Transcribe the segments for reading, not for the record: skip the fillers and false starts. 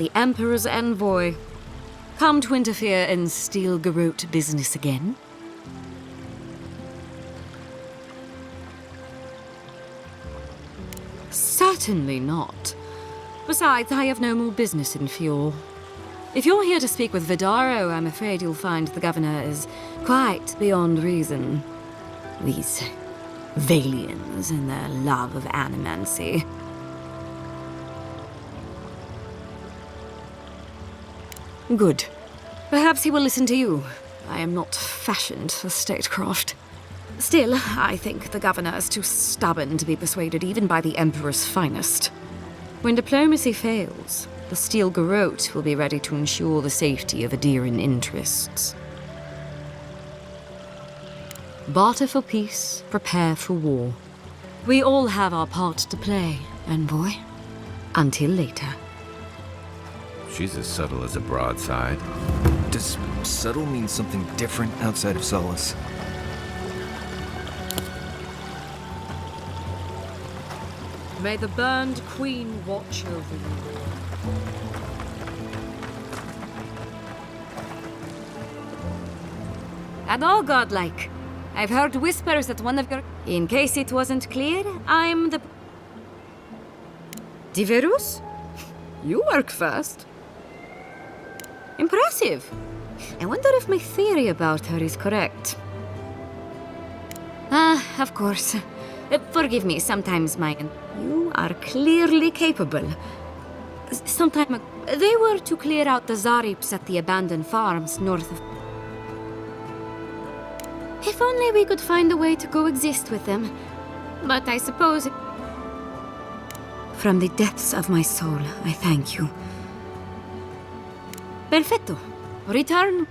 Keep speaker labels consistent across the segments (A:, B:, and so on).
A: the Emperor's envoy. Come to interfere in Steel-Garrote business again? Certainly not. Besides, I have no more business in Fjord. If you're here to speak with Vidaro, I'm afraid you'll find the governor is quite beyond reason. These Valians and their love of animancy. Good. Perhaps he will listen to you. I am not fashioned for statecraft. Still, I think the governor is too stubborn to be persuaded even by the Emperor's finest. When diplomacy fails, the Steel-Garrote will be ready to ensure the safety of Aedirn interests. Barter for peace, prepare for war. We all have our part to play, envoy. Until later.
B: She's as subtle as a broadside.
C: Does subtle mean something different outside of Solace?
A: May the burned queen watch over you. And all godlike. I've heard whispers that one of your... In case it wasn't clear, I'm the... Diverus? You work fast. Impressive. I wonder if my theory about her is correct. Of course. Forgive me, sometimes You are clearly capable. Sometime ago, they were to clear out the Zarips at the abandoned farms north of... If only we could find a way to coexist with them. But I suppose... From the depths of my soul, I thank you. Perfetto. Return.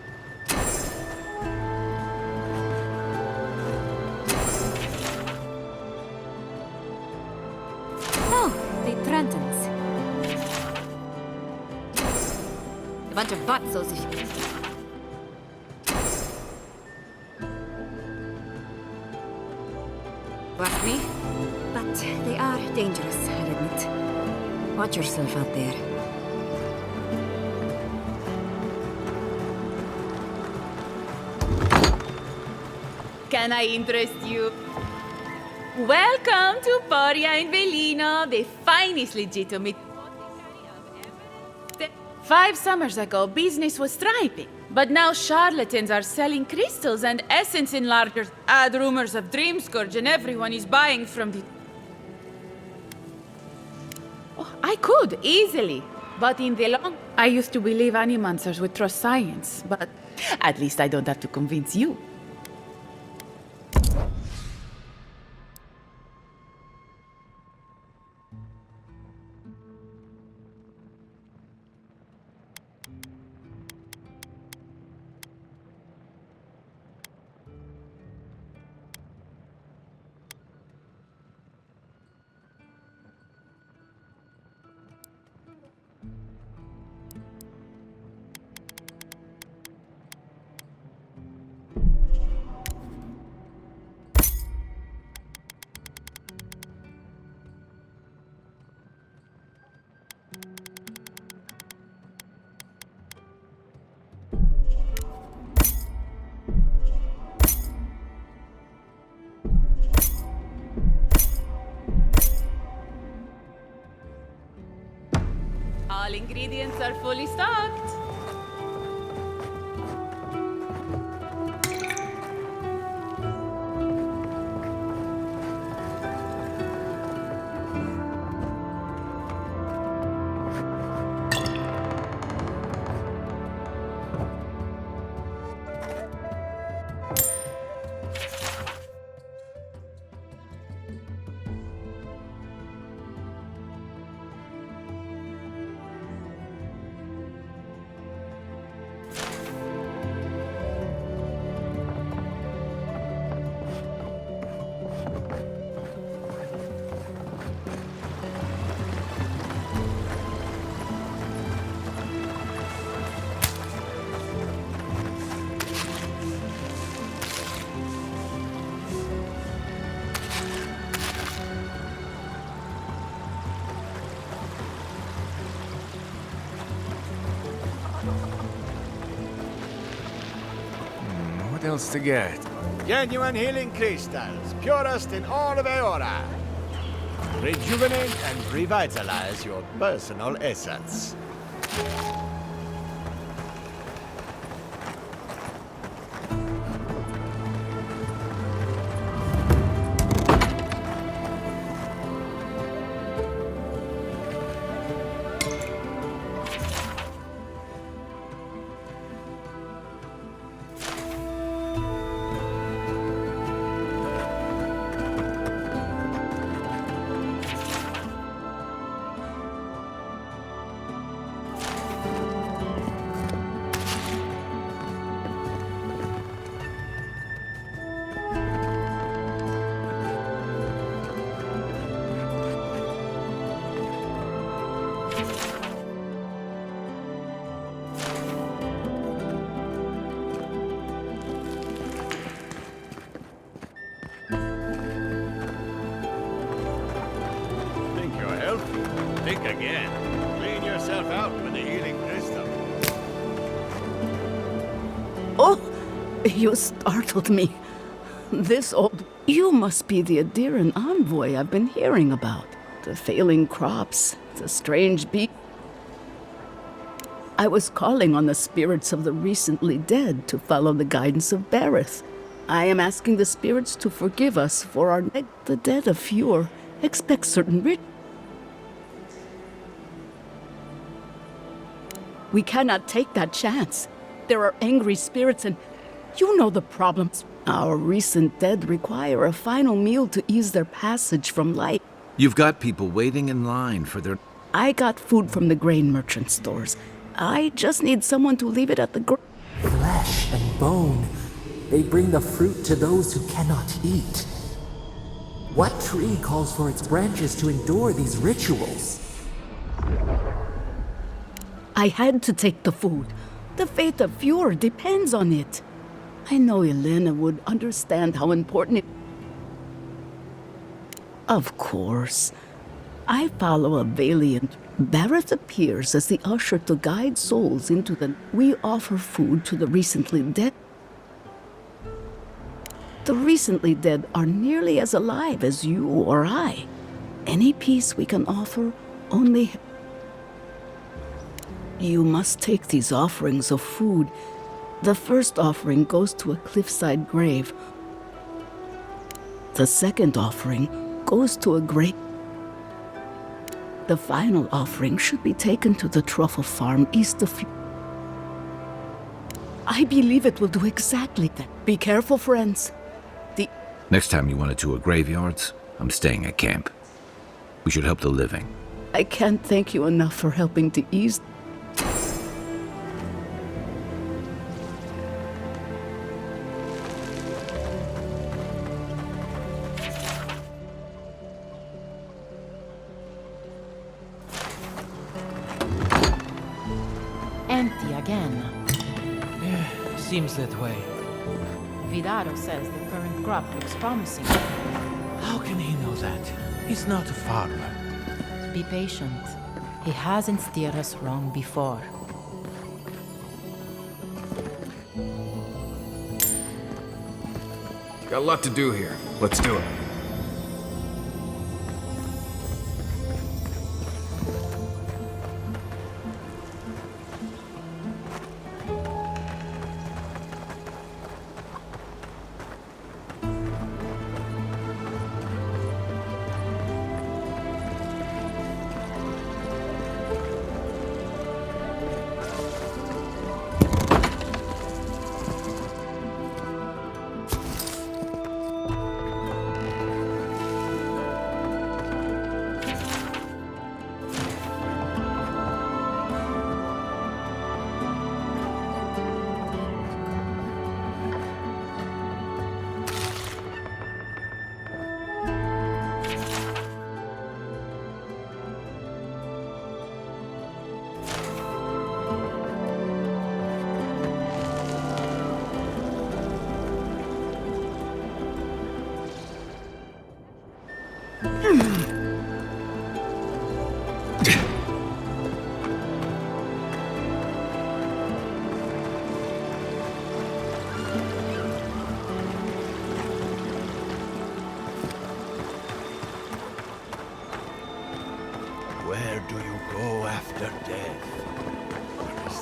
A: Oh, the Trentons. A bunch of butzels if you... Ask me? But they are dangerous, I'll admit. Watch yourself out there.
D: Can I interest you? Welcome to Poria in Velino, the finest legitimate... 5 summers ago, business was thriving. But now charlatans are selling crystals and essence enlargers. Add rumors of dream scourge and everyone is buying from the... Oh, I could, easily. But in the long... I used to believe animancers would trust science, but at least I don't have to convince you. All ingredients are fully stocked.
C: What else to get?
E: Genuine healing crystals, purest in all of Eora. Rejuvenate and revitalize your personal essence. Think again. Clean yourself out with a healing crystal.
F: Oh, you startled me. This old... You must be the Aedirn envoy I've been hearing about. The failing crops, the strange bee... I was calling on the spirits of the recently dead to follow the guidance of Bareth. I am asking the spirits to forgive us for our... The dead of Fjord expect certain We cannot take that chance. There are angry spirits and... You know the problems. Our recent dead require a final meal to ease their passage from life.
B: You've got people waiting in line for their...
F: I got food from the grain merchant stores. I just need someone to leave it at the
G: Flesh and bone. They bring the fruit to those who cannot eat. What tree calls for its branches to endure these rituals?
F: I had to take the food. The fate of Fjord depends on it. I know Elena would understand how important it... Of course. I follow a valiant. Bareth appears as the usher to guide souls into the... We offer food to the recently dead. The recently dead are nearly as alive as you or I. Any peace we can offer only... You must take these offerings of food. The first offering goes to a cliffside grave. The second offering goes to a grave. The final offering should be taken to the truffle farm east of... I believe it will do exactly that. Be careful, friends.
B: Next time you want to tour graveyards, I'm staying at camp. We should help the living.
F: I can't thank you enough for helping to ease...
H: Empty again.
G: Yeah, seems that way.
H: Vidaro says the current crop looks promising.
G: How can he know that? He's not a farmer.
H: Be patient. He hasn't steered us wrong before.
C: Got a lot to do here. Let's do it.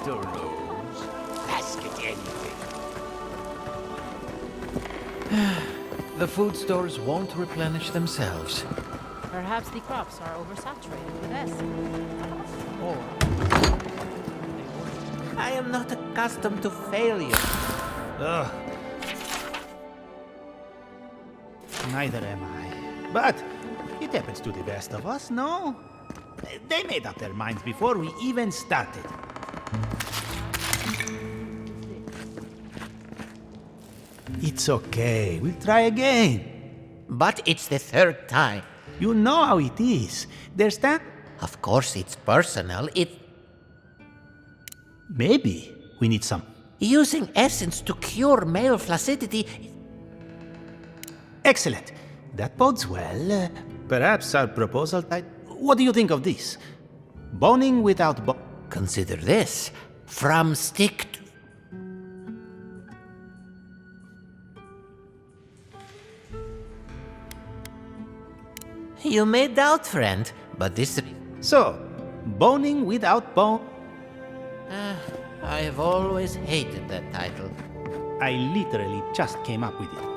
I: to lose. Ask it anything.
J: The food stores won't replenish themselves.
H: Perhaps the crops are oversaturated with acid. Or
I: I am not accustomed to failure.
K: Ugh. Neither am I. But it happens to the best of us, no? They made up their minds before we even started. It's okay. We'll try again.
I: But it's the third time.
K: You know how it is. There's that.
I: Of course, it's personal.
K: Maybe we need some.
I: Using essence to cure male flaccidity.
K: Excellent. That bodes well. Perhaps our proposal. What do you think of this? Boning without
I: Consider this. From stick to... You may doubt, friend, but this...
K: So, boning without bone.
I: I have always hated that title.
K: I literally just came up with it.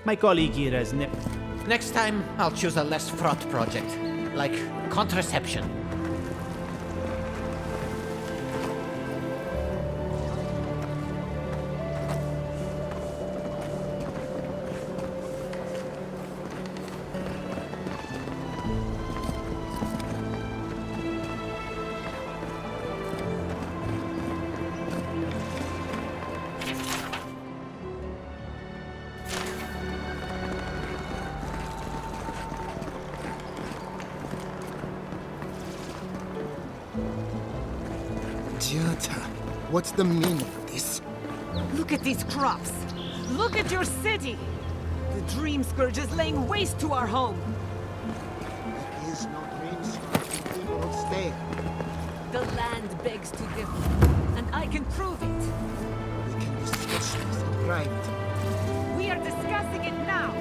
K: My colleague here has
I: Next time, I'll choose a less fraught project, like contraception.
L: Giatta, what's the meaning of this?
M: Look at these crops! Look at your city! The Dream Scourge is laying waste to our home!
L: There is no Dream Scourge. People will stay.
M: The land begs to differ, and I can prove it.
L: We can discuss this in private.
M: We are discussing it now!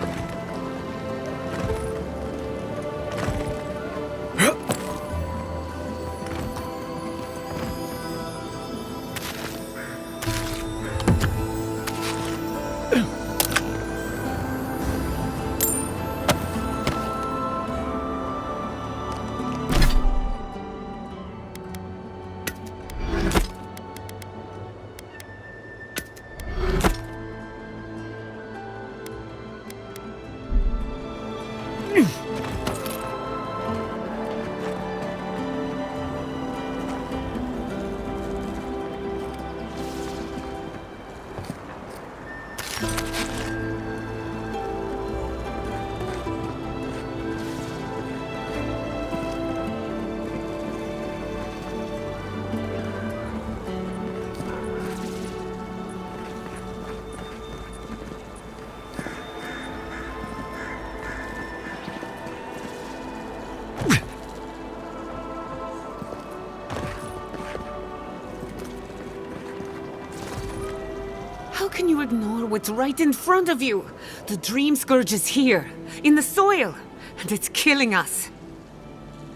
M: How can you ignore what's right in front of you? The Dream Scourge is here, in the soil, and it's killing us.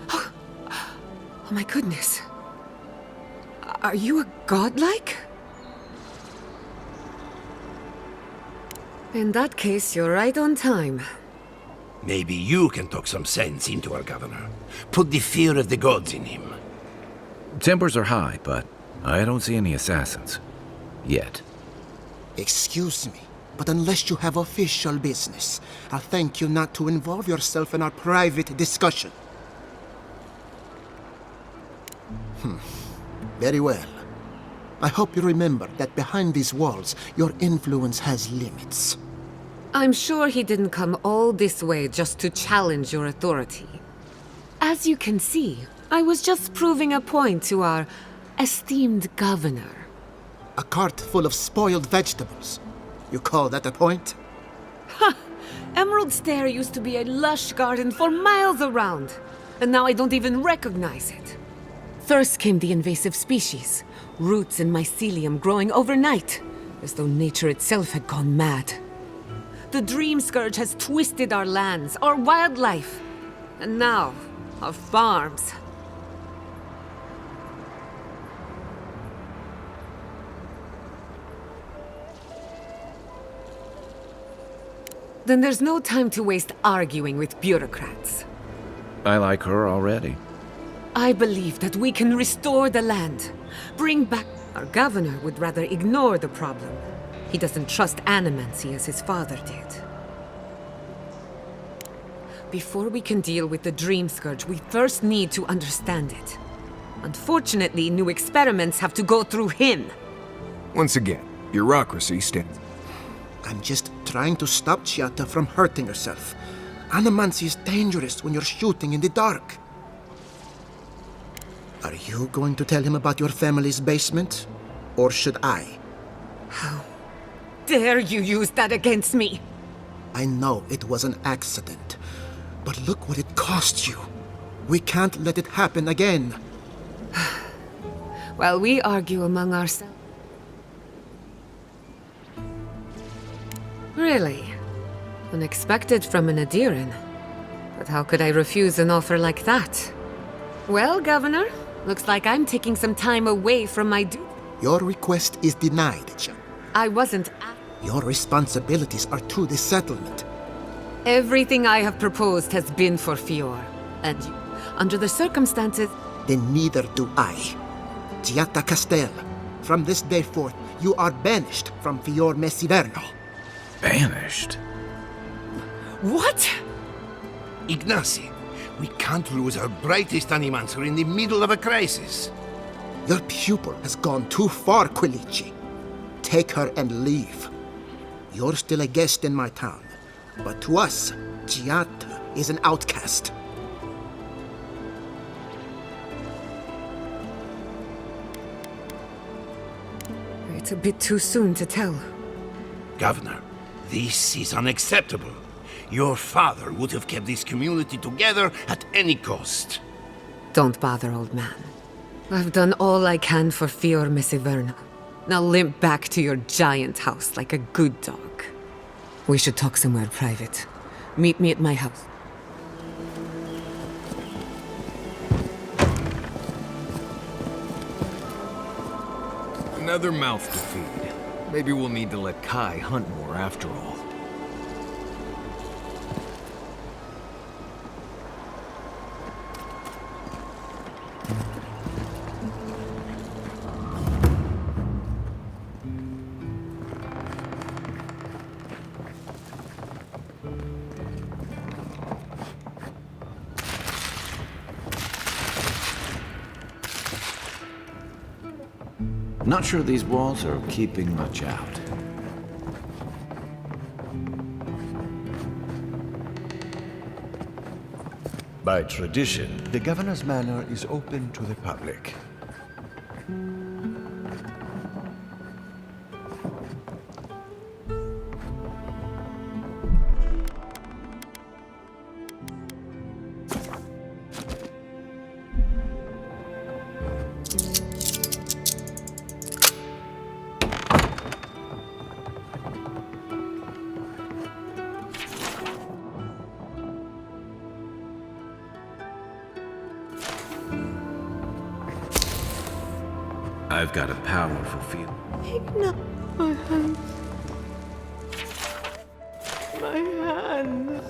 M: Oh my goodness. Are you a godlike?
A: In that case, you're right on time.
N: Maybe you can talk some sense into our governor. Put the fear of the gods in him.
B: Tempers are high, but I don't see any assassins. Yet.
L: Excuse me, but unless you have official business, I'll thank you not to involve yourself in our private discussion. Very well. I hope you remember that behind these walls, your influence has limits.
M: I'm sure he didn't come all this way just to challenge your authority. As you can see, I was just proving a point to our esteemed governor.
L: A cart full of spoiled vegetables. You call that a point?
M: Emerald Stair used to be a lush garden for miles around, and now I don't even recognize it. First came the invasive species, roots and mycelium growing overnight, as though nature itself had gone mad. The Dream Scourge has twisted our lands, our wildlife, and now, our farms. Then there's no time to waste arguing with bureaucrats.
B: I like her already.
M: I believe that we can restore the land. Bring back... Our governor would rather ignore the problem. He doesn't trust animancy as his father did. Before we can deal with the Dream Scourge, we first need to understand it. Unfortunately, new experiments have to go through him.
O: Once again, bureaucracy stands.
L: I'm just trying to stop Giatta from hurting herself. Animancy is dangerous when you're shooting in the dark. Are you going to tell him about your family's basement? Or should I?
M: How dare you use that against me?
L: I know it was an accident, but look what it cost you. We can't let it happen again.
M: While we argue among ourselves. Really? Unexpected from an Aediran. But how could I refuse an offer like that? Well, Governor, looks like I'm taking some time away from my duty.
L: Your request is denied, Giatta.
M: I wasn't
L: Your responsibilities are to the settlement.
M: Everything I have proposed has been for Fior. And you, under the circumstances...
L: Then neither do I. Giatta Castel, from this day forth, you are banished from Fior Messiverno.
B: Banished?
M: What?
N: Ignacy, we can't lose our brightest animancer in the middle of a crisis.
L: Your pupil has gone too far, Quilici. Take her and leave. You're still a guest in my town, but to us, Giatta is an outcast.
M: It's a bit too soon to tell.
N: Governor, this is unacceptable. Your father would have kept this community together at any cost.
M: Don't bother, old man. I've done all I can for Fior Messiverno. Now limp back to your giant house like a good dog. We should talk somewhere private. Meet me at my house.
J: Another mouth to feed. Maybe we'll need to let Kai hunt more after all.
B: Not sure these walls are keeping much out.
E: By tradition, the governor's manor is open to the public.
B: I've got a powerful feeling.
F: Ignite my hands. My hands.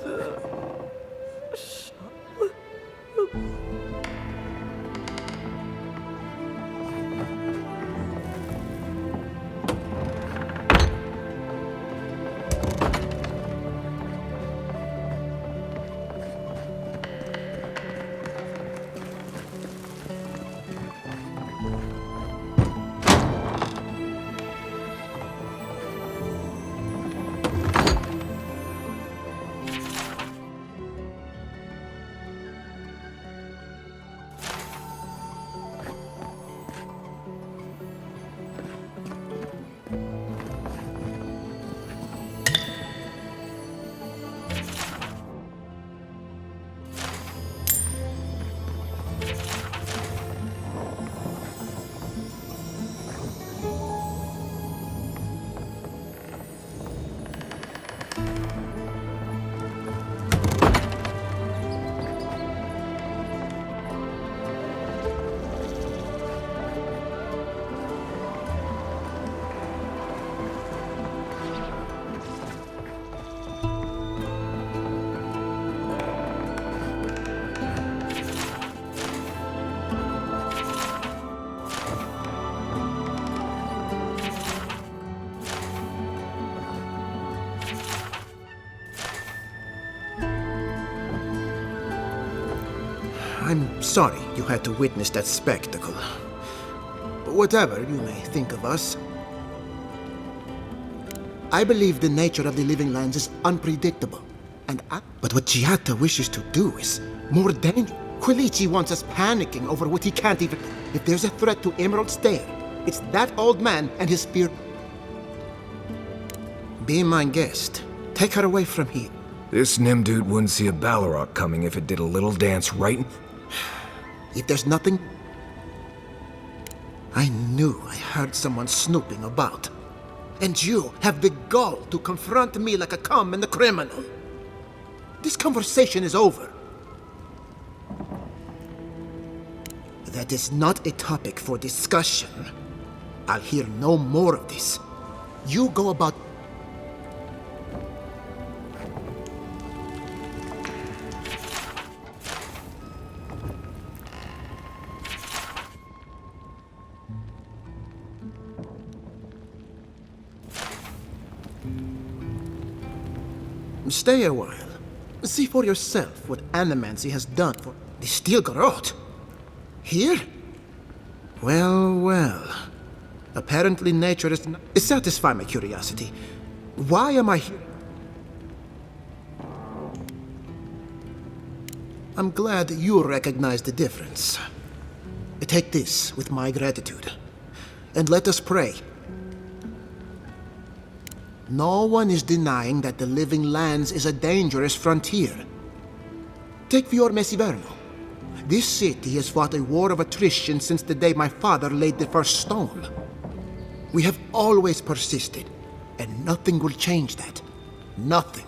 L: I'm sorry you had to witness that spectacle. Whatever you may think of us, I believe the nature of the living lands is unpredictable. But what Giatta wishes to do is more dangerous. Quilici wants us panicking over what he can't even... If there's a threat to Emerald's Stair, it's that old man and his spear. Be my guest. Take her away from here.
O: This Nim dude wouldn't see a Balrog coming if it did a little dance right.
L: If there's nothing... I knew I heard someone snooping about. And you have the gall to confront me like a common criminal. This conversation is over. That is not a topic for discussion. I'll hear no more of this. You go about... Stay a while. See for yourself what animancy has done for the Steel Garrote. Here? Well, well. Apparently nature is not... Satisfy my curiosity. Why am I here? I'm glad you recognize the difference. Take this with my gratitude. And let us pray. No one is denying that the living lands is a dangerous frontier. Take Fior Mesiverno. This city has fought a war of attrition since the day my father laid the first stone. We have always persisted, and nothing will change that. Nothing.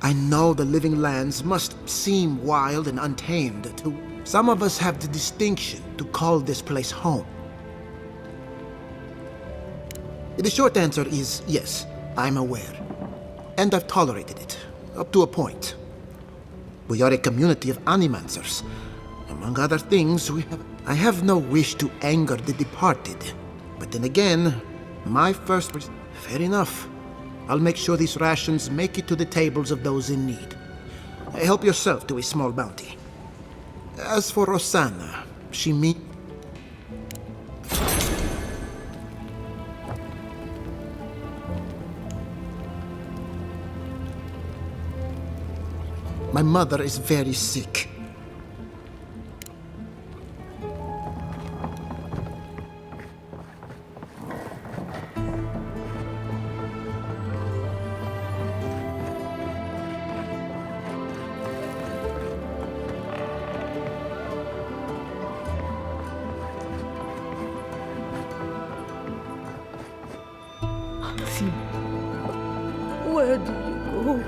L: I know the living lands must seem wild and untamed to... Some of us have the distinction to call this place home. The short answer is yes, I'm aware. And I've tolerated it, up to a point. We are a community of animancers. Among other things, I have no wish to anger the departed. But then again, my first... Fair enough. I'll make sure these rations make it to the tables of those in need. Help yourself to a small bounty. As for Rosanna, she means... My mother is very sick.
F: Where do you go?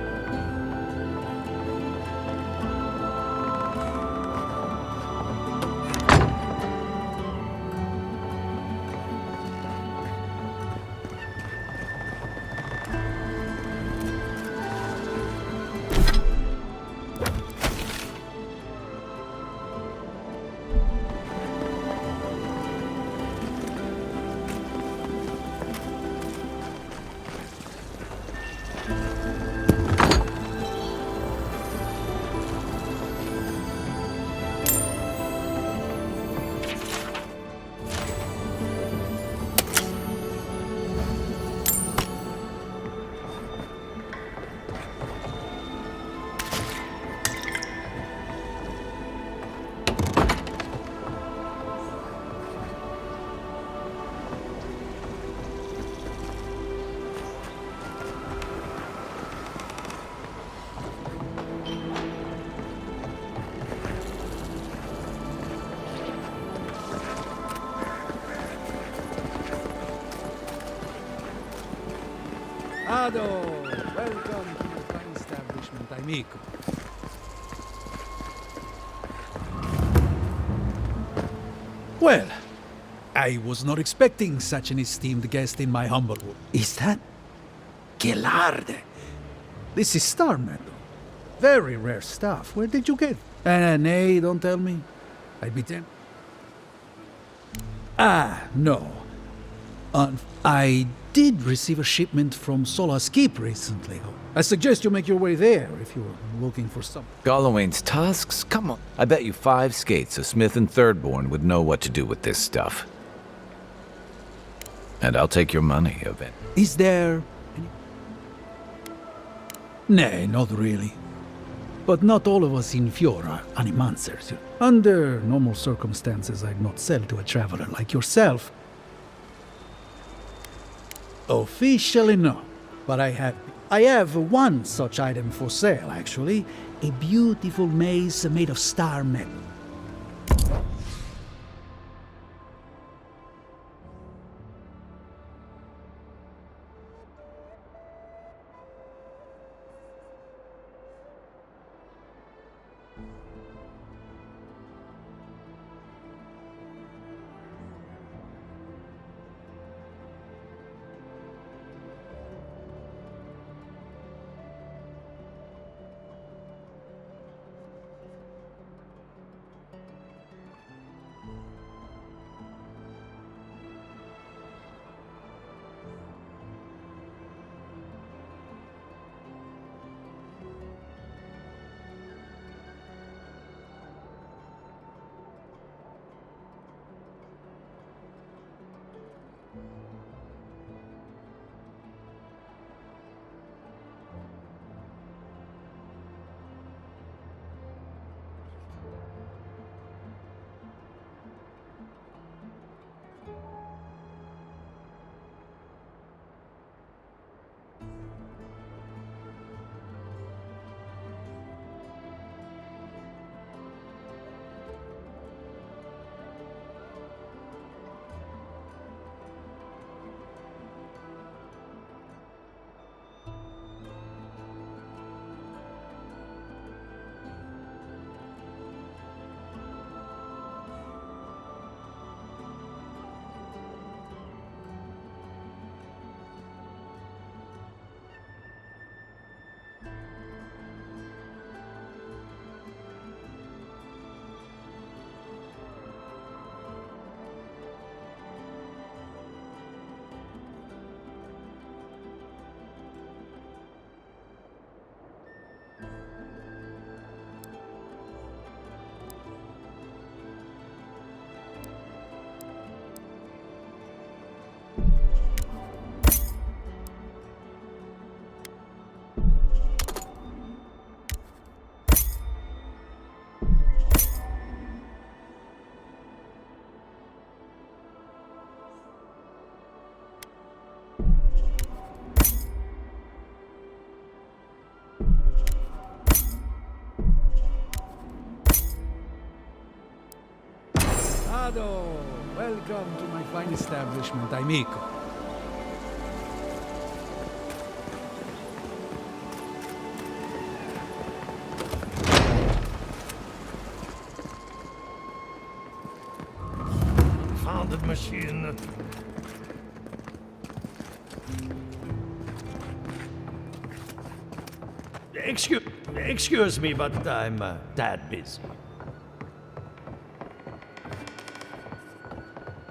P: Ado, welcome to the fine establishment, amico. Well, I was not expecting such an esteemed guest in my humble home.
N: Is that... Gelarde?
P: This is star metal. Very rare stuff. Where did you get it? Nay, don't tell me. I'd be tempted. No. I did receive a shipment from Sola's Keep recently. I suggest you make your way there if you're looking for something.
B: Gallowayne's tusks? Come on. I bet you 5 skates a Smith and Thirdborn would know what to do with this stuff. And I'll take your money, Event.
P: Is there any... Nay, not really. But not all of us in Fjord are animancers. Under normal circumstances, I'd not sell to a traveler like yourself. Officially no, but I have one such item for sale, actually. A beautiful mace made of star metal. Welcome to my fine establishment, amico.
N: Found the machine. Excuse me, but I'm that busy.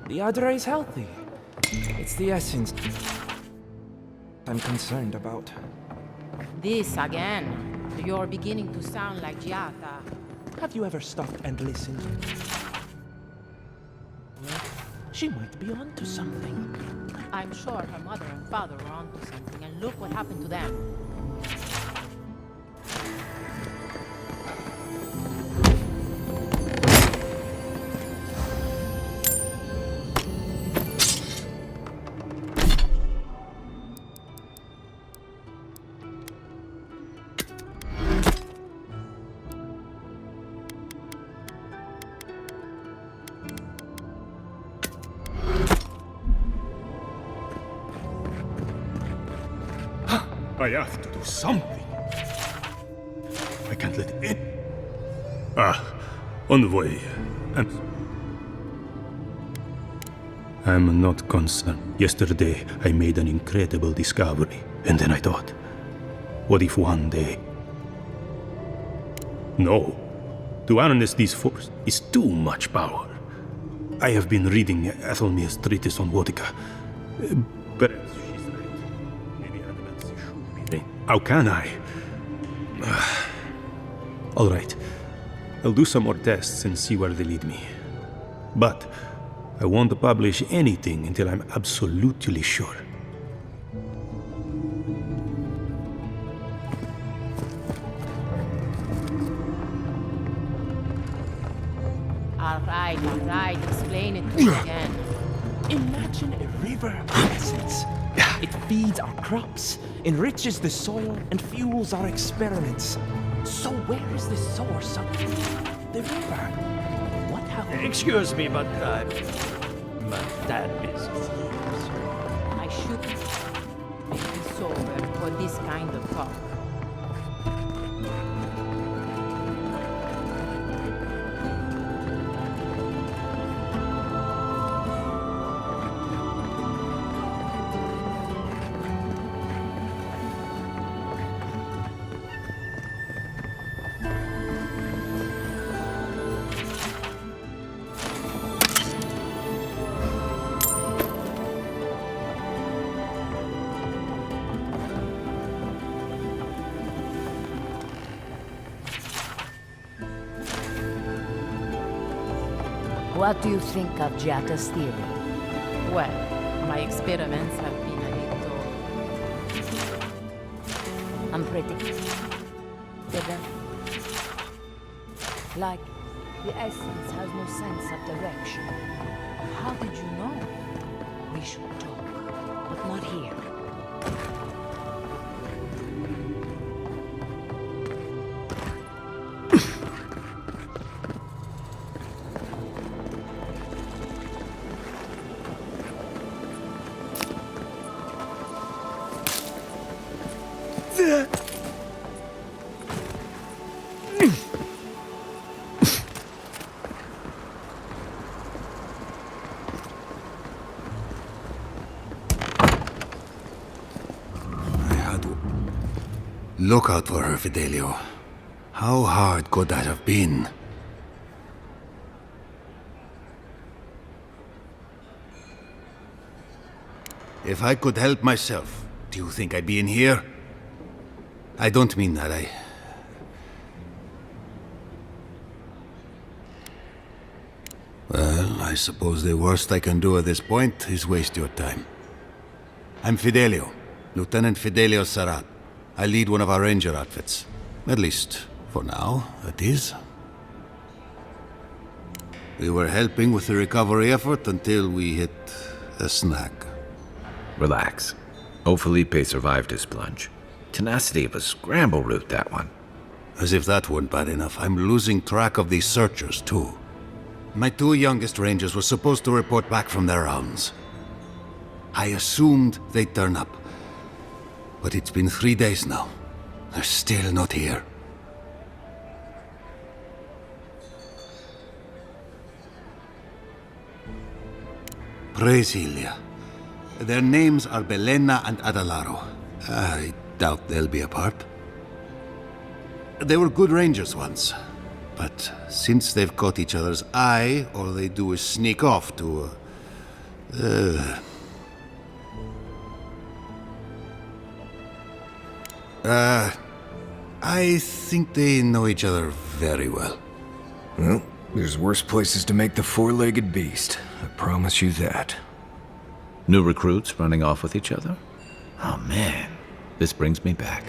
Q: The Aeora is healthy. It's the essence I'm concerned about.
H: This again. You're beginning to sound like Giatta.
Q: Have you ever stopped and listened? She might be onto something.
H: I'm sure her mother and father were onto something, and look what happened to them.
R: I have to do something. I can't let it in. On the way. I'm not concerned. Yesterday, I made an incredible discovery, and then I thought, What if one day... No. To harness this force is too much power. I have been reading Athelmir's treatise on Wotica. Perhaps she's right. Maybe Adamant's should be... How can I? All right. I'll do some more tests and see where they lead me. But I won't publish anything until I'm absolutely sure.
H: All right, explain it to me again.
S: Imagine a river of essence. It feeds our crops, enriches the soil, and fuels our experiments. So where is the source of the river? What have...
K: Excuse me, but I'm that busy.
H: I should be sober for this kind of talk.
T: What do you think of Giatta's theory?
H: Well, my experiments have been a little...
T: unpredictable. Like, the essence has no sense of direction. How did you know? We should talk, but not here.
N: Look out for her, Fidelio. How hard could that have been? If I could help myself, do you think I'd be in here? I don't mean that, Well, I suppose the worst I can do at this point is waste your time. I'm Fidelio, Lieutenant Fidelio Sarat. I lead one of our ranger outfits. At least, for now, it is. We were helping with the recovery effort until we hit a snag.
B: Relax. Old Felipe survived his plunge. Tenacity of a scramble route, that one.
N: As if that weren't bad enough, I'm losing track of these searchers, too. My two youngest rangers were supposed to report back from their rounds. I assumed they'd turn up. But it's been 3 days now. They're still not here. Praesilia. Their names are Belena and Adalaro. I doubt they'll be apart. They were good rangers once. But since they've caught each other's eye, all they do is sneak off to... I think they know each other very well.
O: Well, there's worse places to make the four-legged beast. I promise you that.
B: New recruits running off with each other? Oh man, this brings me back.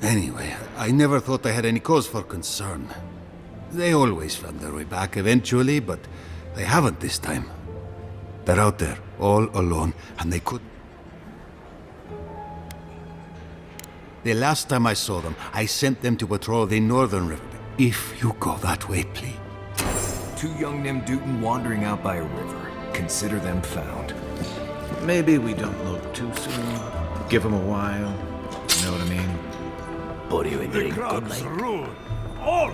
N: Anyway, I never thought I had any cause for concern. They always found their way back eventually, but they haven't this time. They're out there, all alone, and they couldn't. The last time I saw them, I sent them to patrol the northern river. If you go that way, please.
O: Two young Nemdutin wandering out by a river. Consider them found.
B: Maybe we don't look too soon. Give them a while. You know what I mean?
S: What are you
R: The crabs rule. All.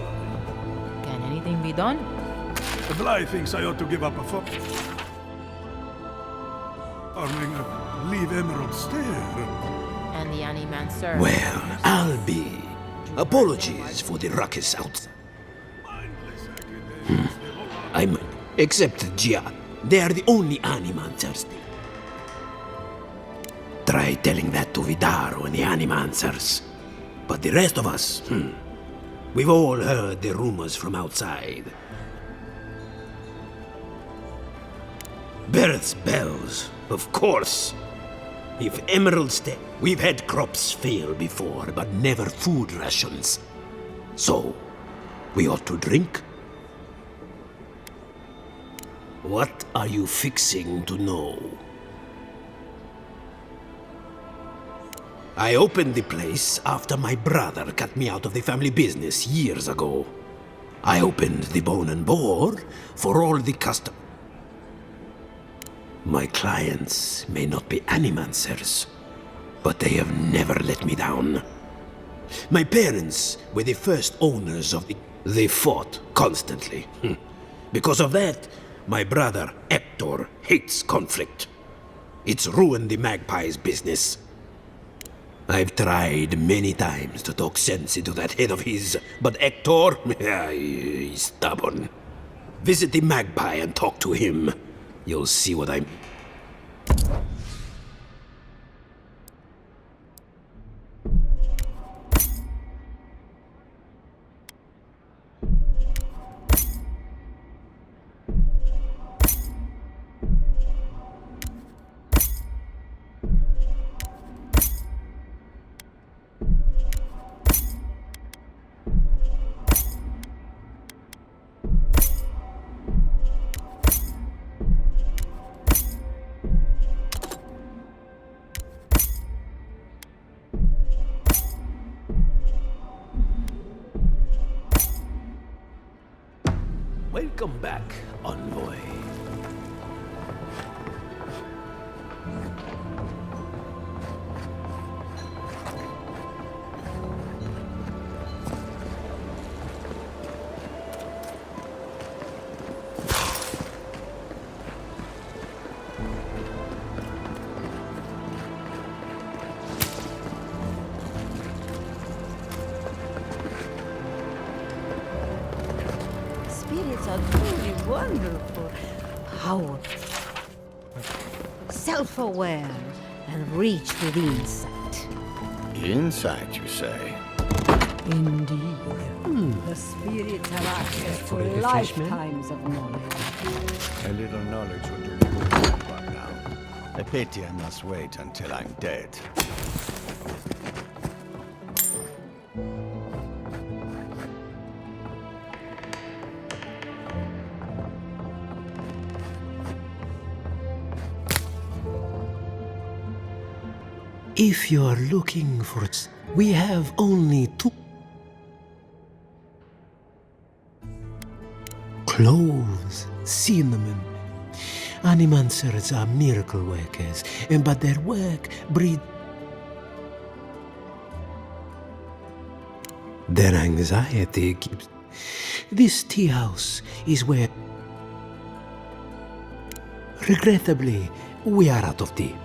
H: Can anything be done?
R: The Bly thinks I ought to give up a foot. Leave Emerald stare.
H: And the animancer.
U: Well, I'll be. Apologies for the ruckus out. I'm. Except Giatta. They are the only animancers. Try telling that to Vidaro and the animancers. But the rest of us, we've all heard the rumors from outside. Births bells, of course. If emeralds stay, we've had crops fail before, but never food rations. So, we ought to drink. What are you fixing to know? I opened the place after my brother cut me out of the family business years ago. I opened the Bone and Boar for all the custom. My clients may not be animancers, but they have never let me down. My parents were the first owners of the... They fought constantly. Because of that, my brother Hector hates conflict. It's ruined the magpie's business. I've tried many times to talk sense into that head of his, but Hector, he's stubborn. Visit the magpie and talk to him. You'll see what I'm... Welcome back, envoy.
T: Spirits are truly wonderful, powerful, self-aware, and rich with insight.
E: Insight, you say?
T: Indeed. The spirits have access to lifetimes of knowledge.
E: A little knowledge will do me good right now. A pity I must wait until I'm dead.
U: If you are looking for it, we have only 2 cloves, cinnamon. Animancers are miracle workers, but their work breeds their anxiety keeps. This tea house is where, regrettably, we are out of tea.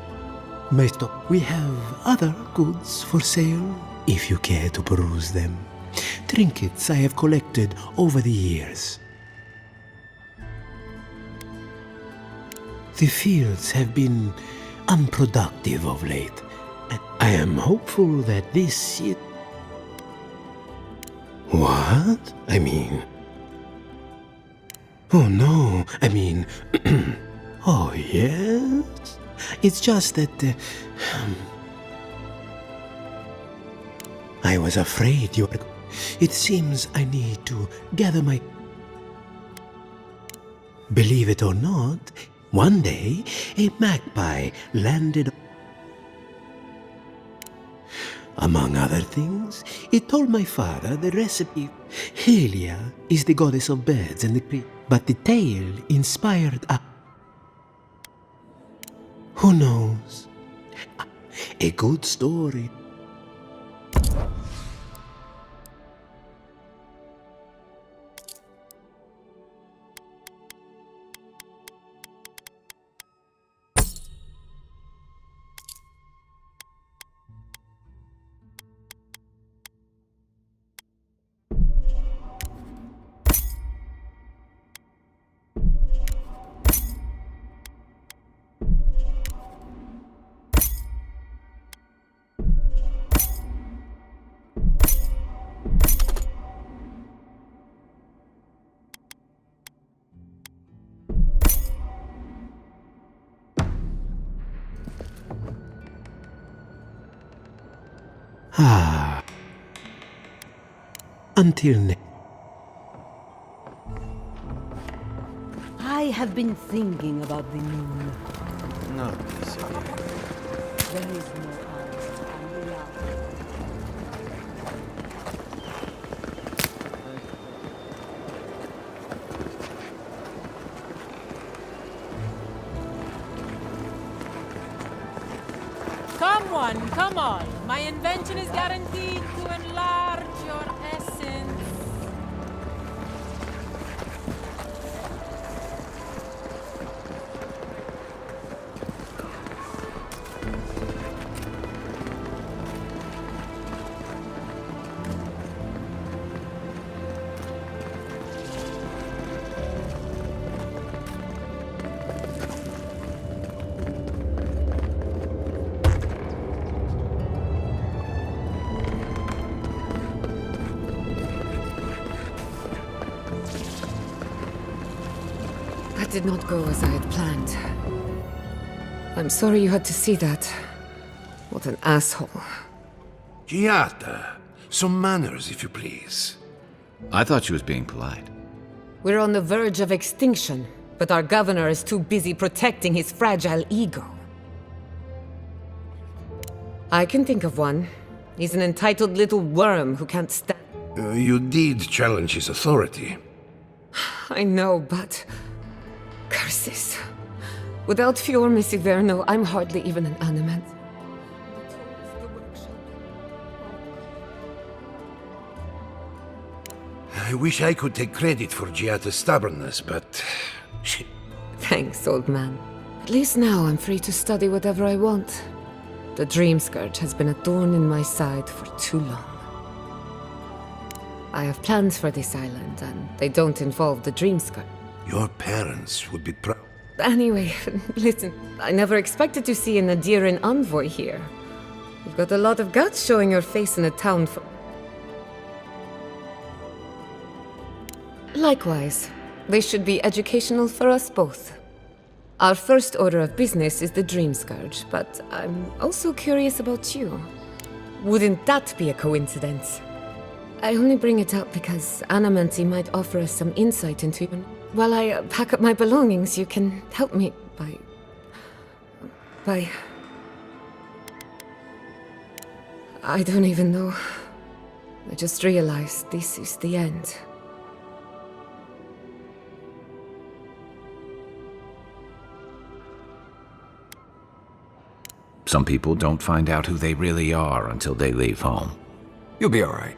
U: Maestro, we have other goods for sale, if you care to peruse them. Trinkets I have collected over the years. The fields have been unproductive of late. I am hopeful that this is... What? I mean... Oh no, I mean... Oh yes? It's just that... I was afraid you were... It seems I need to gather my... Believe it or not, one day a magpie landed... Among other things, it told my father the recipe. Helia is the goddess of birds and the... But the tale inspired a... Who knows? A good story. Ah. Until next.
T: I have been thinking about the moon.
C: No,
T: There is no answer, and we are.
H: Come on. My invention is guaranteed to enlarge your essence.
A: That did not go as I had planned. I'm sorry you had to see that. What an asshole.
U: Giatta, some manners, if you please.
B: I thought she was being polite.
A: We're on the verge of extinction, but our governor is too busy protecting his fragile ego. I can think of one. He's an entitled little worm who can't stand.
U: You did challenge his authority.
A: I know, but... curses. Without Fior Missiverno, I'm hardly even an animate.
U: I wish I could take credit for Giatta's stubbornness, but...
A: Thanks, old man. At least now I'm free to study whatever I want. The Dream Scourge has been a thorn in my side for too long. I have plans for this island, and they don't involve the Dream Scourge.
U: Your parents would be proud.
A: Anyway, listen, I never expected to see an Aedirn envoy here. You've got a lot of guts showing your face in a town for... Likewise, they should be educational for us both. Our first order of business is the Dream Scourge, but I'm also curious about you. Wouldn't that be a coincidence? I only bring it up because Anamanti might offer us some insight into even... While I pack up my belongings, you can help me by... I don't even know. I just realized this is the end.
B: Some people don't find out who they really are until they leave home.
O: You'll be alright.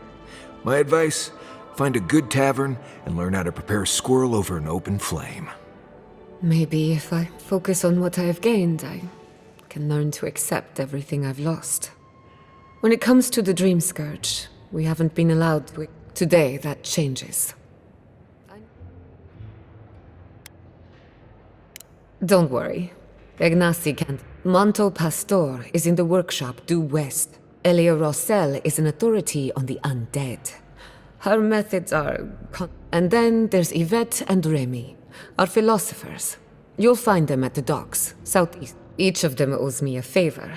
O: My advice, find a good tavern and learn how to prepare squirrel over an open flame.
A: Maybe if I focus on what I have gained, I can learn to accept everything I've lost. When it comes to the Dream Scourge, we haven't been allowed to... Today, that changes. Don't worry. Ignasi can't... Monto Pastor is in the workshop due west. Elia Rossell is an authority on the undead. Her methods are... And then there's Yvette and Remy, our philosophers. You'll find them at the docks, southeast. Each of them owes me a favor.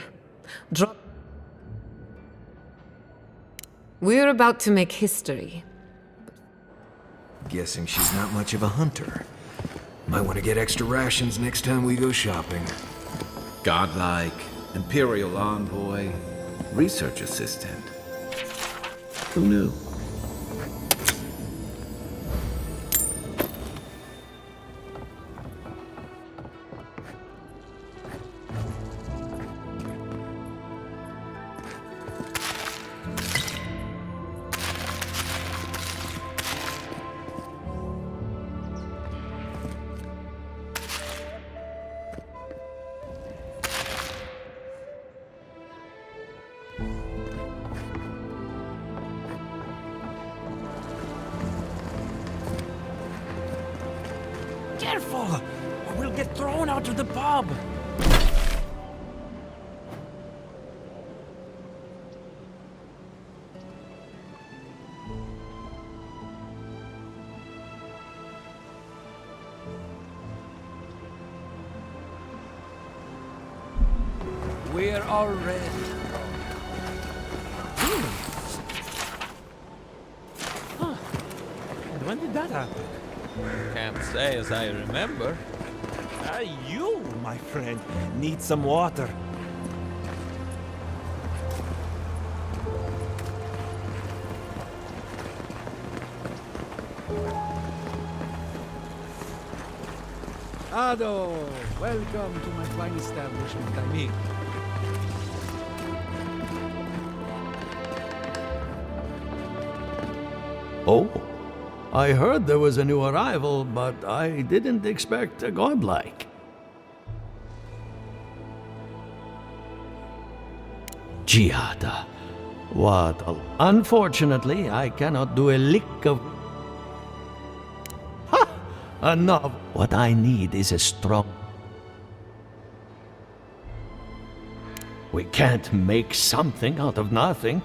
A: We're about to make history.
O: Guessing she's not much of a hunter. Might want to get extra rations next time we go shopping.
B: Godlike, Imperial Envoy, Research Assistant. Who knew?
I: Careful! Or we'll get thrown out of the pub!
J: We're already...
S: Huh. And when did that happen? Can't say as I remember. You, my friend, need some water.
P: Ado, welcome to my fine establishment, amigo.
D: Oh, I heard there was a new arrival, but I didn't expect a godlike. Giada. What a... Unfortunately, I cannot do a lick of... Ha! Enough. What I need is a strong... We can't make something out of nothing.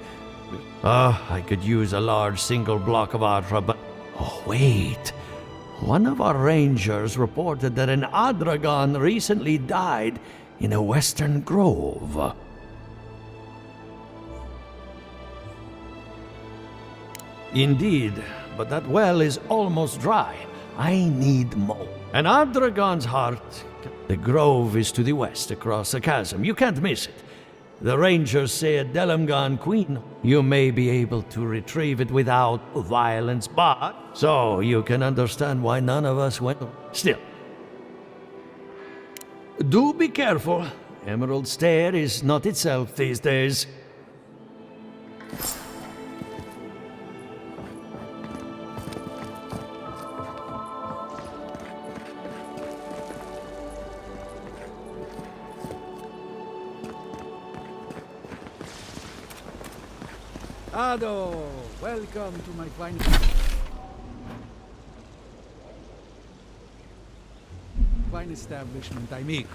D: I could use a large single block of Adra, but... Oh, wait. One of our rangers reported that an Adragon recently died in a western grove. Indeed, but that well is almost dry. I need more. An Adragon's heart. The grove is to the west, across the chasm. You can't miss it. The rangers say a Delamgan queen. You may be able to retrieve it without violence, but... So you can understand why none of us went... Still. Do be careful. Emerald Stair is not itself these days.
P: Ado, welcome to my fine... fine establishment, amigo.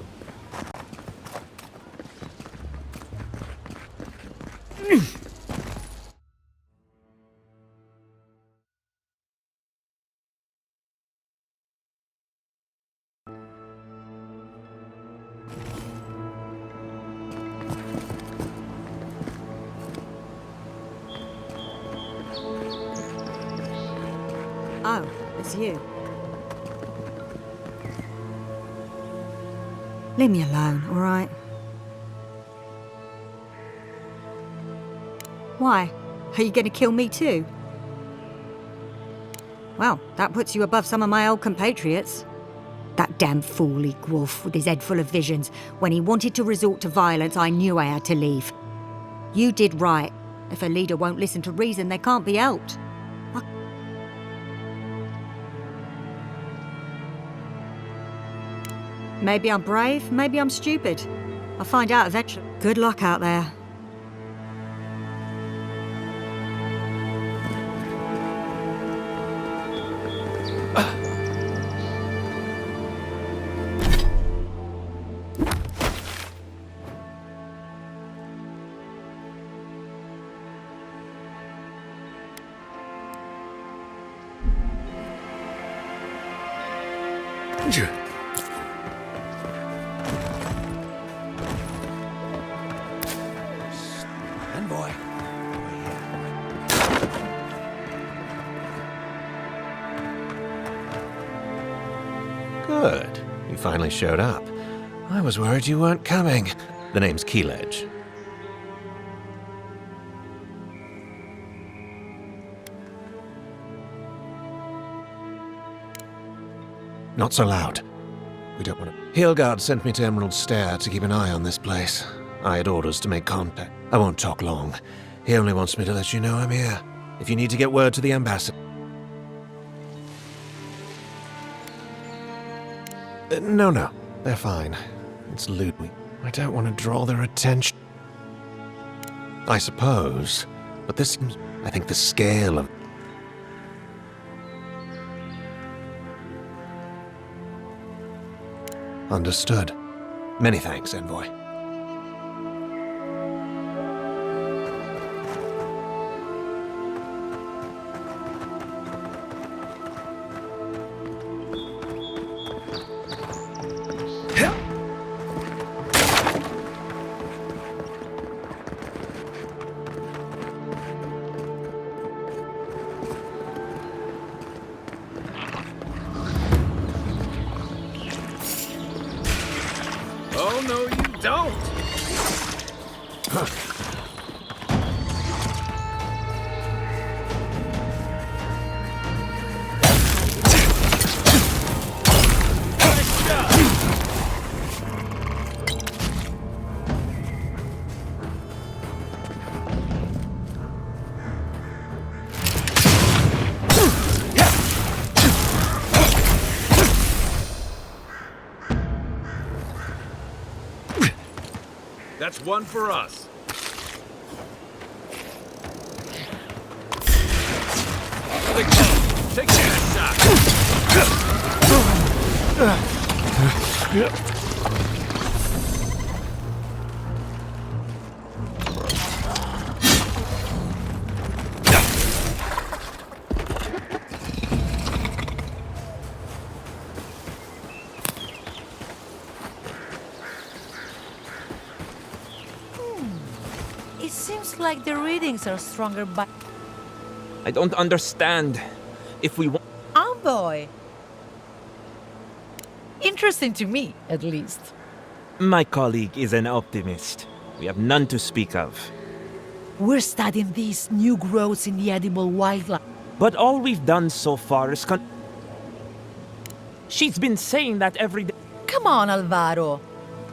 A: Oh, it's you. Leave me alone, all right? Why? Are you going to kill me too? Well, that puts you above some of my old compatriots. That damn fool Gwolf with his head full of visions. When he wanted to resort to violence, I knew I had to leave. You did right. If a leader won't listen to reason, they can't be helped. Maybe I'm brave, maybe I'm stupid. I'll find out eventually. Good luck out there.
O: Envoy.
V: Good. You finally showed up. I was worried you weren't coming. The name's Keeledge. Not so loud. We don't want to... Heelgard sent me to Emerald Stair to keep an eye on this place. I had orders to make contact. I won't talk long. He only wants me to let you know I'm here. If you need to get word to the ambassador... No. They're fine. It's Ludwig. I don't want to draw their attention. I suppose. But this seems... I think the scale of... Understood. Many thanks, Envoy.
B: That's one for us. Take that shot.
T: It seems like the readings are stronger by...
S: I don't understand. If we want...
H: Oh boy. Interesting to me, at least.
S: My colleague is an optimist. We have none to speak of.
T: We're studying these new growths in the edible wildlife.
S: But all we've done so far is She's been saying that every day.
H: Come on, Alvaro.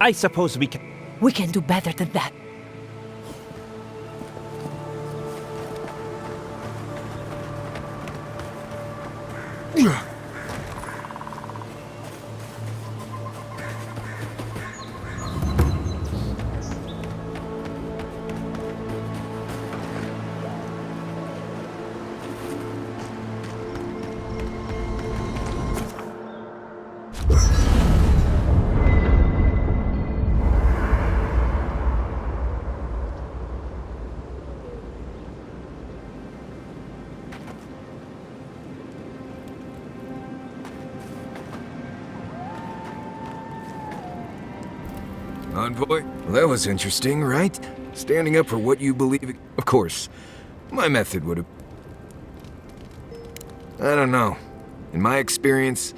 S: I suppose we can...
T: We can do better than that.
O: Envoy? Well, that was interesting, right? Standing up for what you believe. Of course, my method would have... I don't know. In my experience,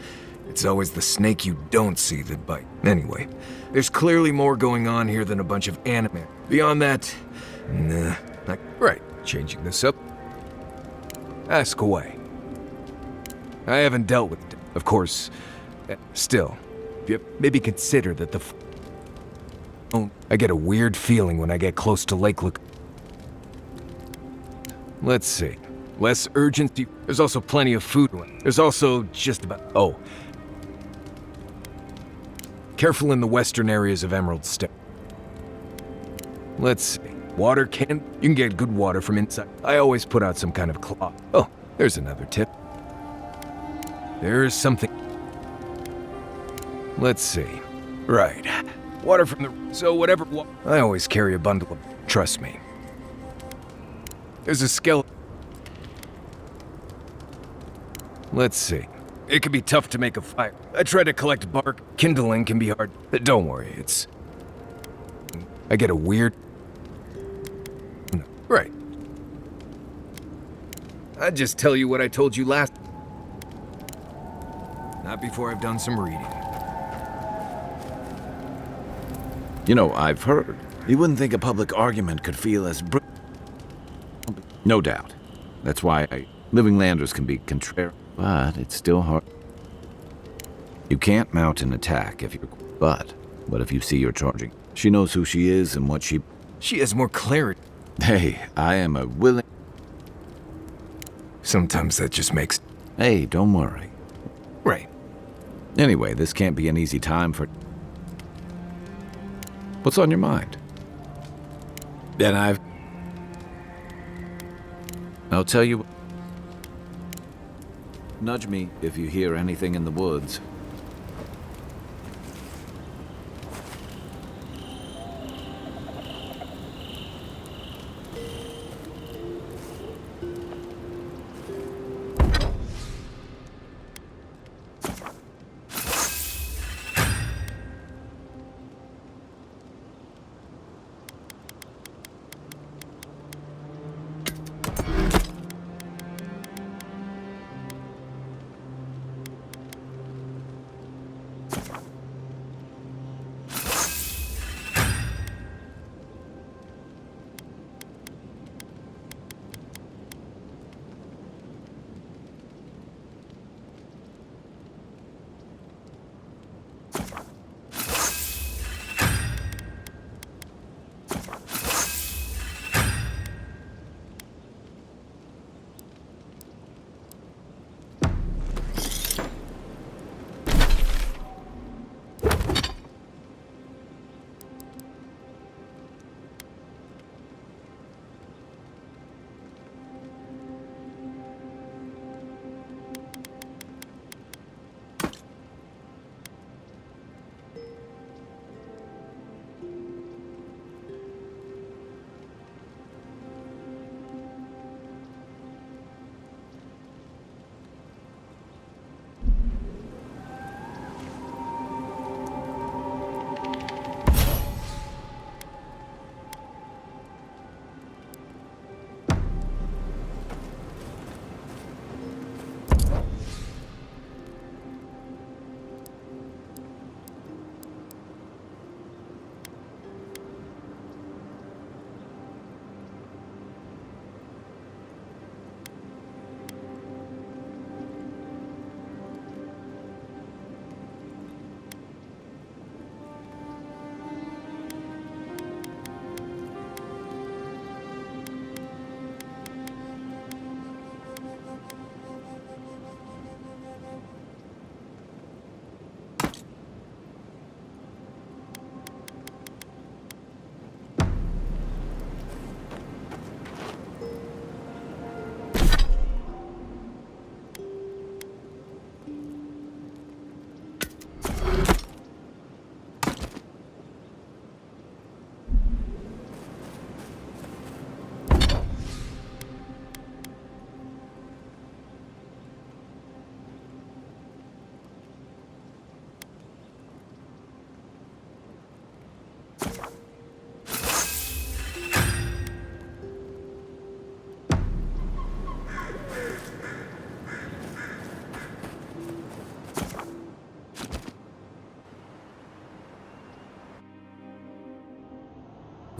O: it's always the snake you don't see that bite. Anyway, there's clearly more going on here than a bunch of anime. Beyond that, nah. Right, changing this up. Ask away. I haven't dealt with it. Of course, still, maybe consider that the... I get a weird feeling when I get close to Lake Lac... Let's see. Less urgency. There's also plenty of food. There's also just about... Oh. Careful in the western areas of Emerald Steppe. Let's see. Water can... You can get good water from inside. I always put out some kind of cloth. Oh, there's another tip. There's something... Let's see. Right. Water from the... So whatever... I always carry a bundle of... Trust me. There's a skeleton. Let's see. It can be tough to make a fire. I try to collect bark. Kindling can be hard. But don't worry, it's... I get a weird... Right. I'd just tell you what I told you last... Not before I've done some reading.
B: You know, I've heard. You wouldn't think a public argument could feel as No doubt. That's why living landers can be contrary, but it's still hard. You can't mount an attack if you're... But what if you see her charging? She knows who she is and what she...
O: She has more clarity.
B: Hey, I am a willing...
O: Sometimes that just makes...
B: Hey, don't worry.
O: Right.
B: Anyway, this can't be an easy time for... What's on your mind? Then I'll tell you... Nudge me if you hear anything in the woods.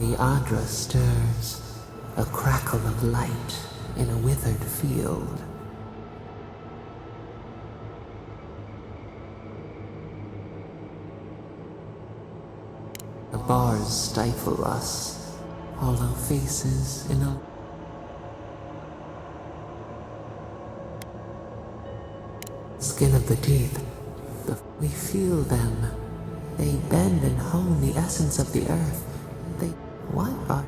G: The Adra stirs, a crackle of light in a withered field. The bars stifle us, hollow faces in a... Skin of the teeth, we feel them. They bend and hone the essence of the earth. What are...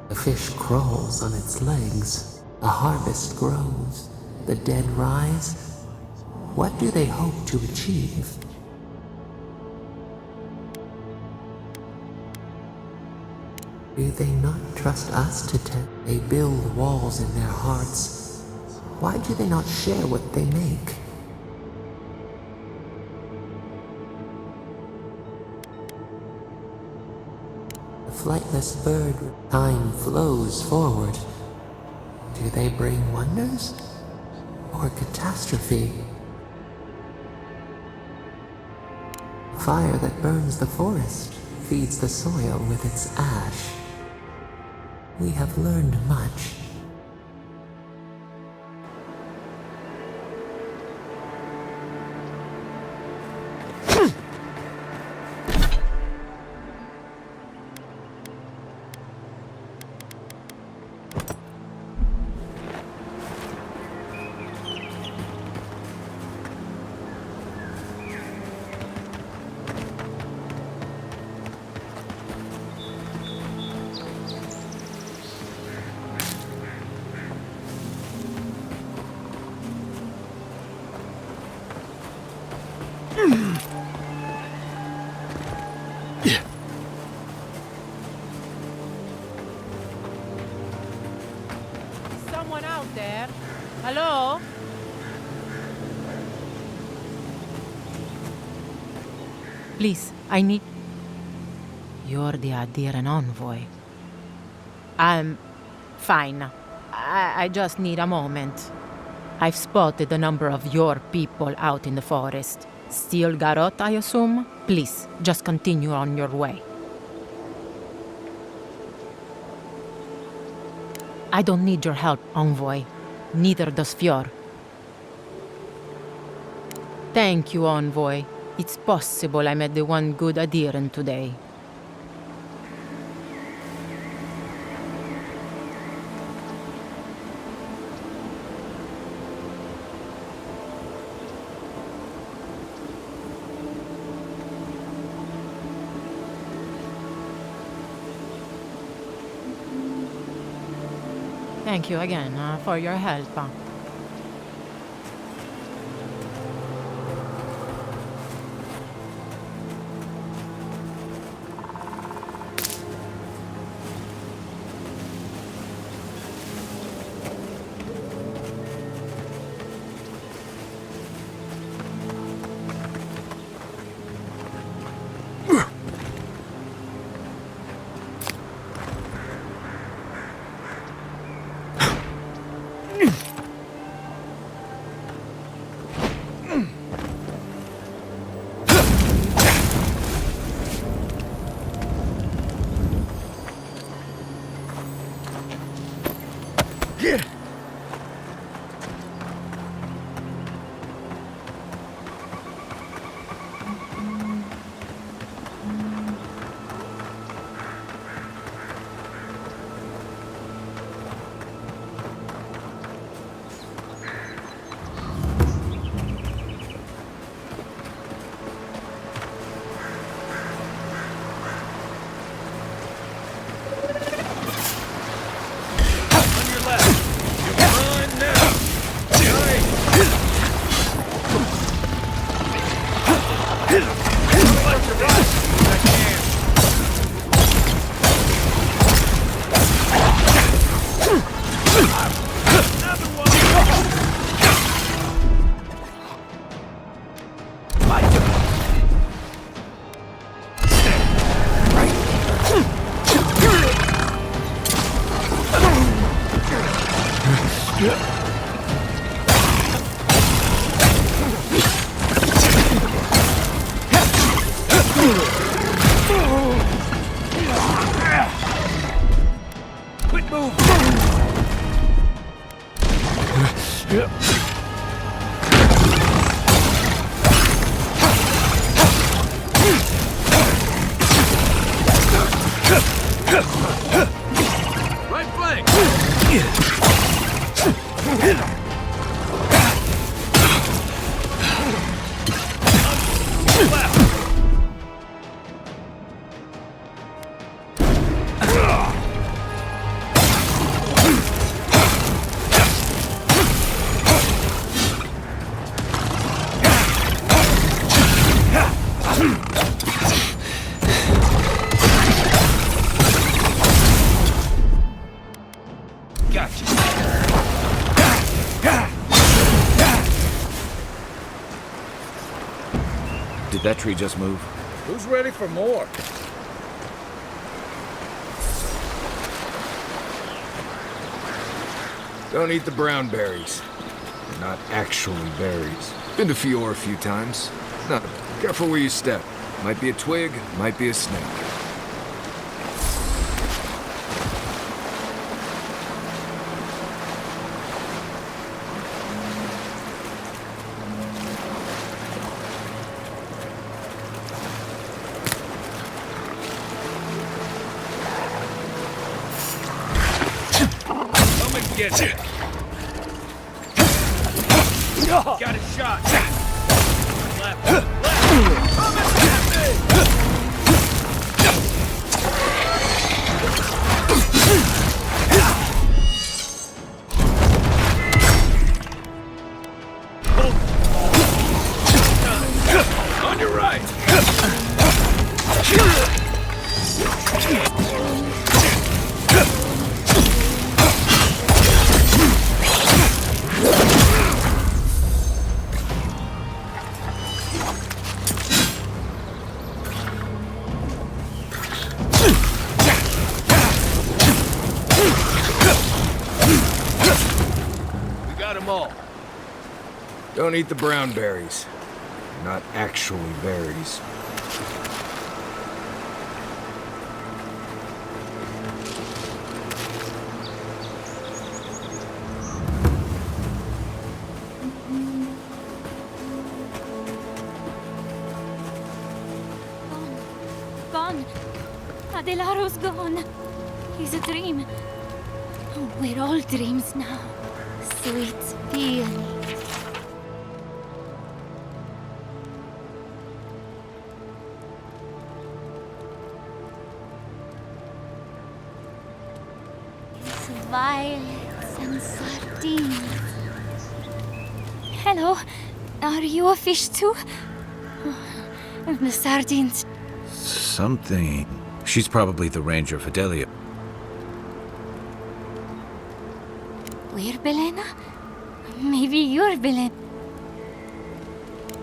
G: The fish crawls on its legs. A harvest grows. The dead rise. What do they hope to achieve? Do they not trust us to They build walls in their hearts. Why do they not share what they make? The flightless bird, time flows forward. Do they bring wonders or catastrophe? Fire that burns the forest feeds the soil with its ash. We have learned much.
H: Someone out there? Hello? Please, I need... You're the Aedirn envoy. I'm fine. I just need a moment. I've spotted a number of your people out in the forest. Still Garot, I assume? Please, just continue on your way. I don't need your help, envoy. Neither does Fjord. Thank you, envoy. It's possible I met the one good Aedirn today. Thank you again for your help.
S: Quick move!
O: Right flank!
B: Did that tree just move?
E: Who's ready for more?
O: Don't eat the brown berries. They're not actually berries. Been to Fior a few times. No, careful where you step. Might be a twig, might be a snake.
S: Get it. Got a shot. Left.
O: On your right. Don't eat the brown berries. They're not actually berries.
L: Gone. Adelaro's gone. He's a dream. Oh, we're all dreams now. Sweet feeling. Violets and sardines. Hello, are you a fish too? Oh, the sardines.
B: Something. She's probably the ranger Fidelia.
L: We're Belena? Maybe you're Belena.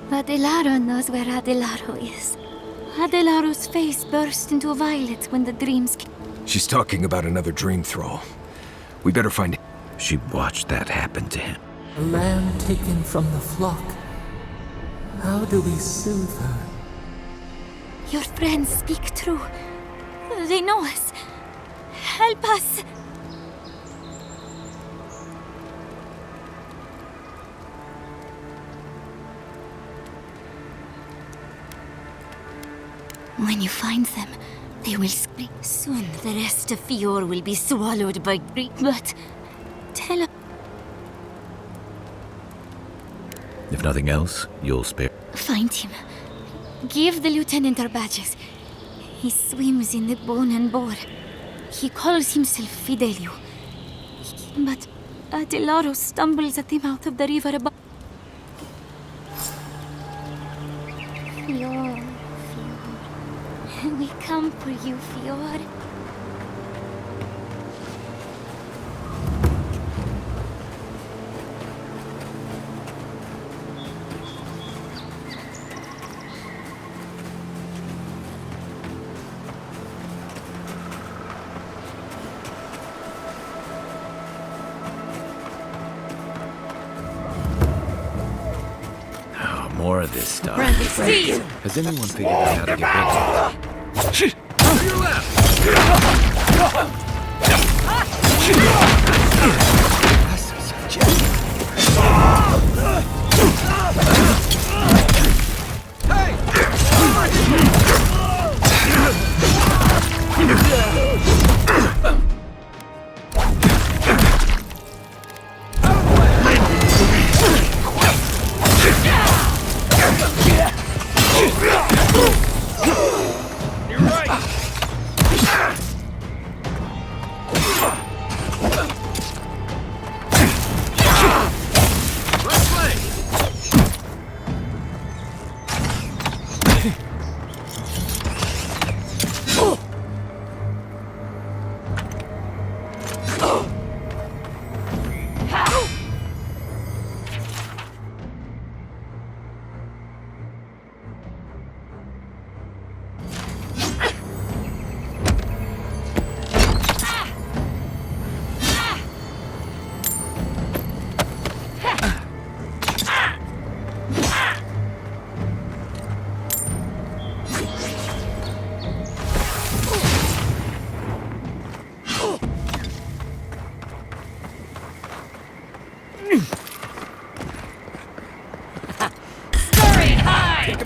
L: Adelaro knows where Adelaro is. Adelaro's face burst into violet when the dreams came.
O: She's talking about another dream thrall. We better find him.
B: She watched that happen to him.
G: A lamb taken from the flock. How do we soothe her?
L: Your friends speak true. They know us. Help us. When you find them, they will scream. Soon the rest of Fior will be swallowed by grief. But tell us.
B: If nothing else, you'll spare.
L: Find him. Give the lieutenant our badges. He swims in the bone and boar. He calls himself Fidelio. But Adelaro stumbles at him out of the river above. Fior. We come for you, Fior.
B: More more of this stuff.
L: See!
B: Has anyone figured out how to get rid of it?
O: To your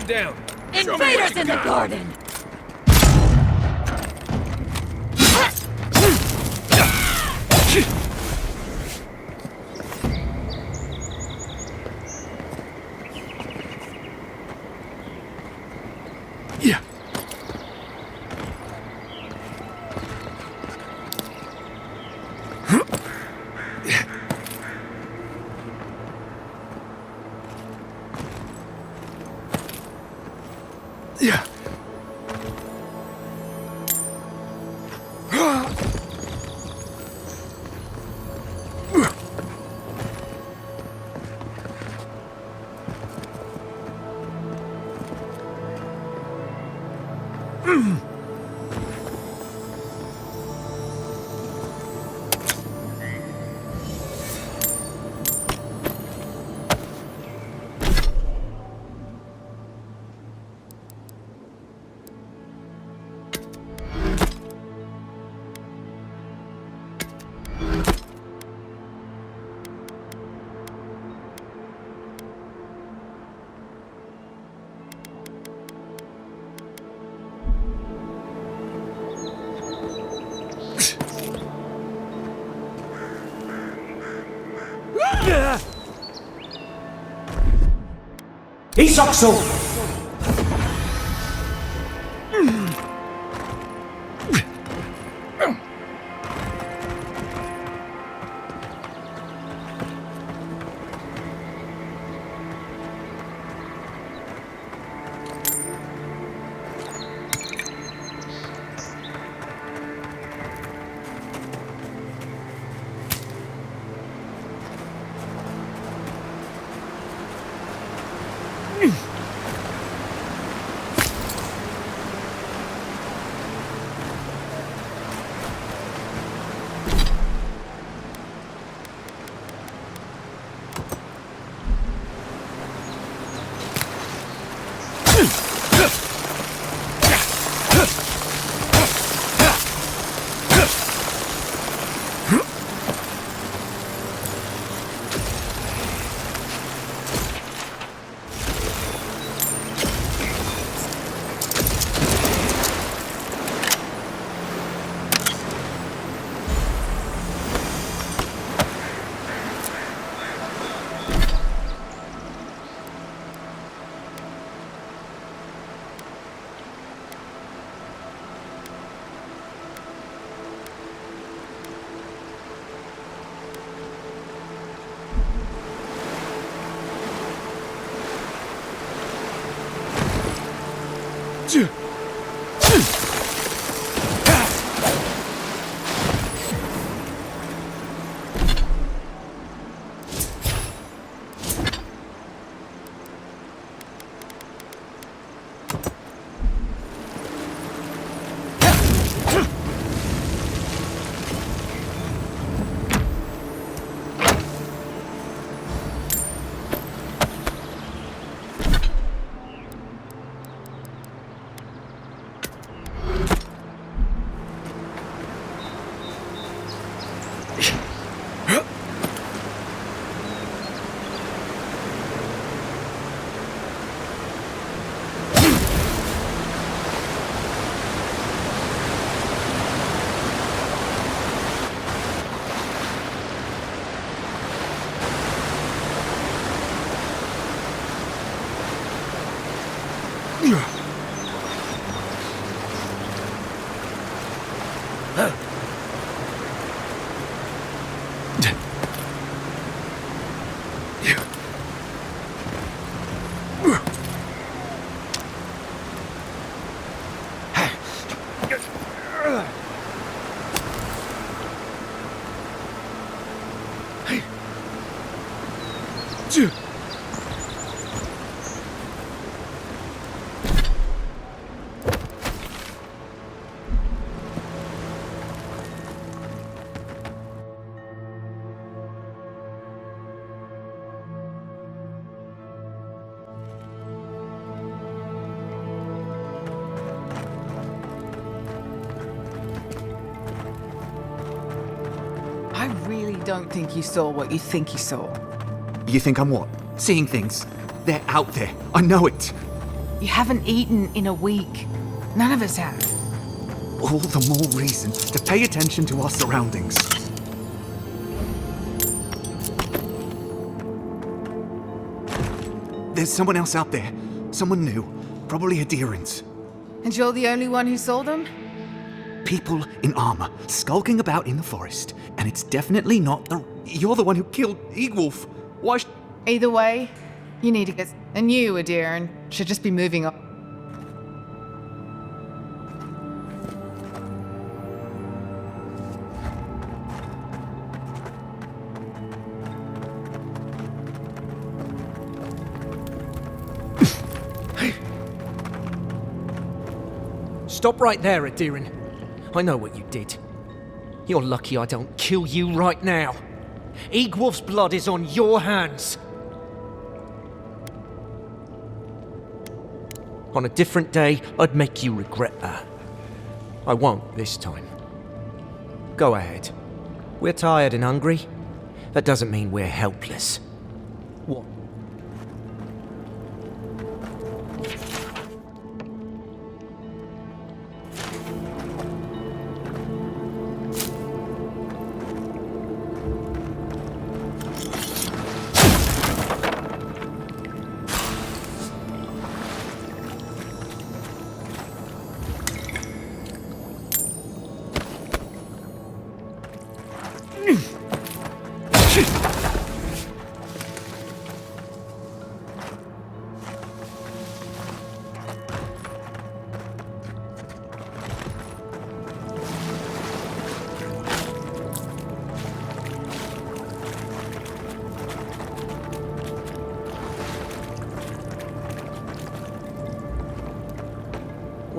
O: down.
L: Invaders in the garden!
B: Yeah. Yeah.
U: Isokso!
F: I really don't think you saw what you think you saw.
M: You think I'm what? Seeing things? They're out there. I know it.
F: You haven't eaten in a week. None of us have.
M: All the more reason to pay attention to our surroundings. There's someone else out there. Someone new. Probably Aedirans.
F: And you're the only one who saw them?
M: People in armor, skulking about in the forest. And it's definitely not the... You're the one who killed Eagwolf. Why
F: Either way, you need to get... And you, Aediran, should just be moving on.
J: Stop right there, Aediran. I know what you did. You're lucky I don't kill you right now. Eagwolf's blood is on your hands. On a different day, I'd make you regret that. I won't this time. Go ahead. We're tired and hungry. That doesn't mean we're helpless. What?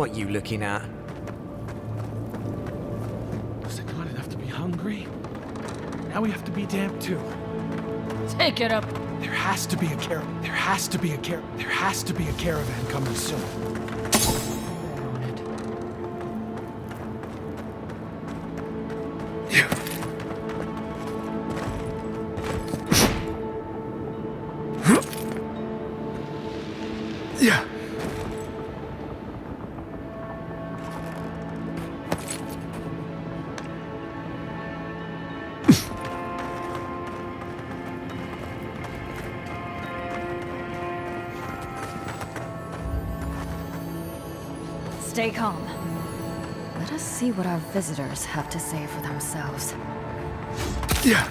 J: What you looking at?
W: Was it not enough to be hungry? Now we have to be damp too.
T: Take it up.
W: There has to be a caravan. There has to be a caravan coming soon. Yeah.
A: Stay calm. Let us see what our visitors have to say for themselves.
W: Yeah.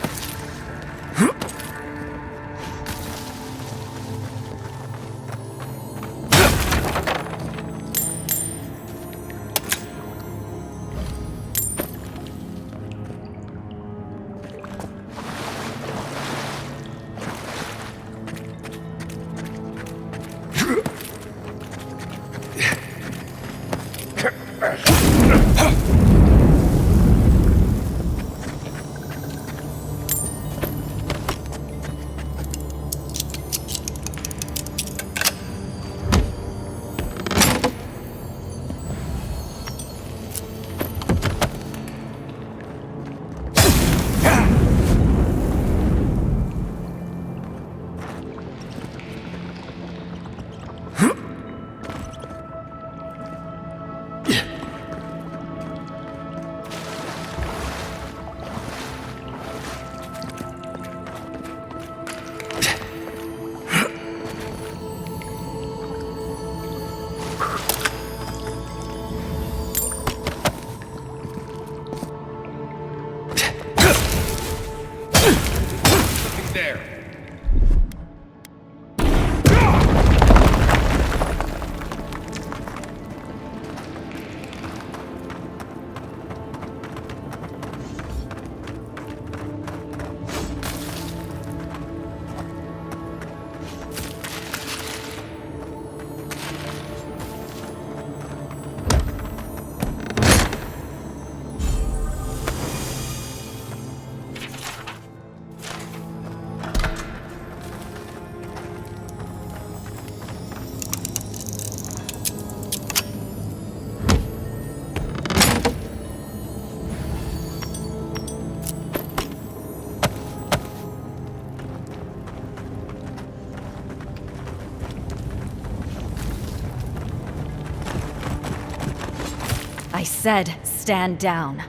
A: I said stand down.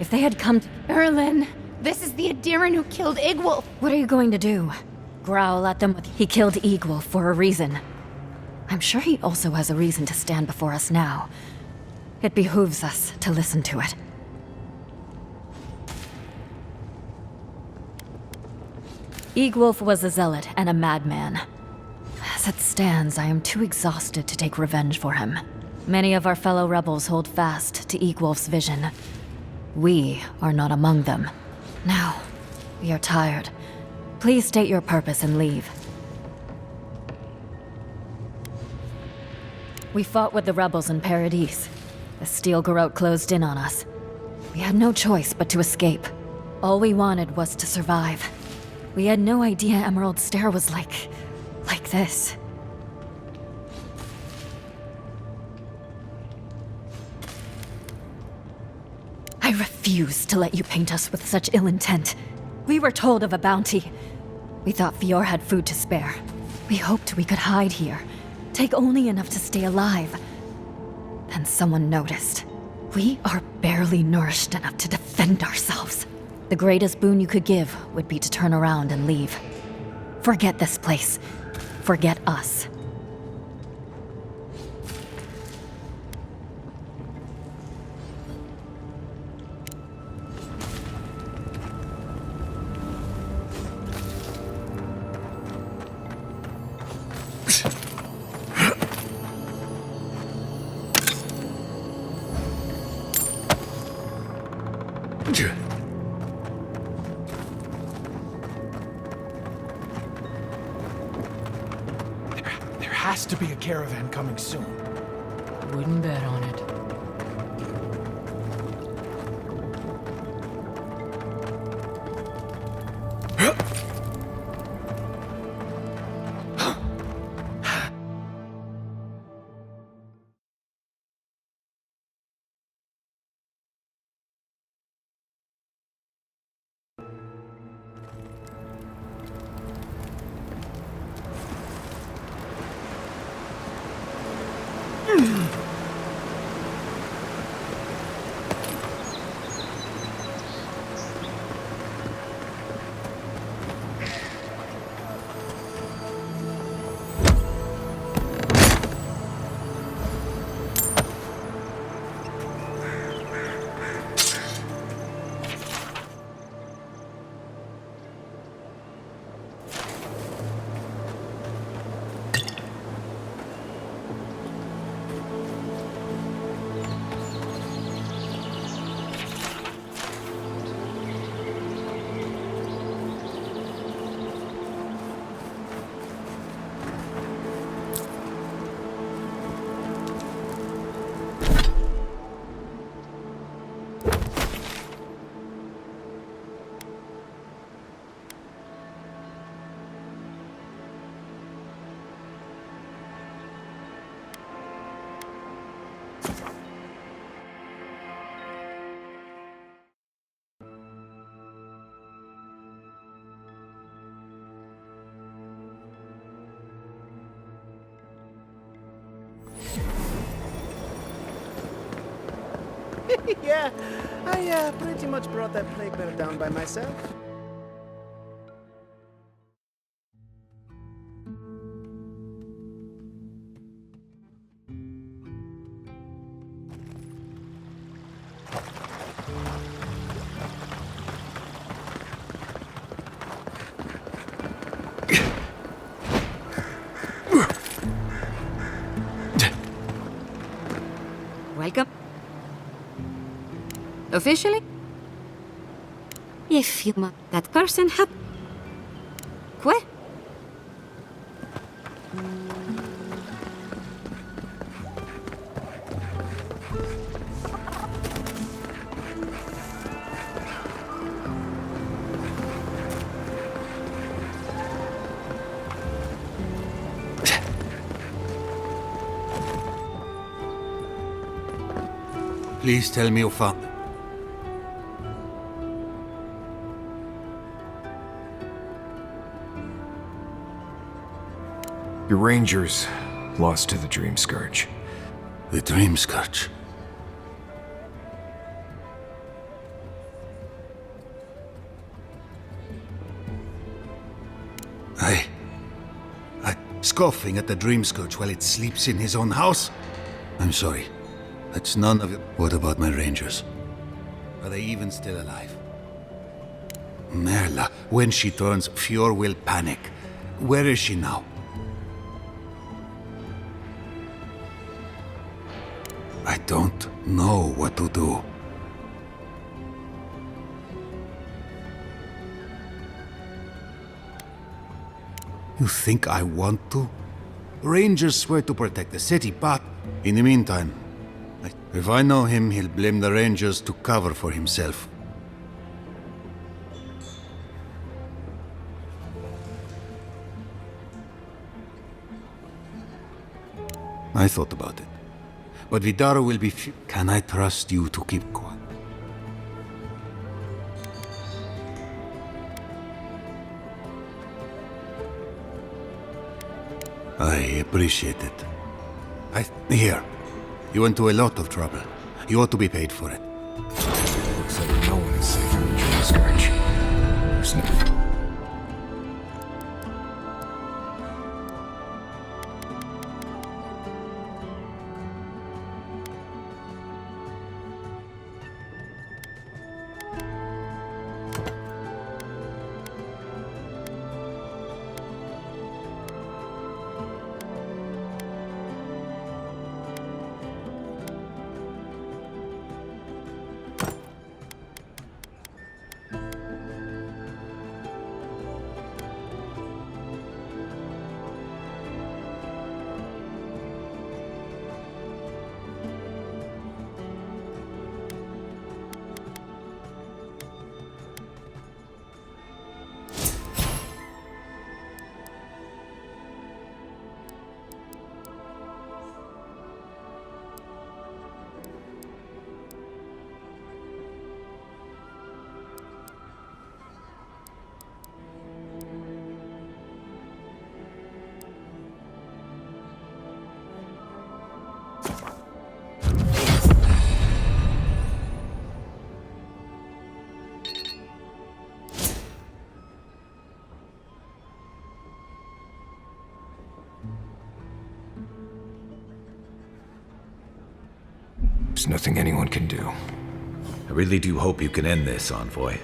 A: If they had come to—
F: Erlen, this is the Aediran who killed Igwulf.
A: What are you going to do? Growl at them? He killed Igwulf for a reason. I'm sure he also has a reason to stand before us now. It behooves us to listen to it. Igwulf was a zealot and a madman. As it stands, I am too exhausted to take revenge for him. Many of our fellow rebels hold fast to Igwulf's vision. We are not among them. Now, we are tired. Please state your purpose and leave. We fought with the rebels in Paradis. The Steel Garrote closed in on us. We had no choice but to escape. All we wanted was to survive. We had no idea Emerald Stair was like this. I refuse to let you paint us with such ill intent. We were told of a bounty. We thought Fior had food to spare. We hoped we could hide here, take only enough to stay alive. Then someone noticed. We are barely nourished enough to defend ourselves. The greatest boon you could give would be to turn around and leave. Forget this place. Forget us.
W: There has to be a caravan coming soon.
H: Wouldn't bet on it.
K: Yeah, I pretty much brought that plague bear down by myself.
A: Welcome. Officially? If you that person What?
V: Please tell me your father.
O: Your rangers lost to the Dream Scourge.
V: The Dream Scourge?
N: I... Scoffing at the dream scourge while it sleeps in his own house? I'm sorry. That's none of it. What about my rangers? Are they even still alive? Merla, when she turns, Fjord will panic. Where is she now? I don't know what to do. You think I want to? Rangers swear to protect the city, but in the meantime, if I know him, he'll blame the Rangers to cover for himself. I thought about it. But Vidaro will be Can I trust you to keep quiet? I appreciate it. Here. You went to a lot of trouble. You ought to be paid for it.
O: Looks like no one is safe from the dream scourge. There's no... There's nothing anyone can do.
B: I really do hope you can end this, Envoy.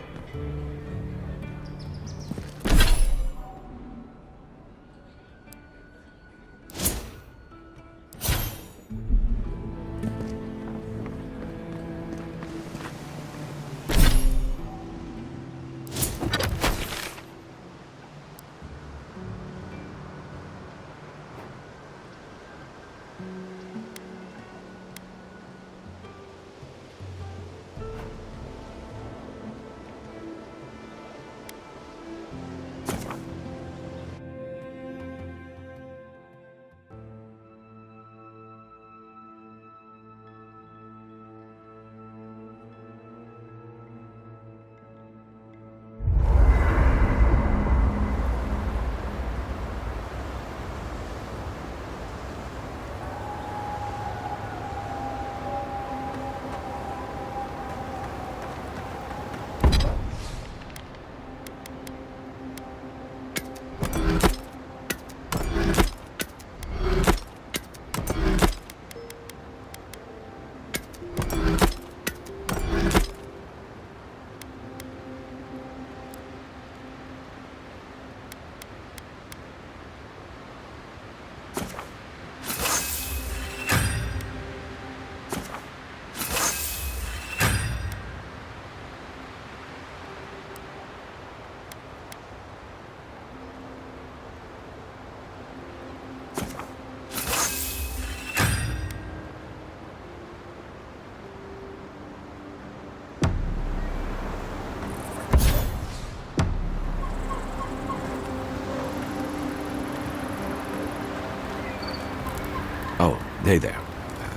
B: Oh, hey there.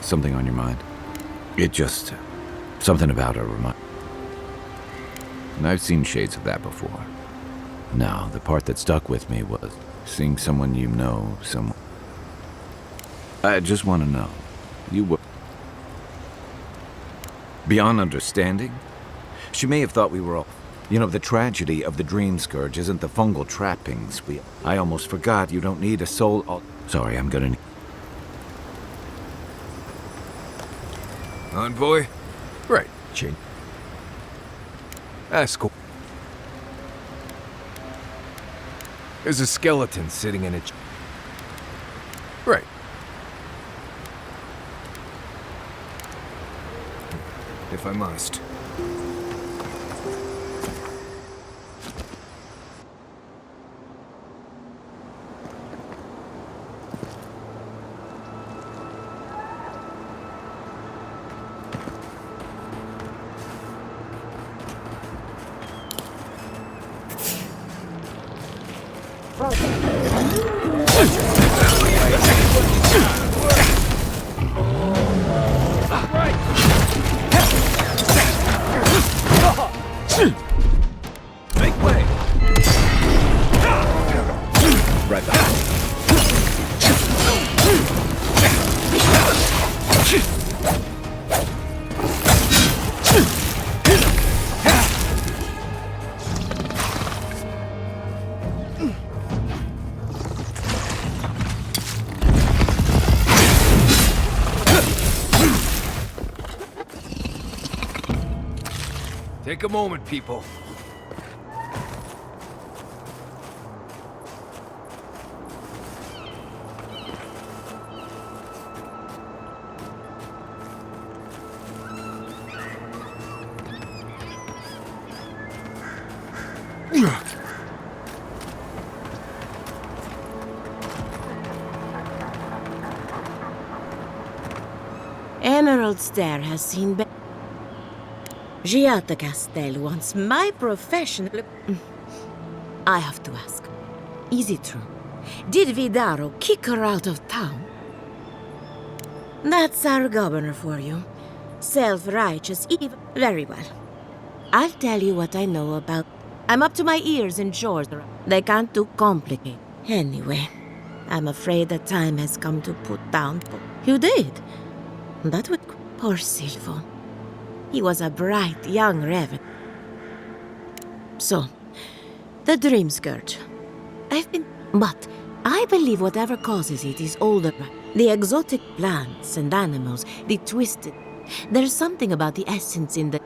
B: Something on your mind? It just... something about a reminder. And I've seen shades of that before. No, the part that stuck with me was seeing someone you know, someone... I just want to know. You were... beyond understanding? She may have thought we were all... You know, the tragedy of the Dream Scourge isn't the fungal trappings. I almost forgot you don't need a soul... Sorry, I'm gonna...
O: Envoy?
V: Right.
O: Chin.
V: That's cool.
O: There's a skeleton sitting in a...
V: Right.
O: If I must. Make way!
B: Right back.
O: Take a moment, people.
H: Emerald Stair has seen Giatta Castel wants my professional... I have to ask. Is it true? Did Vidaro kick her out of town? That's our governor for you. Self-righteous, evil... Very well. I'll tell you what I know about... I'm up to my ears in chores. They can't too complicate. Anyway, I'm afraid the time has come to put down... You did? That would... Poor Silvo. He was a bright, young raven. So, the Dream Scourge. But I believe whatever causes it is older. The exotic plants and animals, the twisted... There's something about the essence in the...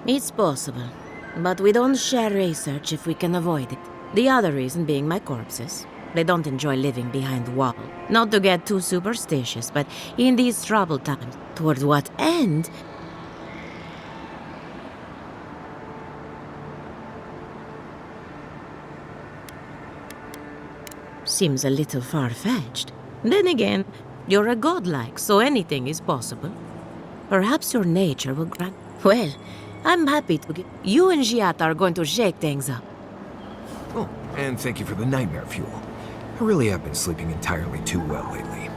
H: It's possible, but we don't share research if we can avoid it. The other reason being my corpses. They don't enjoy living behind walls. Not to get too superstitious, but in these troubled times, toward what end? Seems a little far-fetched. Then again, you're a godlike, so anything is possible. Perhaps your nature will grant... Well, I'm happy to get... You and Giatta are going to shake things up.
O: Oh, and thank you for the nightmare fuel. I really have been sleeping entirely too well lately.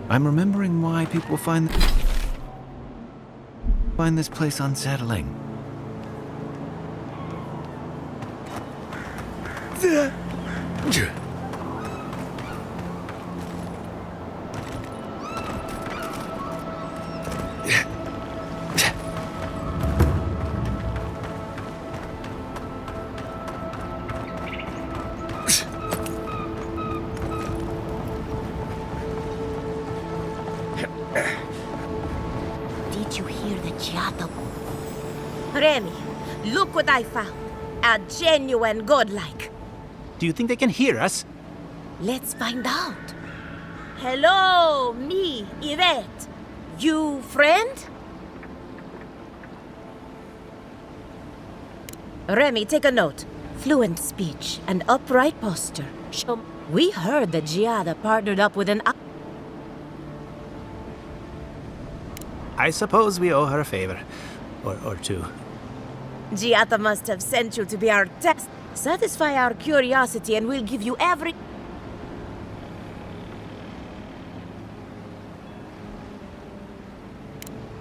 B: I'm remembering why people find this place unsettling.
H: Did you hear the Giatta? Remy, look what I found. A genuine godlike.
C: Do you think they can hear us?
H: Let's find out. Hello, me, Yvette. You friend? Remy, take a note. Fluent speech and upright posture. We heard that Giatta partnered up with an...
C: I suppose we owe her a favor. Or two.
H: Giatta must have sent you to be our test. Satisfy our curiosity and we'll give you every...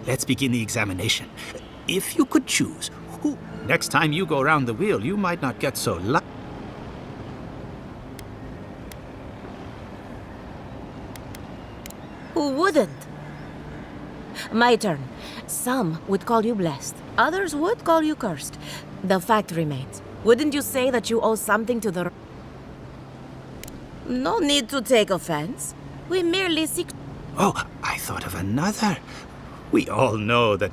C: let's begin the examination. If you could choose, who... Next time you go round the wheel, you might not get so lucky.
H: Who wouldn't? My turn. Some would call you blessed. Others would call you cursed. The fact remains. Wouldn't you say that you owe something to the... No need to take offense. We merely seek...
C: Oh, I thought of another. We all know that...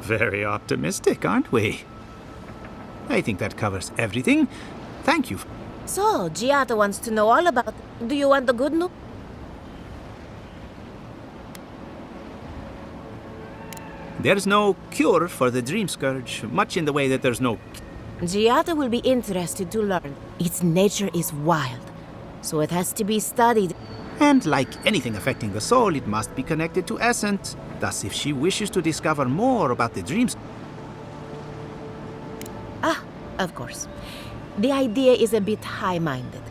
C: Very optimistic, aren't we? I think that covers everything. Thank you.
H: So, Giatta wants to know all about... Do you want the good news?
C: There's no cure for the dream scourge, much in the way that there's no...
H: Giatta will be interested to learn. Its nature is wild, so it has to be studied.
C: And like anything affecting the soul, it must be connected to essence. Thus, if she wishes to discover more about the dreams...
H: Ah, of course. The idea is a bit high-minded.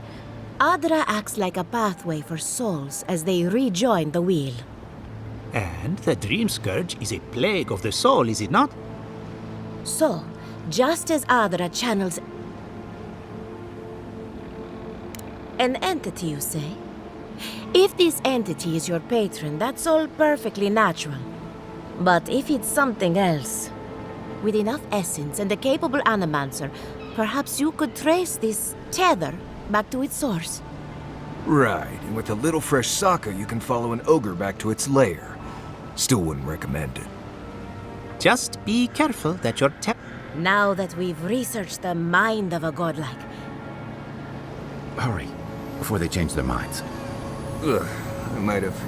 H: Adra acts like a pathway for souls as they rejoin the wheel.
C: And the dream scourge is a plague of the soul, is it not?
H: So, just as Adra channels an entity, you say? If this entity is your patron, that's all perfectly natural. But if it's something else, with enough essence and a capable animancer, perhaps you could trace this tether back to its source.
O: Right, and with a little fresh sake, you can follow an ogre back to its lair. Still wouldn't recommend it.
C: Just be careful that your
H: Now that we've researched the mind of a godlike...
B: Hurry, before they change their minds.
O: Ugh, I might have...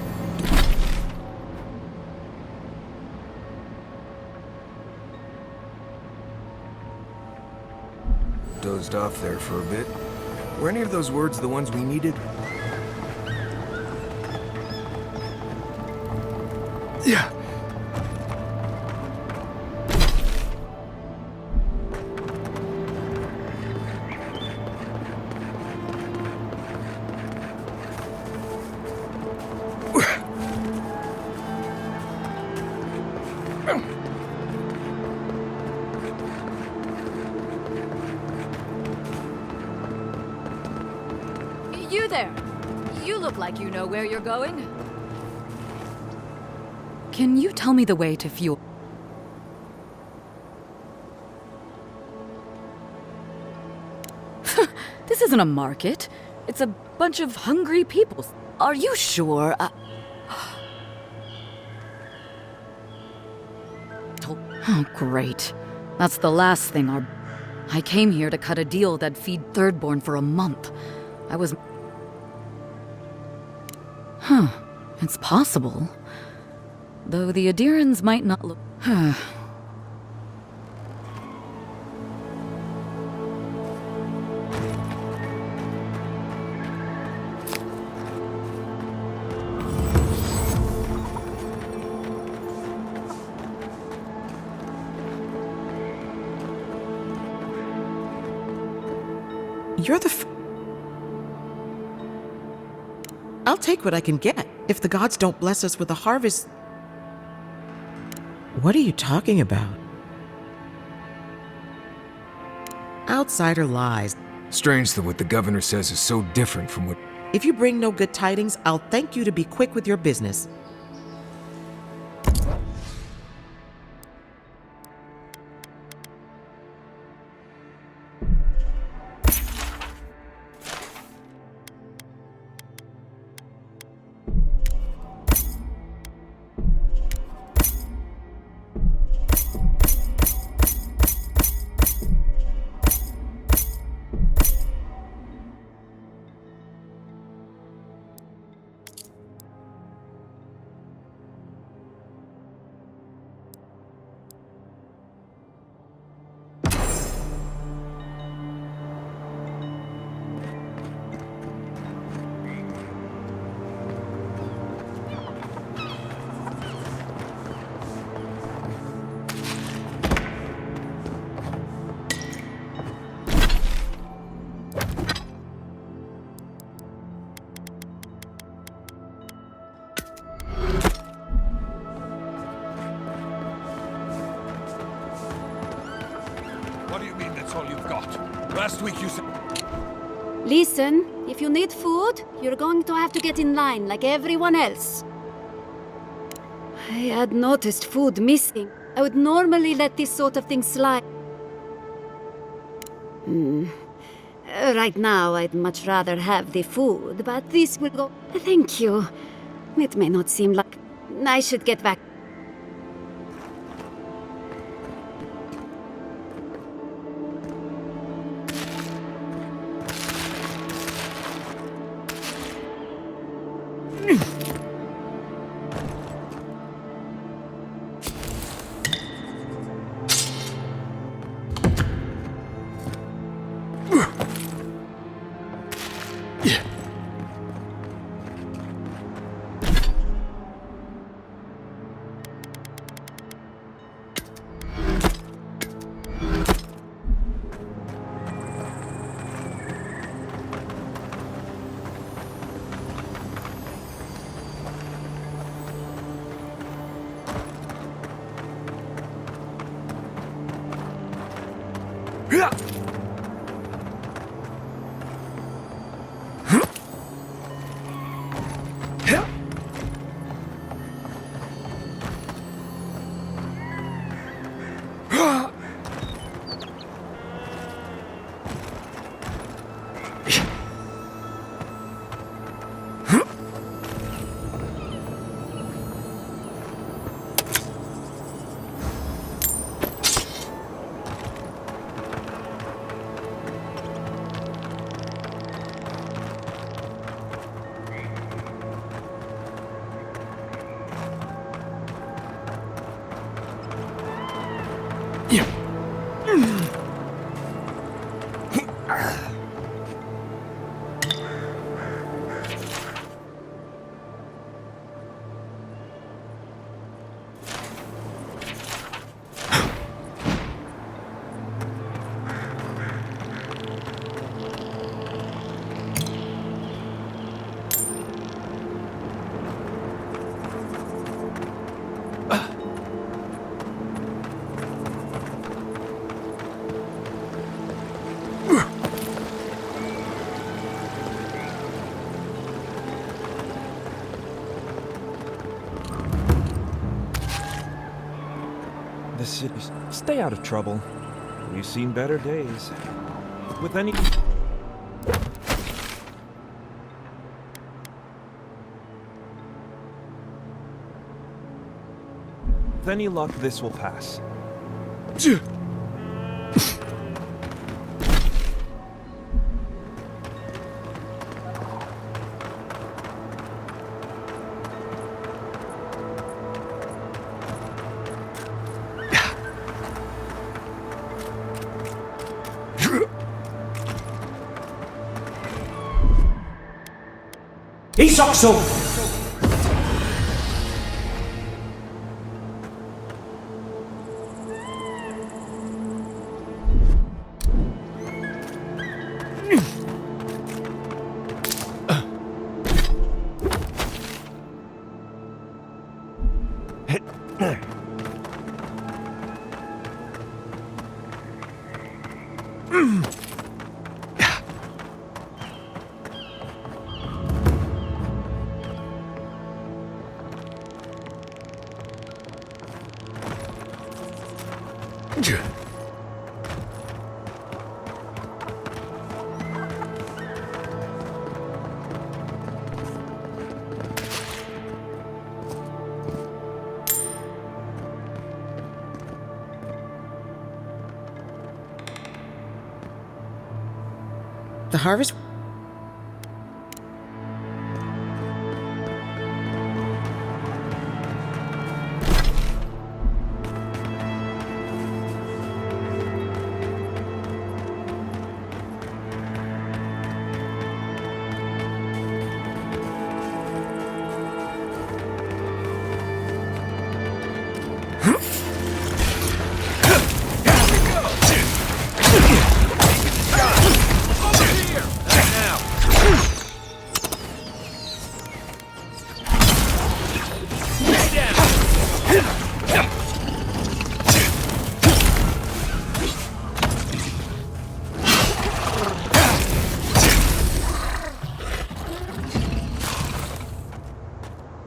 O: dozed off there for a bit. Were any of those words the ones we needed?
C: Yeah.
I: You there! You look like you know where you're going. Can you tell me the way to fuel? This isn't a market. It's a bunch of hungry people. Are you sure? Oh, great. That's the last thing I came here to cut a deal that'd feed Thirdborn for a month. I was... Huh. It's possible. Though the Aedirans might not look...
Q: You're the I'll take what I can get. If the gods don't bless us with a harvest... What are you talking about? Outsider lies.
O: Strange that what the governor says is so different from what...
Q: If you bring no good tidings, I'll thank you to be quick with your business.
O: Last week you said...
D: Listen, if you need food, you're going to have to get in line like everyone else. I had noticed food missing. I would normally let this sort of thing slide. Right now, I'd much rather have the food, but this will go... Thank you. It may not seem like... I should get back.
S: The cities. Stay out of trouble. We've seen better days. With any... With any luck, this will pass.
U: Isokso!
Q: The harvest?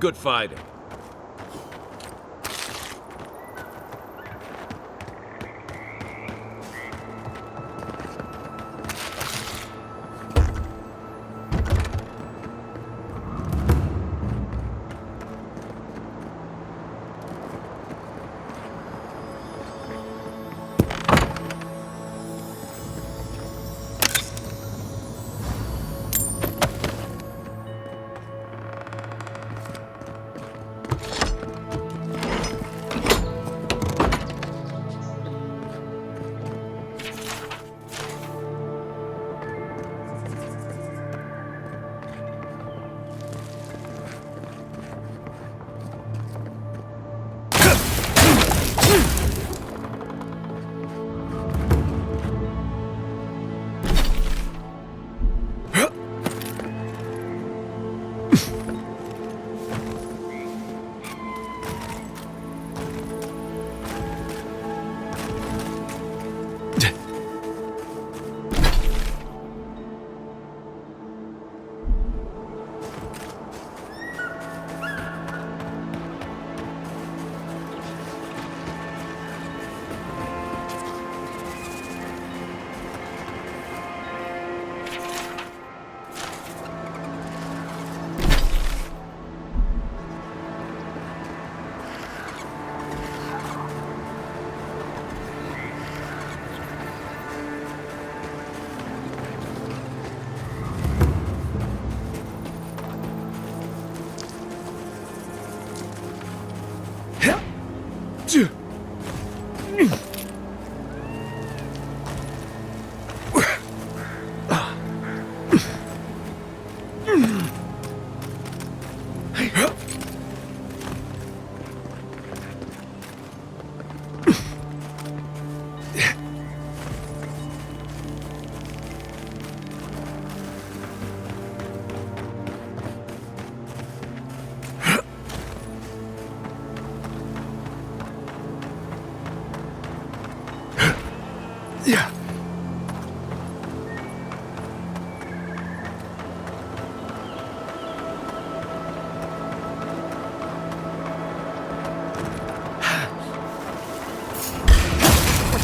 B: Good fighting.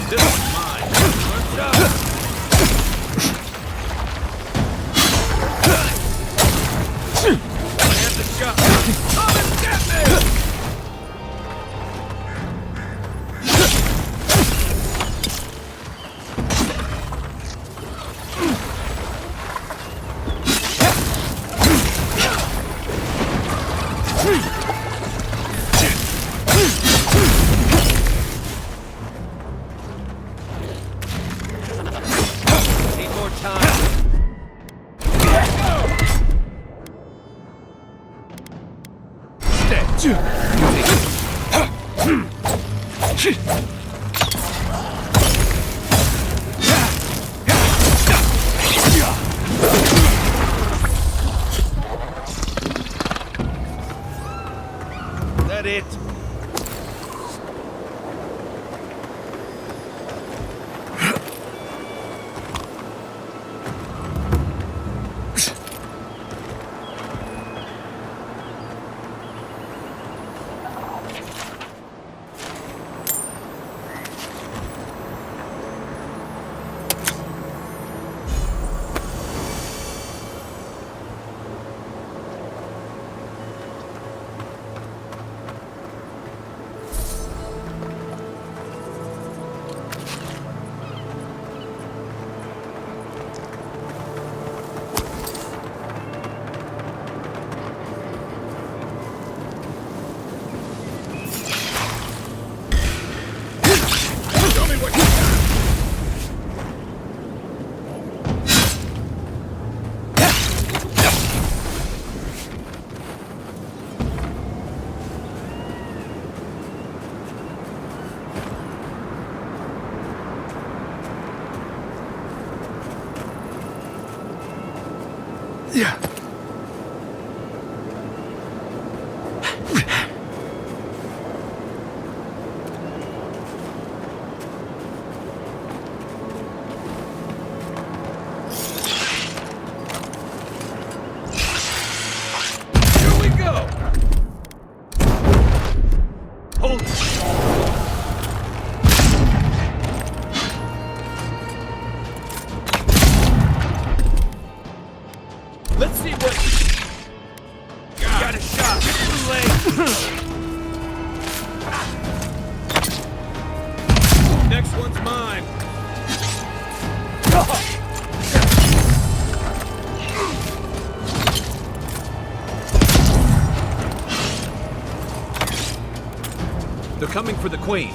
B: This one's mine. March out. Land the shot. Come and get me! That it?
W: Yeah.
B: Here we go! coming for the Queen.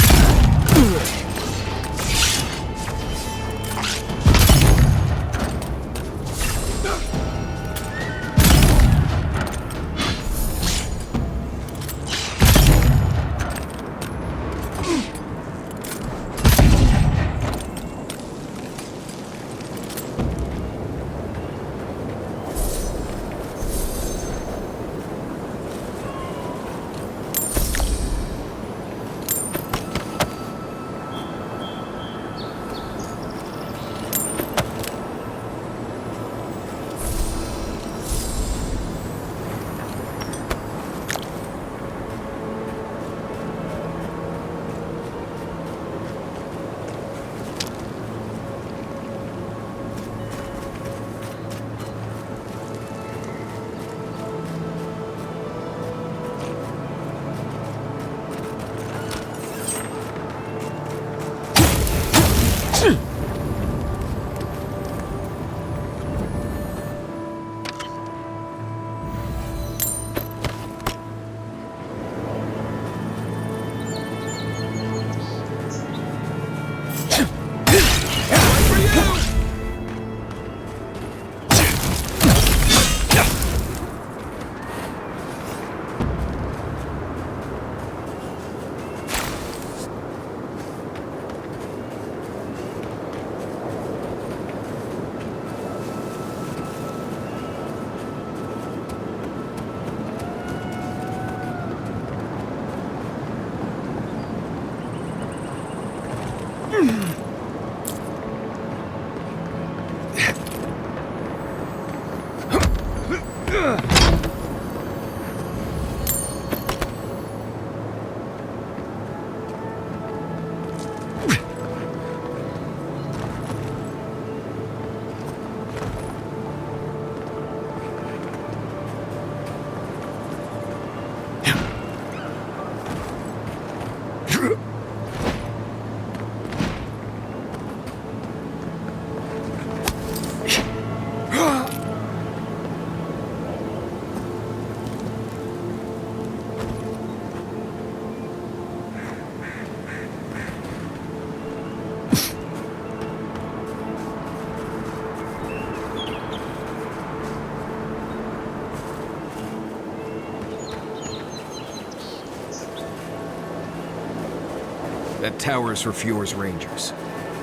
O: That tower's for Fjord's Rangers.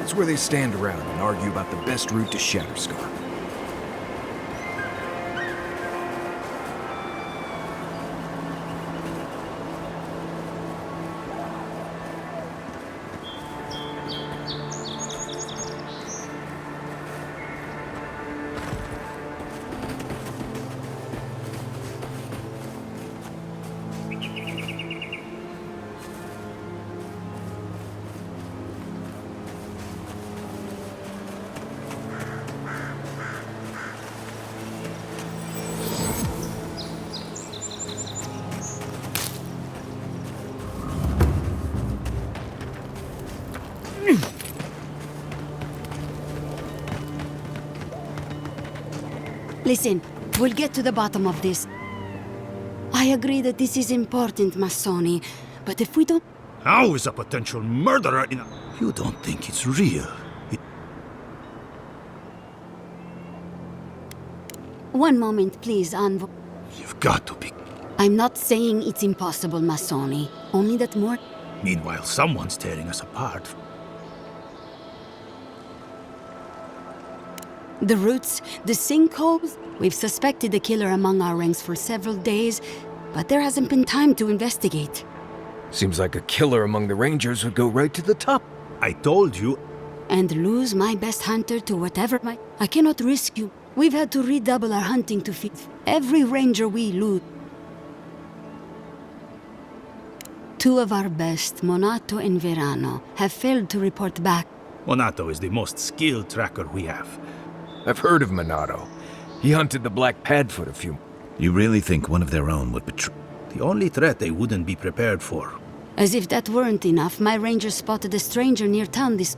O: It's where they stand around and argue about the best route to Shatterscar.
D: Listen, we'll get to the bottom of this. I agree that this is important, Massoni, but if we don't...
C: How is a potential murderer in a... You don't think it's real?
D: One moment, please, Envoy.
C: You've got to be...
D: I'm not saying it's impossible, Massoni. Only that more...
C: Meanwhile, someone's tearing us apart.
D: The roots, the sinkholes. We've suspected the killer among our ranks for several days, but there hasn't been time to investigate.
O: Seems like a killer among the Rangers would go right to the top.
C: I told you.
D: And lose my best hunter to whatever my... I cannot risk you. We've had to redouble our hunting to feed every ranger we lose. Two of our best, Monato and Verano, have failed to report back.
C: Monato is the most skilled tracker we have.
O: I've heard of Monato. He hunted the Black Padfoot a few...
B: You really think one of their own would betray...
C: The only threat they wouldn't be prepared for.
D: As if that weren't enough, my rangers spotted a stranger near town this...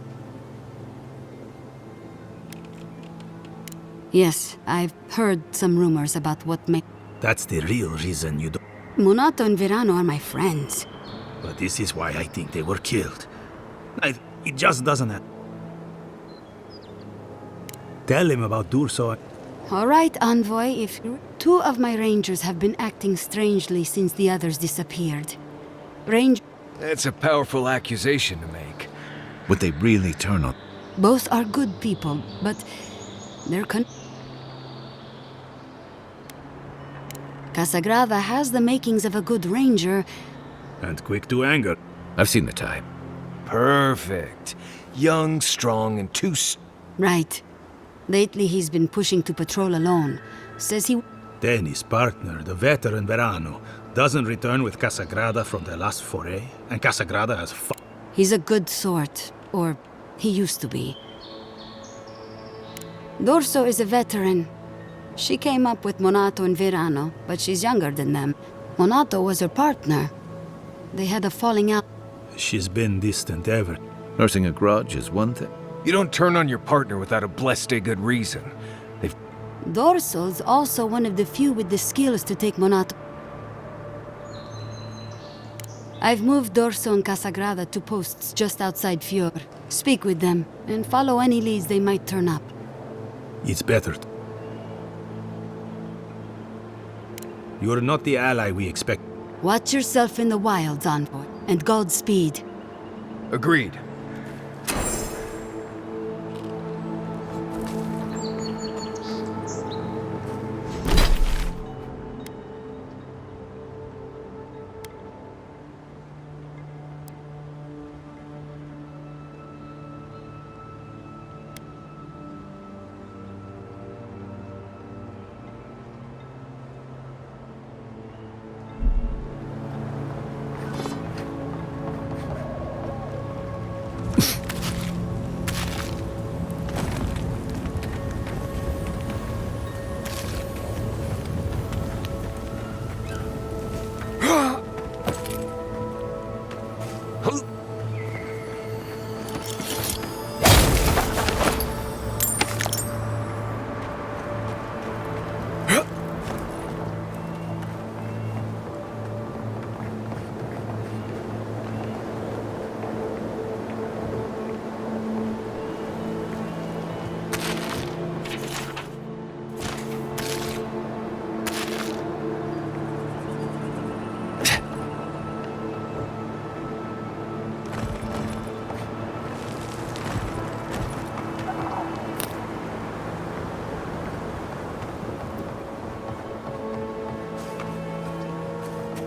D: Yes, I've heard some rumors about what may...
C: That's the real reason you don't...
D: Monato and Verano are my friends.
C: But this is why I think they were killed. It just doesn't happen. Tell him about Durso.
D: All right, Envoy, if two of my rangers have been acting strangely since the others disappeared.
O: That's a powerful accusation to make.
N: Would they really turn on?
D: Both are good people, but they're Casagrava has the makings of a good ranger.
C: And quick to anger.
B: I've seen the type.
O: Perfect. Young, strong, and too...
D: Right. Lately he's been pushing to patrol alone. Says he...
C: Then his partner, the veteran Verano, doesn't return with Casagrada from their last foray, and Casagrada has
D: He's a good sort, or he used to be. Dorso is a veteran. She came up with Monato and Verano, but she's younger than them. Monato was her partner. They had a falling out.
C: She's been distant ever.
B: Nursing a grudge is one thing.
O: You don't turn on your partner without a blessed good reason.
D: Dorso's also one of the few with the skills to take Monato. I've moved Dorso and Casagrada to posts just outside Fior. Speak with them, and follow any leads they might turn up.
C: It's better. You're not the ally we expect.
D: Watch yourself in the wilds, Envoy, and Godspeed.
O: Agreed.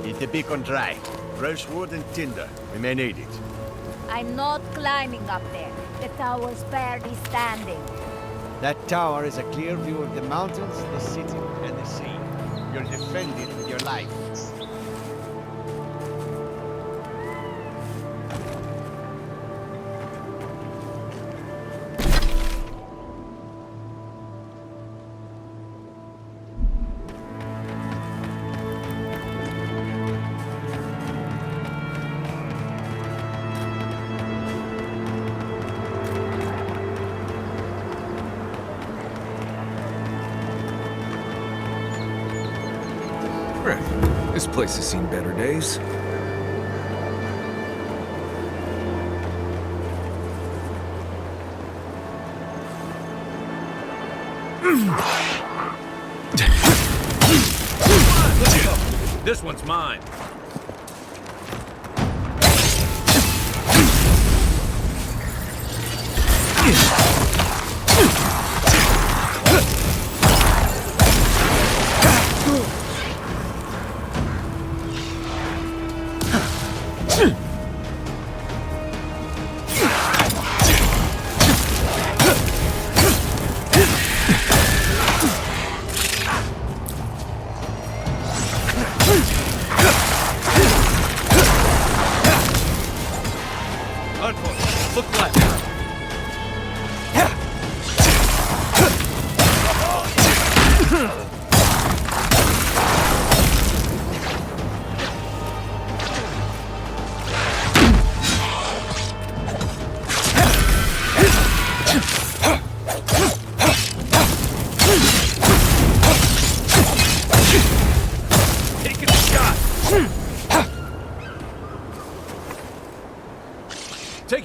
E: Keep the beacon dry. Fresh wood and tinder. We may need it.
T: I'm not climbing up there. The tower's barely standing.
E: That tower is a clear view of the mountains, the city, and the sea. You'll defend it with your life.
O: This place has seen better days.
B: This one's mine.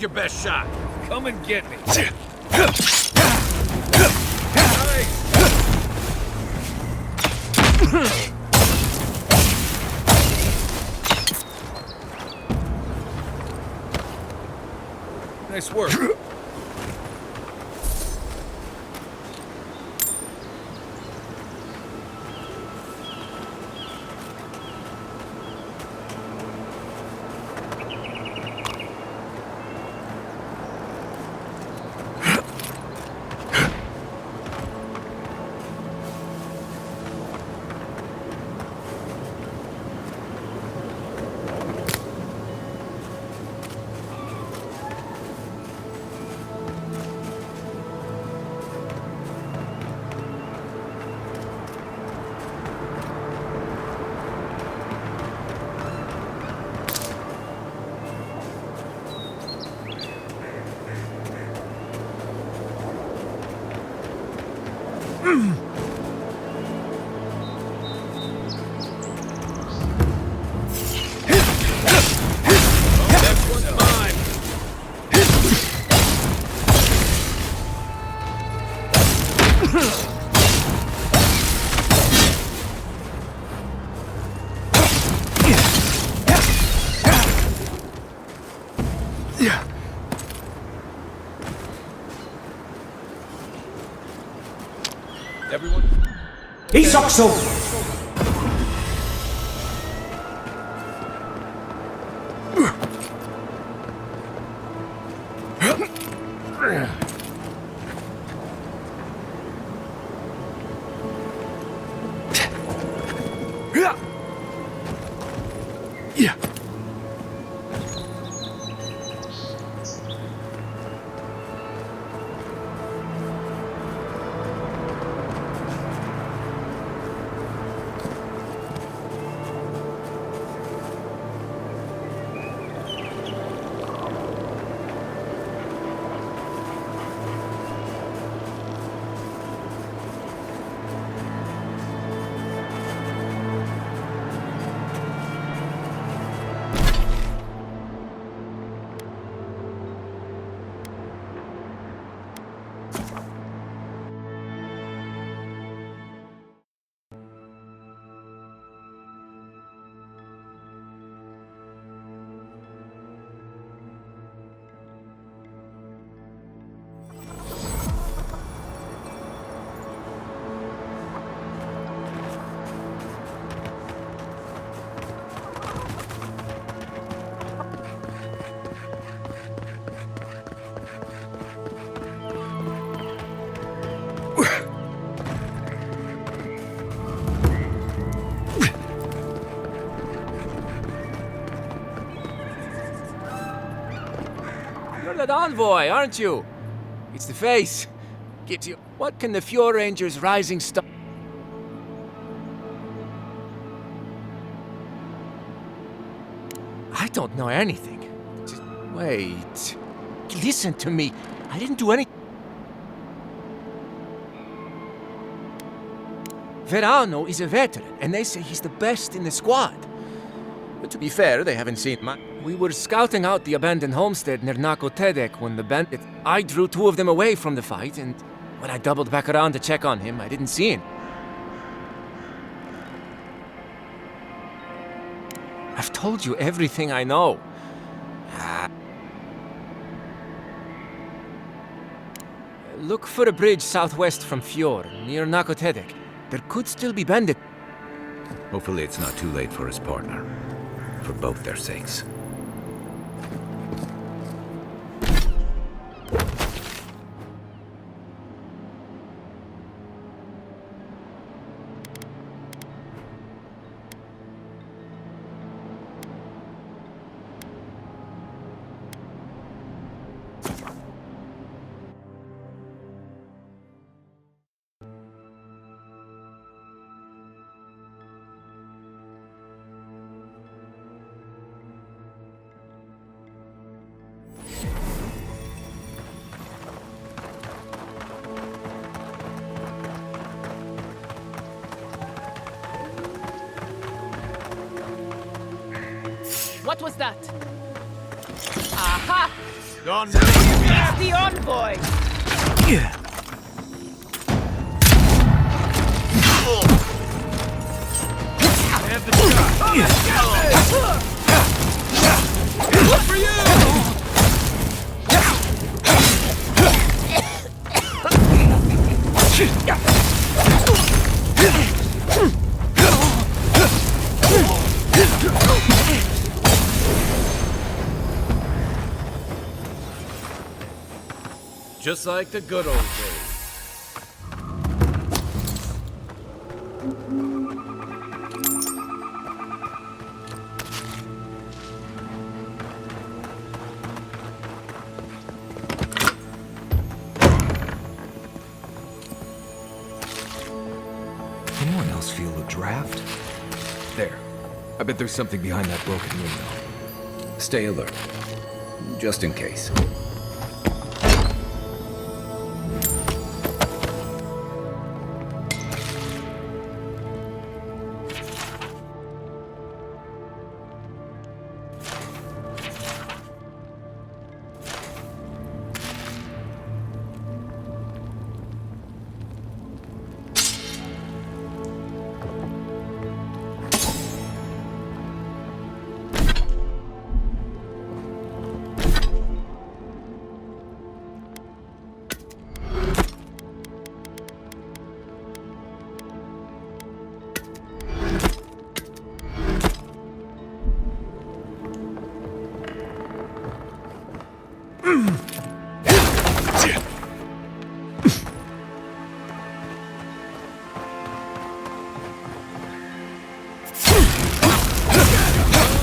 O: Take your best shot. Come and get me. Nice work. Everyone.
J: Isokso!
G: You're that envoy, aren't you? It's the face. Gives you. What can the Fjord Rangers Rising Star? I don't know anything. Just wait. Listen to me. I didn't do anything. Verano is a veteran, and they say he's the best in the squad. But to be fair, they haven't seen much. We were scouting out the abandoned homestead near Nakotedek when the bandit... I drew two of them away from the fight, and when I doubled back around to check on him, I didn't see him. I've told you everything I know. Look for a bridge southwest from Fjord, near Nakotedek. There could still be bandits.
B: Hopefully it's not too late for his partner. For both their sakes.
G: What was that? Aha!
S: It's the envoy!
L: Have the shot. Look for you! Just like the good old days.
O: Anyone else feel a draft? There. I bet there's something behind that broken window.
B: Stay alert. Just in case.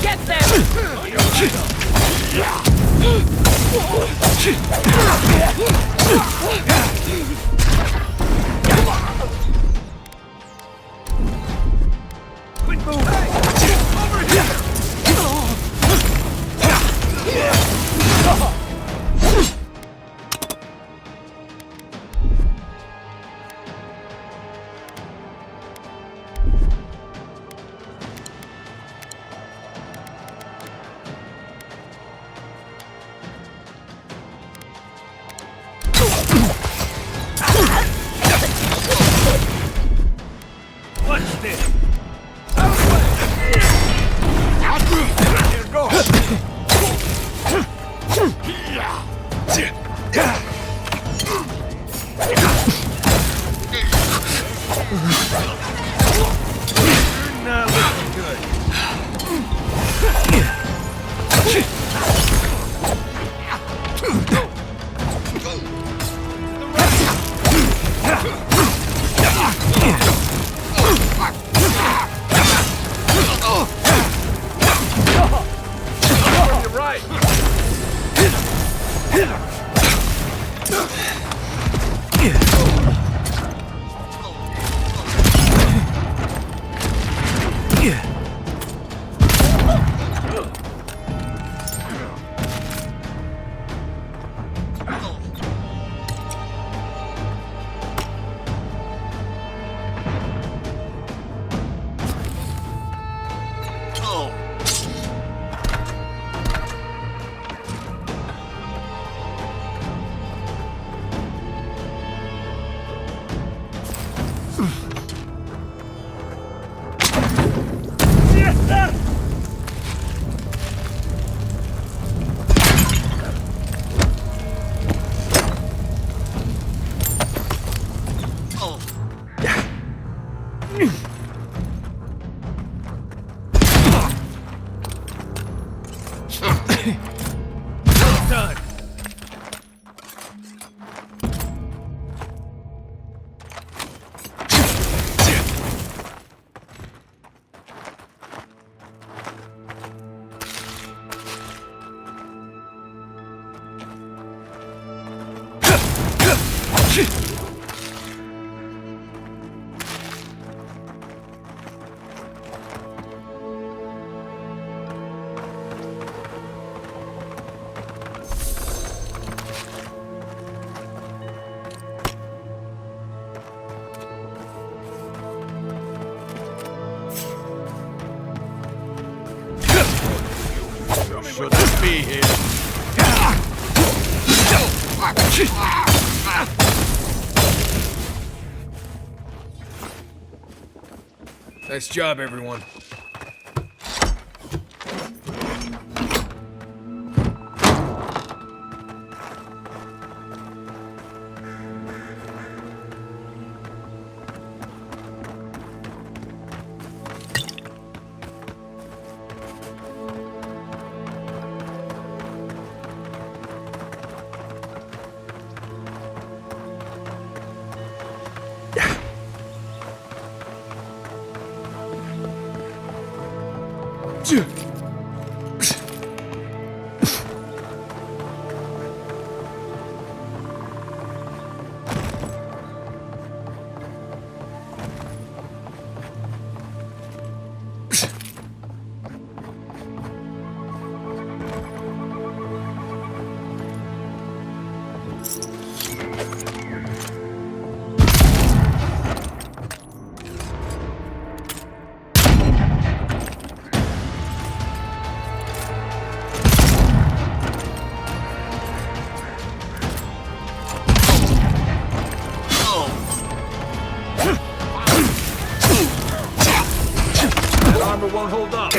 S: Get them!
L: Quick move! Over here! Watch this! Out of the way! Here goes! You're not looking good. You're right. Done. You shouldn't be here.
O: Nice job, everyone.
L: Won't hold up.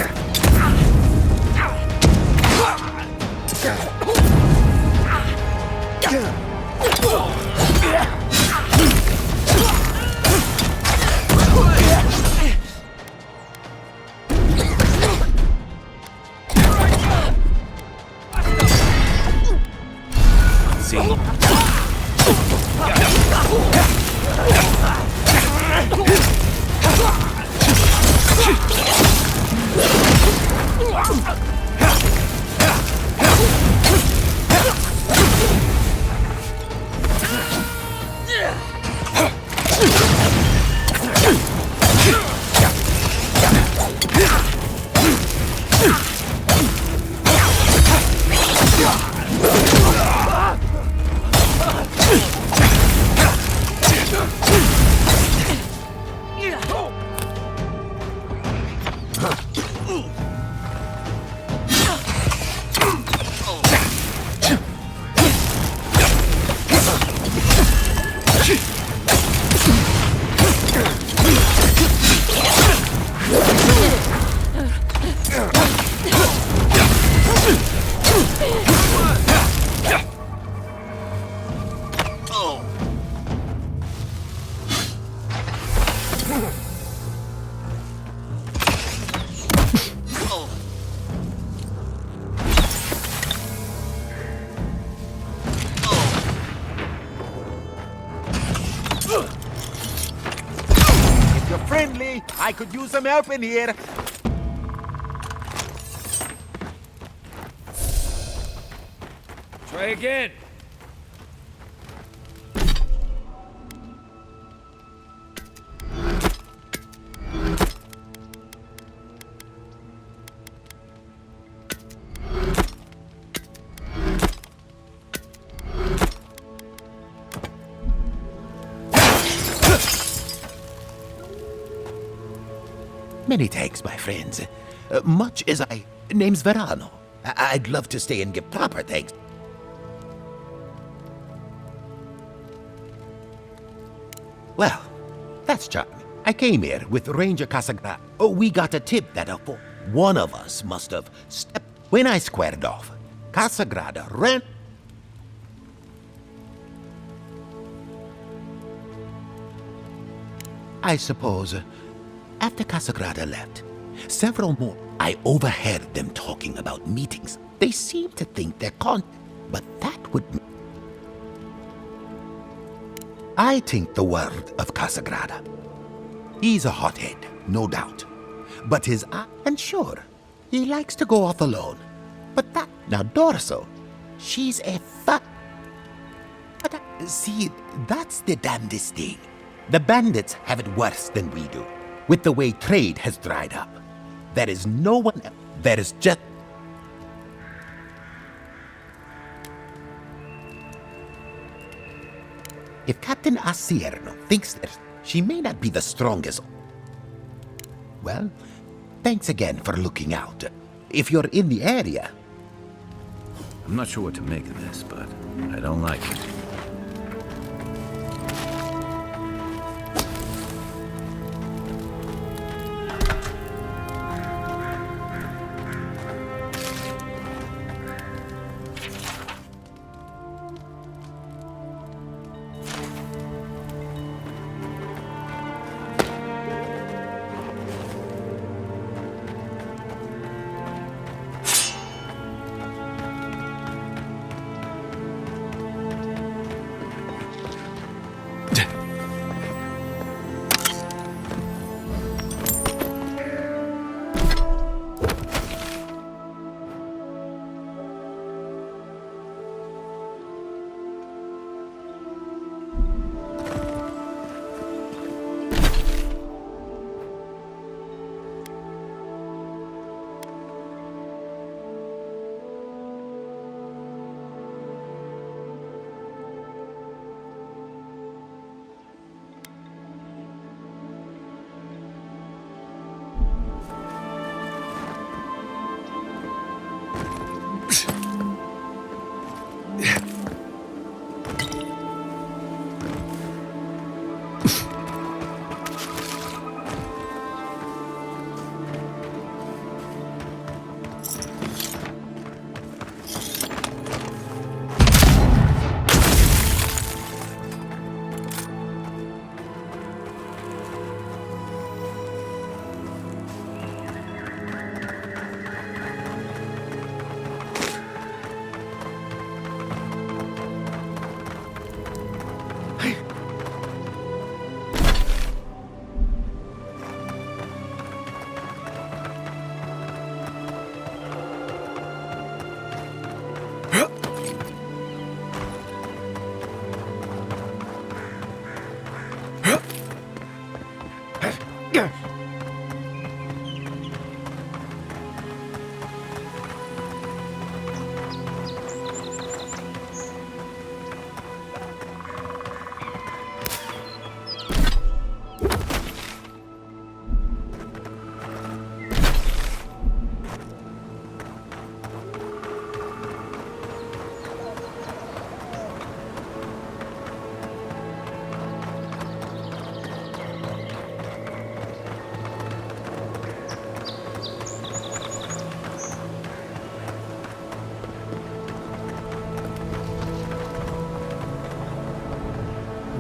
L: I could use some help in here.
O: Try again.
U: Many thanks, my friends. Much as I... Name's Verano. I'd love to stay and give proper thanks. Well, that's charming. I came here with Ranger Casagrada. Oh, we got a tip that one of us must have stepped... When I squared off, Casagrada ran... I suppose... After Casagrada left, several more, I overheard them talking about meetings. They seem to think they're but that would... I think the word of Casagrada. He's a hothead, no doubt. But his eye... And sure, he likes to go off alone. But that... Now, Dorso, she's a See, that's the damnedest thing. The bandits have it worse than we do. With the way trade has dried up, there is no one else. There is just... If Captain Asierno thinks that she may not be the strongest... Well, thanks again for looking out. If you're in the area...
B: I'm not sure what to make of this, but I don't like it.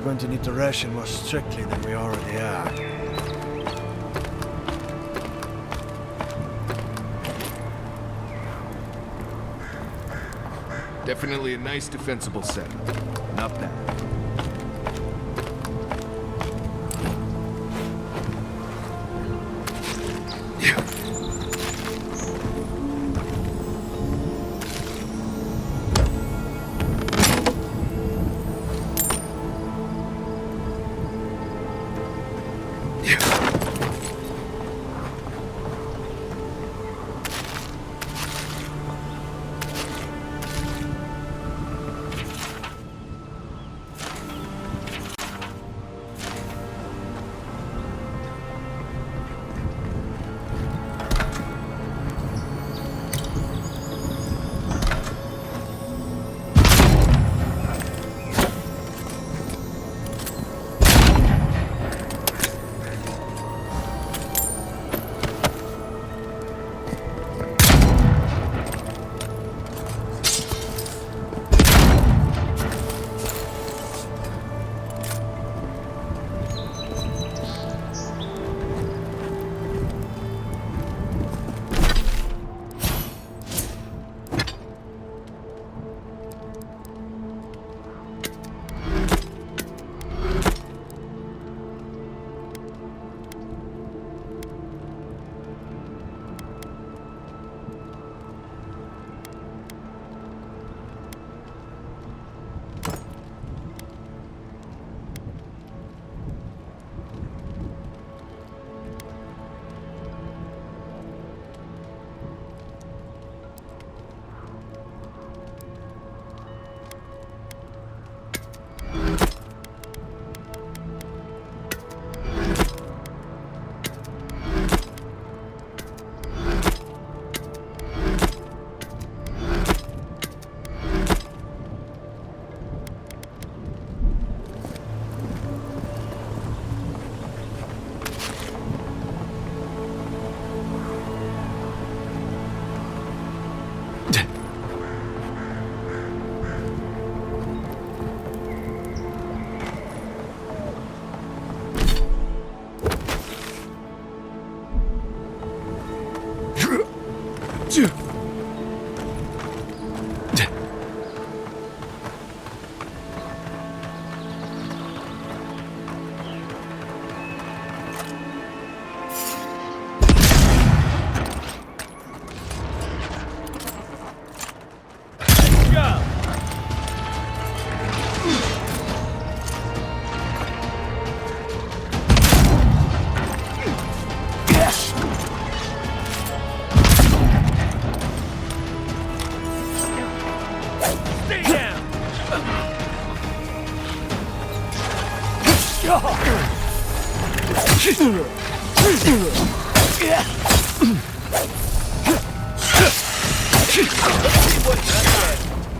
E: We're going to need to ration more strictly than we already are.
O: Definitely a nice defensible setup. Not bad.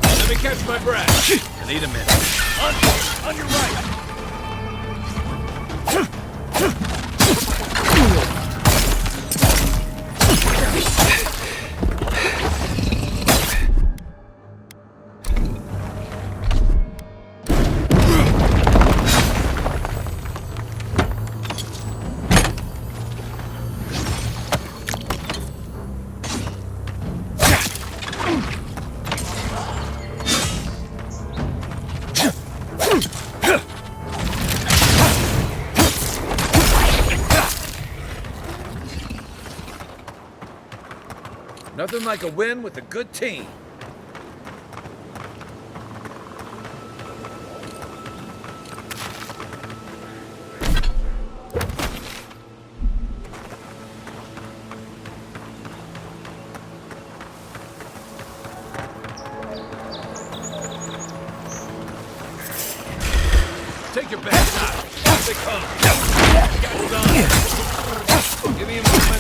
L: Let me catch my breath. I need a minute. On your right. Nothing like a win with a good team. Take your best shot. Here they come. Got it on. Give me a moment.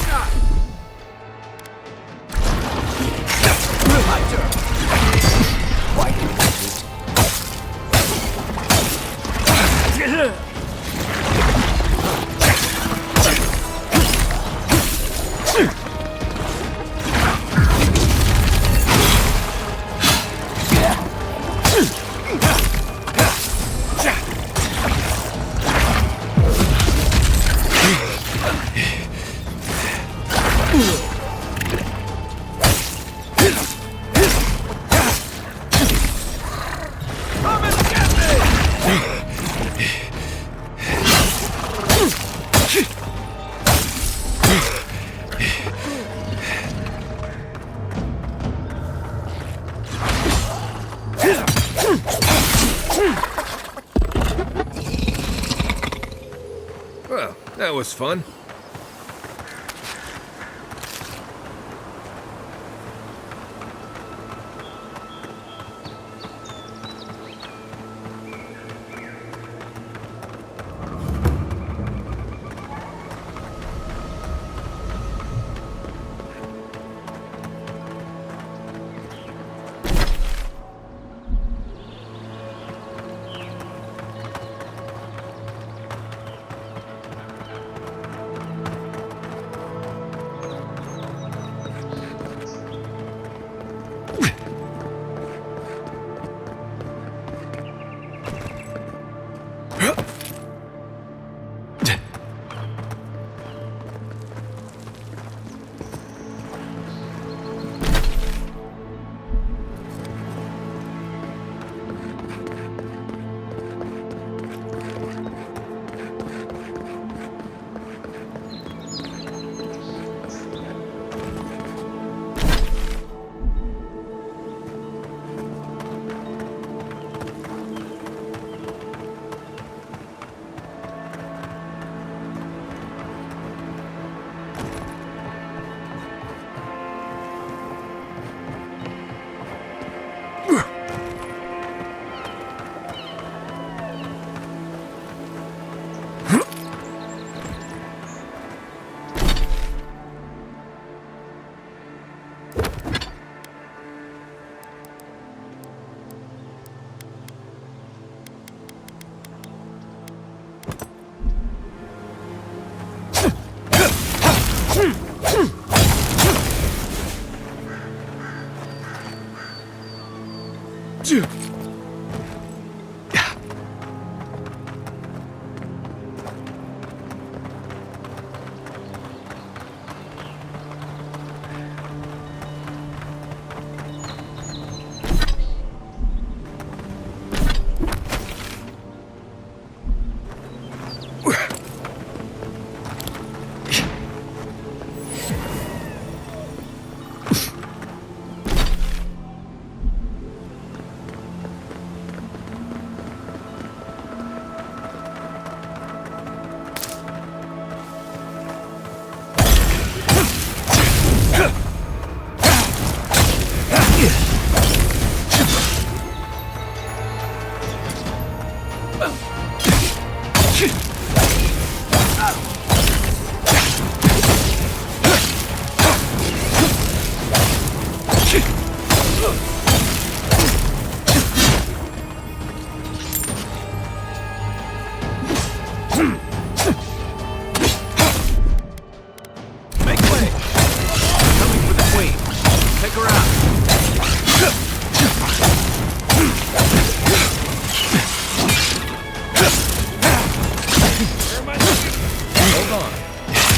L: Well, that was fun.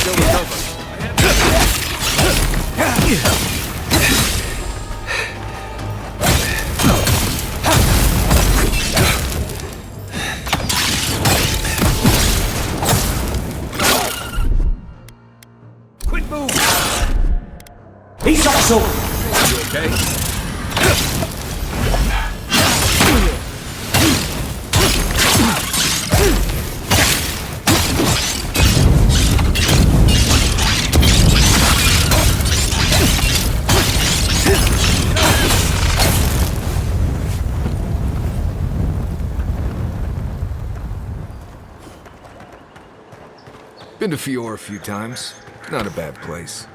G: still recover.
U: Quick move! He's also...
G: You okay?
O: Been to Fiora a few times. Not a bad place.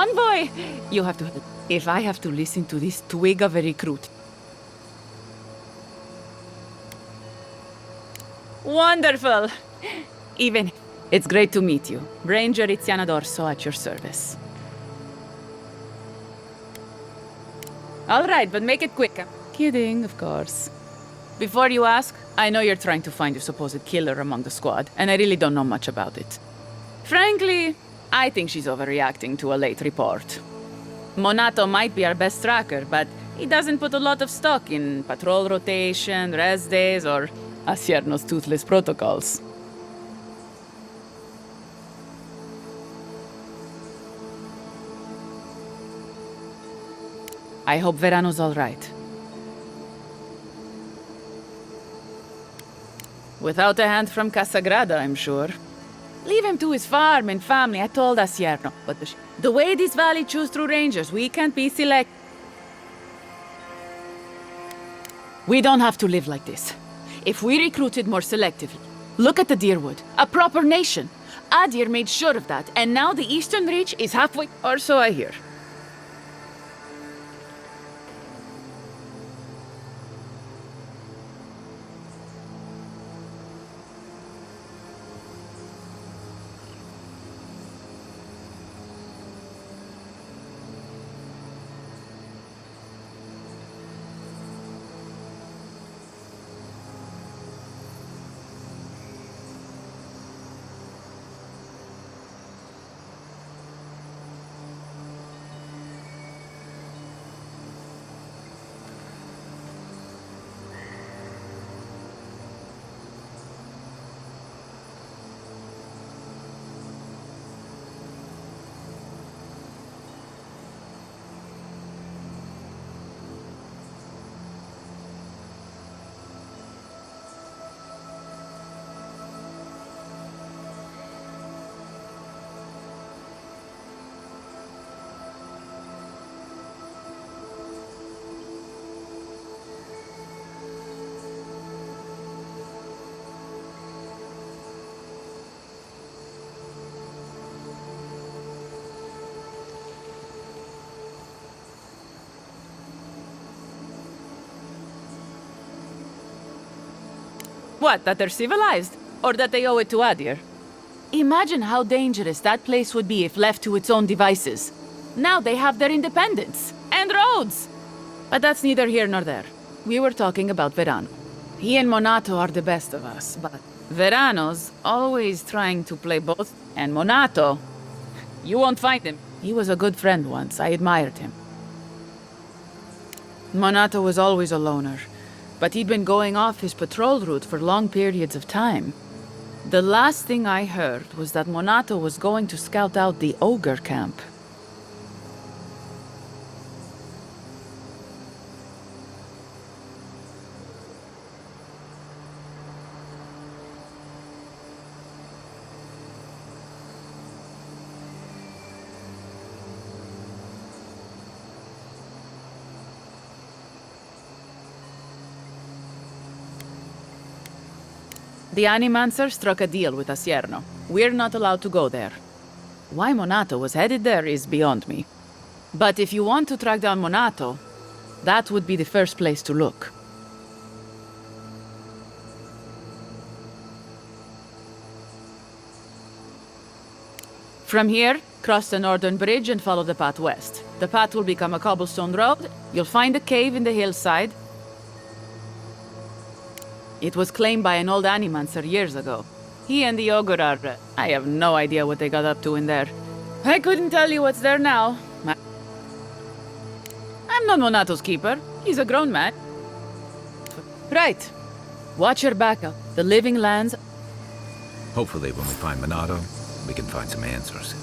M: Envoy! You have to... If I have to listen to this twig of a recruit... Wonderful! Even... It's great to meet you. Ranger Iziana Dorso at your service. All right, but make it quick. I'm kidding, of course. Before you ask, I know you're trying to find your supposed killer among the squad, and I really don't know much about it. Frankly, I think she's overreacting to a late report. Monato might be our best tracker, but he doesn't put a lot of stock in patrol rotation, rest days, or Asierno's toothless protocols. I hope Verano's all right. Without a hand from Casagrada, I'm sure. Leave him to his farm and family, I told Asierno. But the way this valley chews through rangers, we can't be select. We don't have to live like this. If we recruited more selectively, look at the Deerwood, a proper nation. Adir made sure of that, and now the Eastern Reach is halfway, or so I hear. What, that they're civilized? Or that they owe it to Adir? Imagine how dangerous that place would be if left to its own devices. Now they have their independence. And roads! But that's neither here nor there. We were talking about Verano. He and Monato are the best of us, but Verano's always trying to play both. And Monato, you won't find him. He was a good friend once. I admired him. Monato was always a loner. But he'd been going off his patrol route for long periods of time. The last thing I heard was that Monato was going to scout out the ogre camp. The Animancer struck a deal with Asierno. We're not allowed to go there. Why Monato was headed there is beyond me. But if you want to track down Monato, that would be the first place to look. From here, cross the northern bridge and follow the path west. The path will become a cobblestone road. You'll find a cave in the hillside. It was claimed by an old Animancer years ago. He and the ogre are... I have no idea what they got up to in there. I couldn't tell you what's there now. I'm not Monato's keeper. He's a grown man. Right. Watch your back up. The living lands...
B: Hopefully when we find Monato, we can find some answers.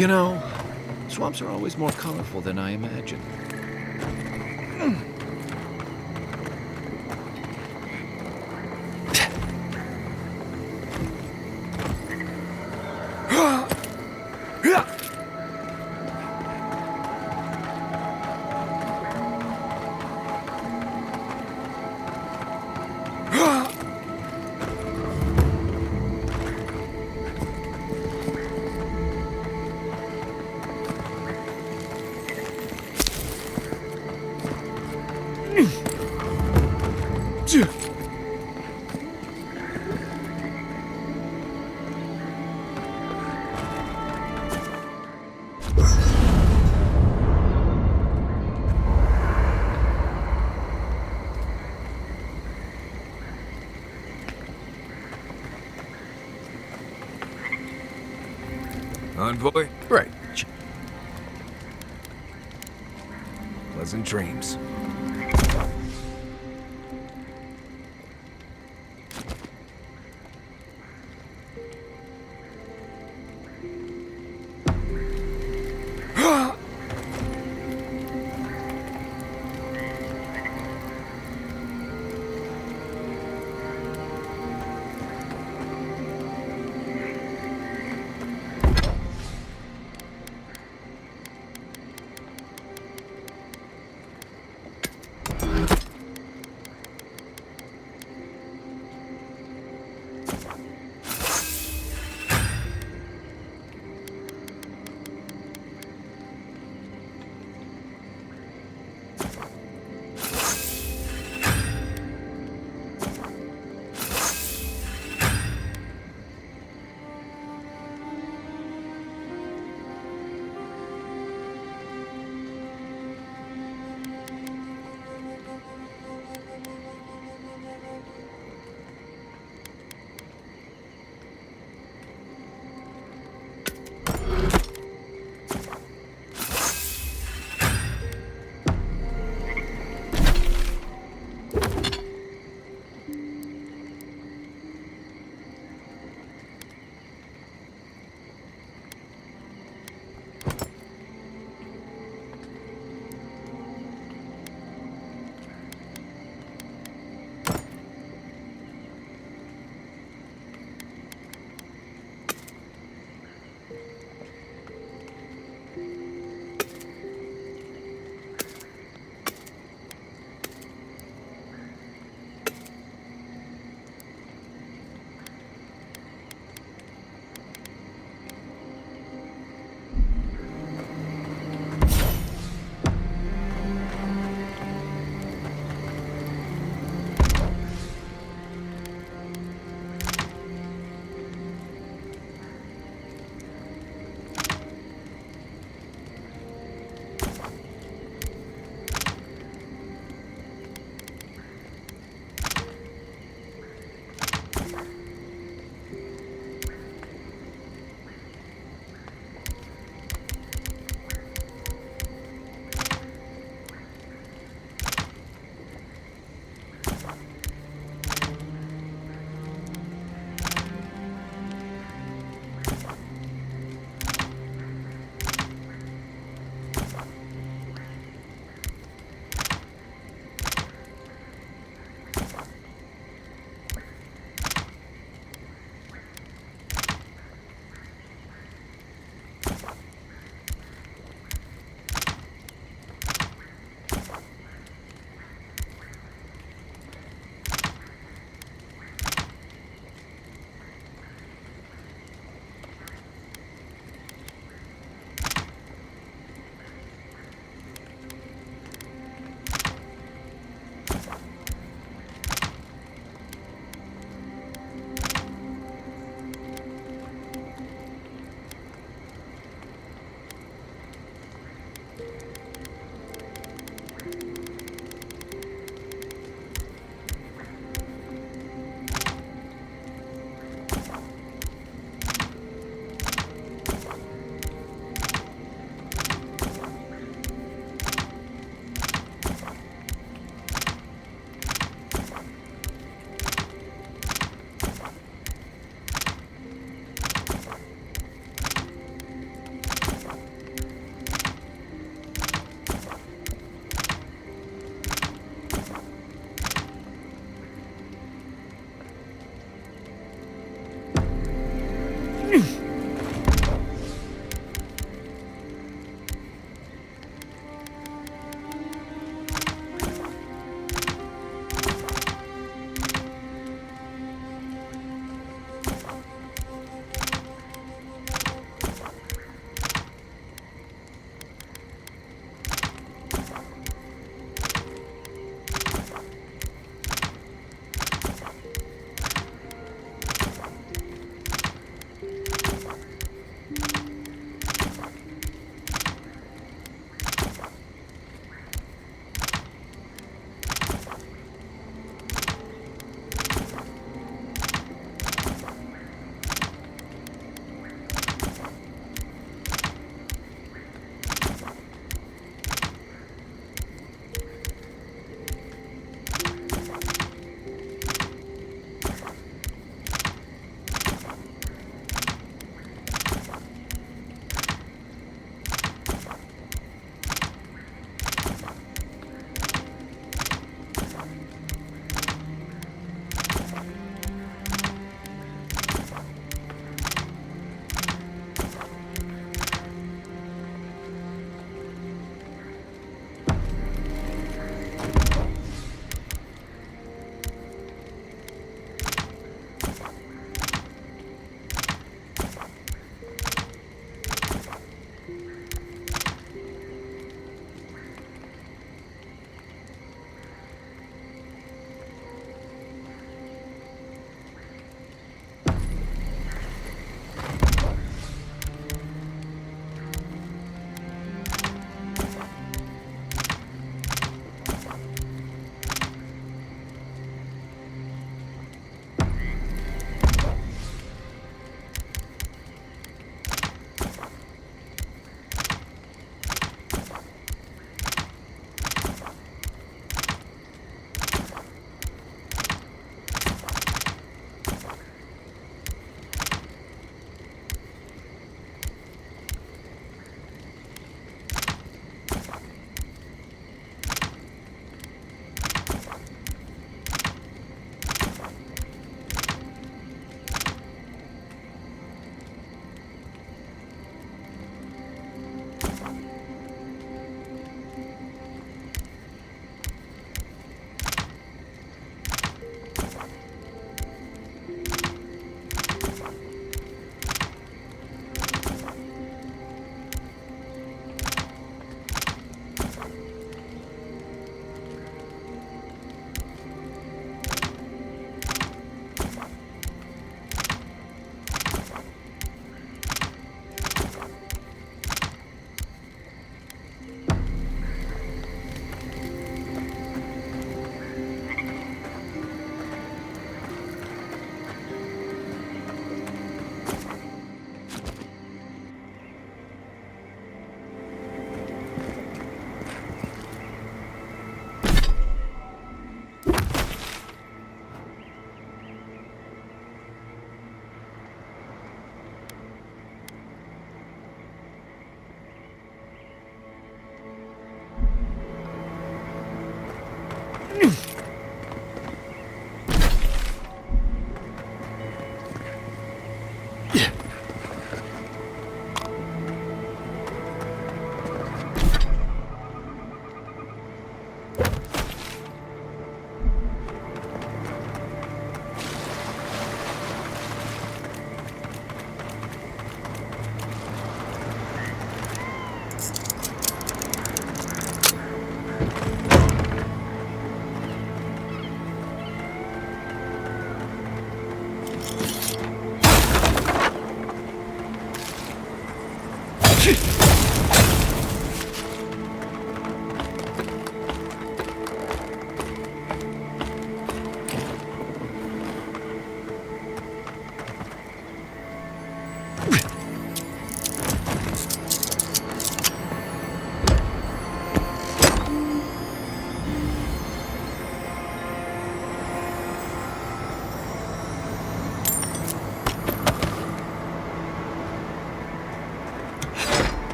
B: You know, swamps are always more colorful than I imagined.
O: Envoy?
B: Right.
O: Pleasant dreams.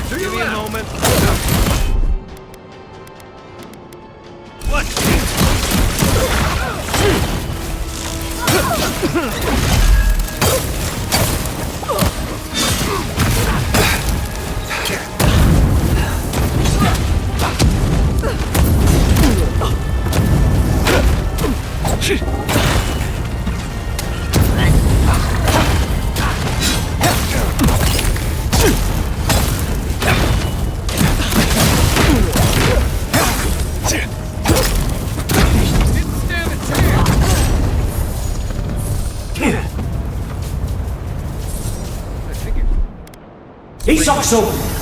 L: Give me a moment.
U: He's also...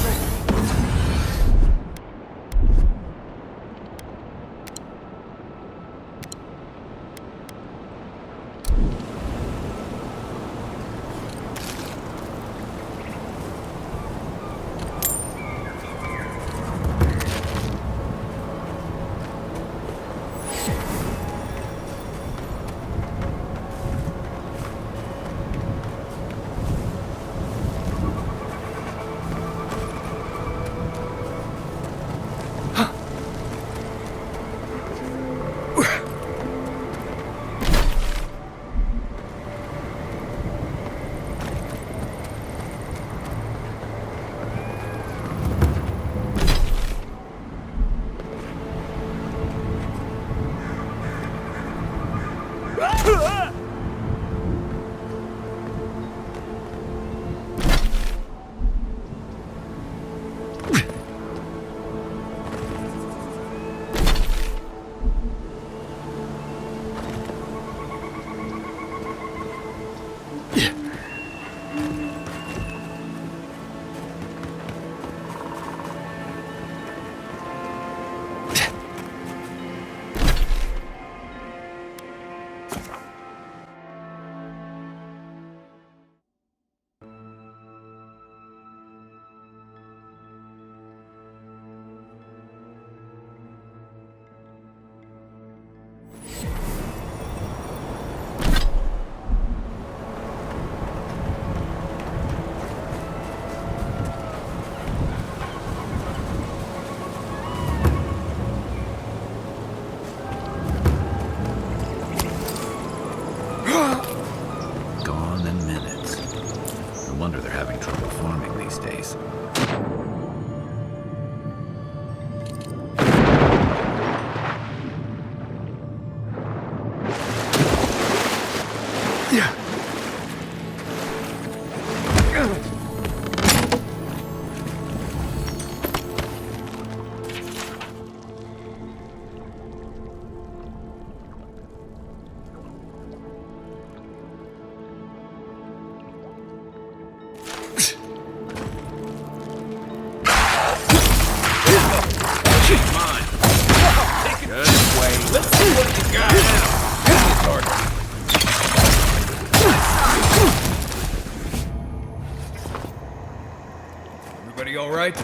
L: right?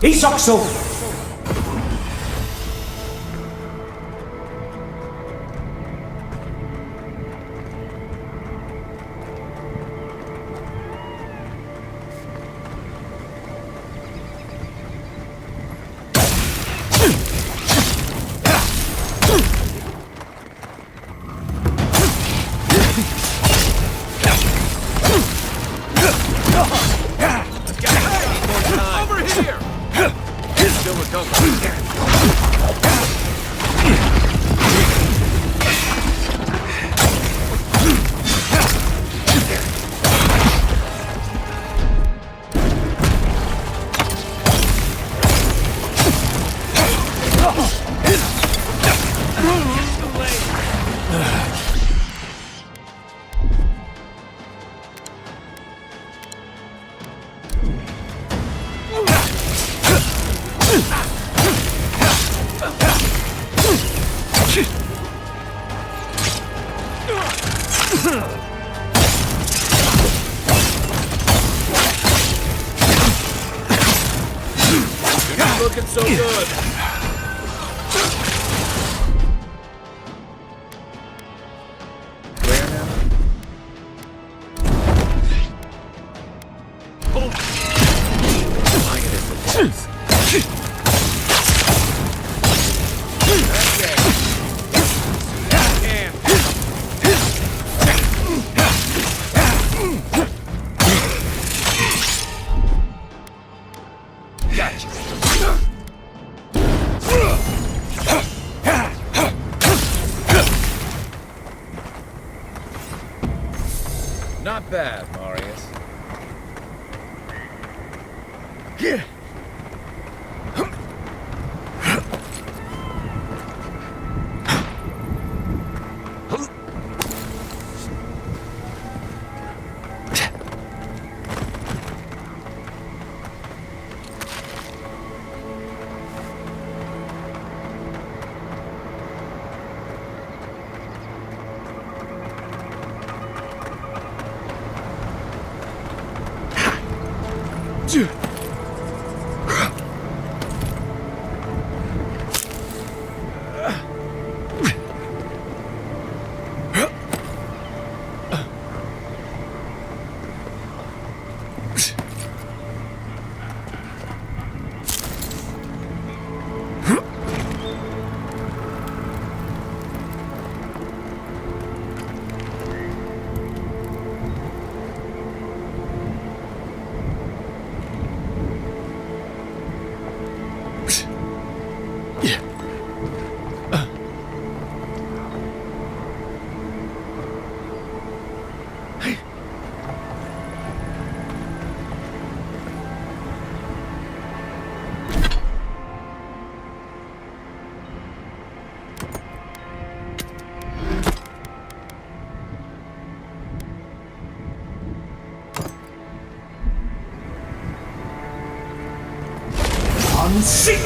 J: Isoxo!
L: Looking so good. Where now? Oh! I get it for once. Not bad, Marius. Yeah.
J: Sick!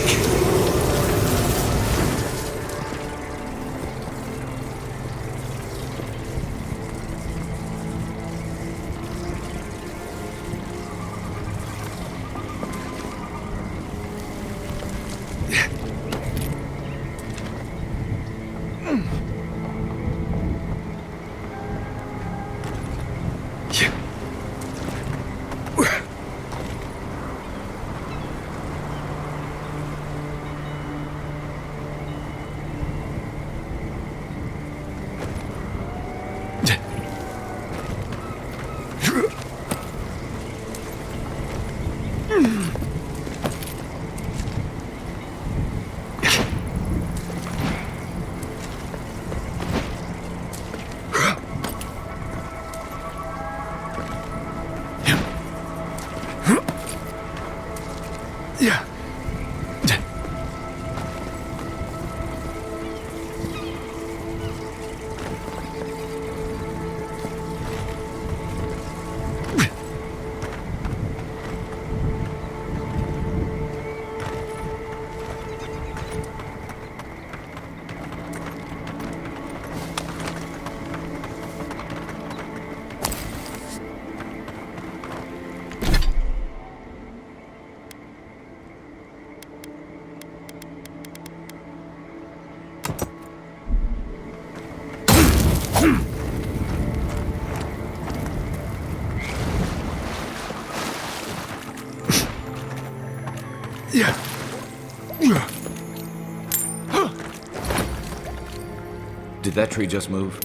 B: Did that tree just move?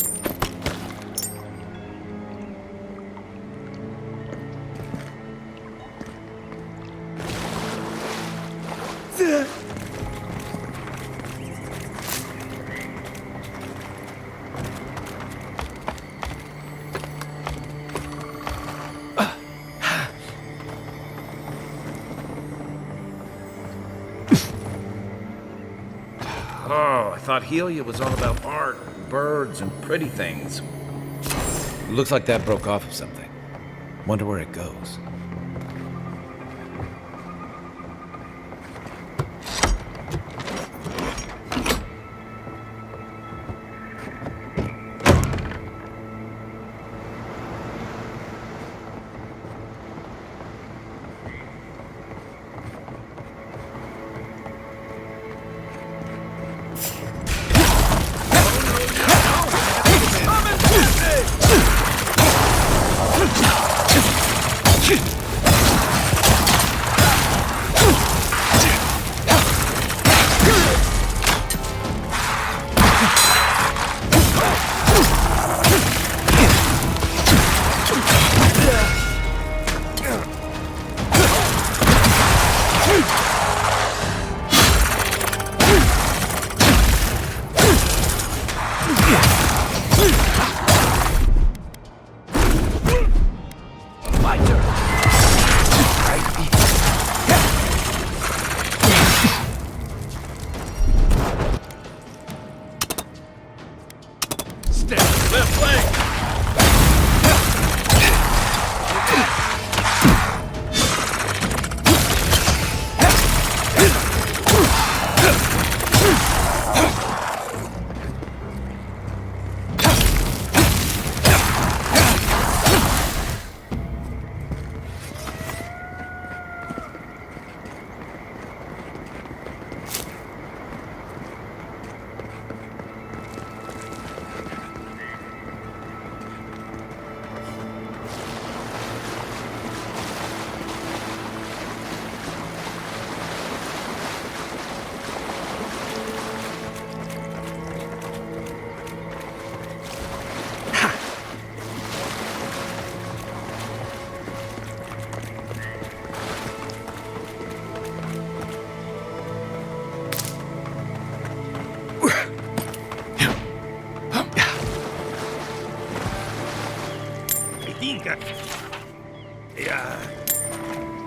B: Oh, I thought Helia was all about art, birds, and pretty things. Looks like that broke off of something. Wonder where it goes.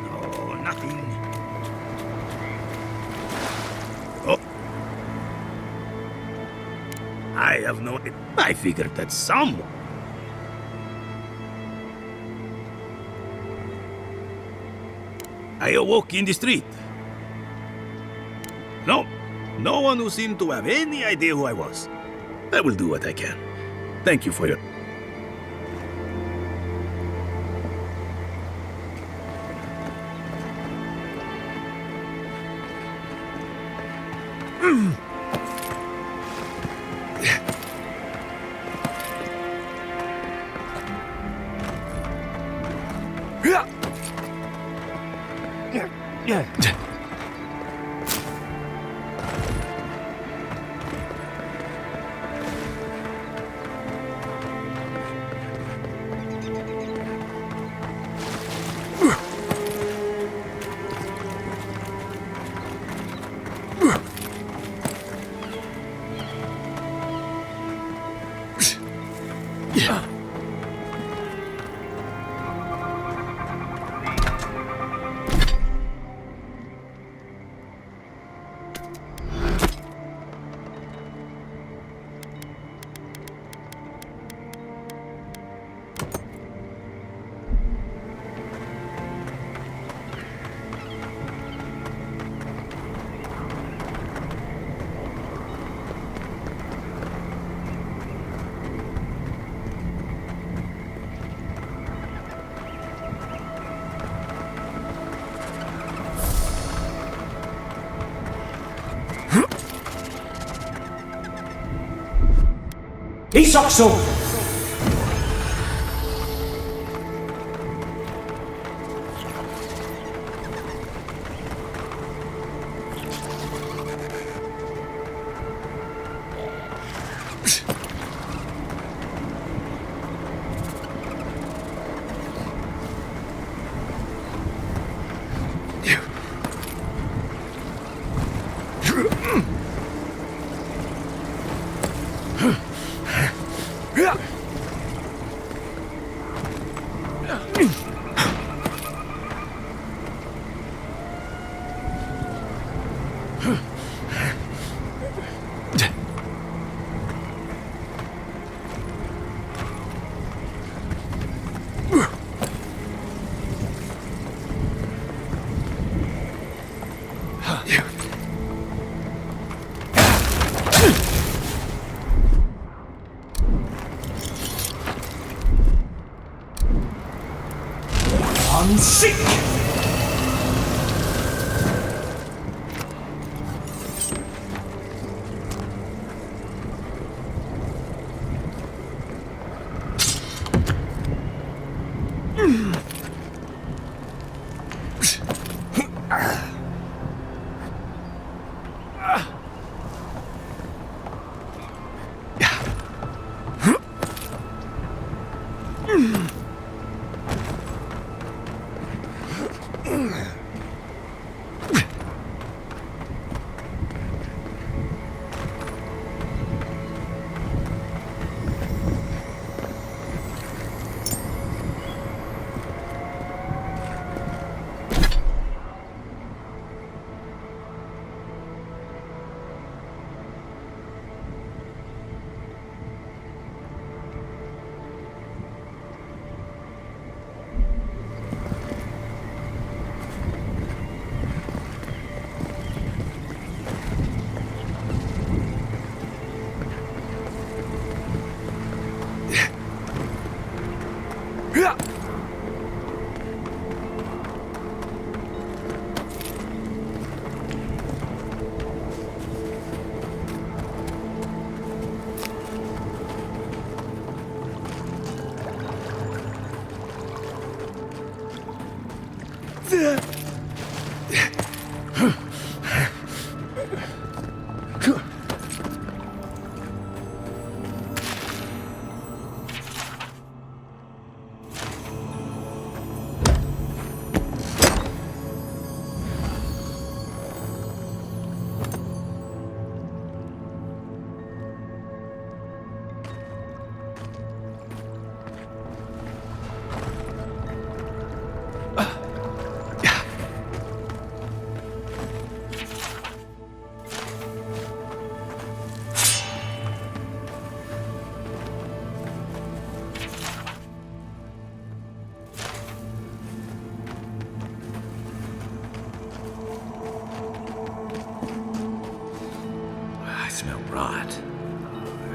C: No, nothing. Oh. I have no... I figured that someone... I awoke in the street. No one who seemed to have any idea who I was. I will do what I can. Thank you for your...
J: Isokso!
L: seek!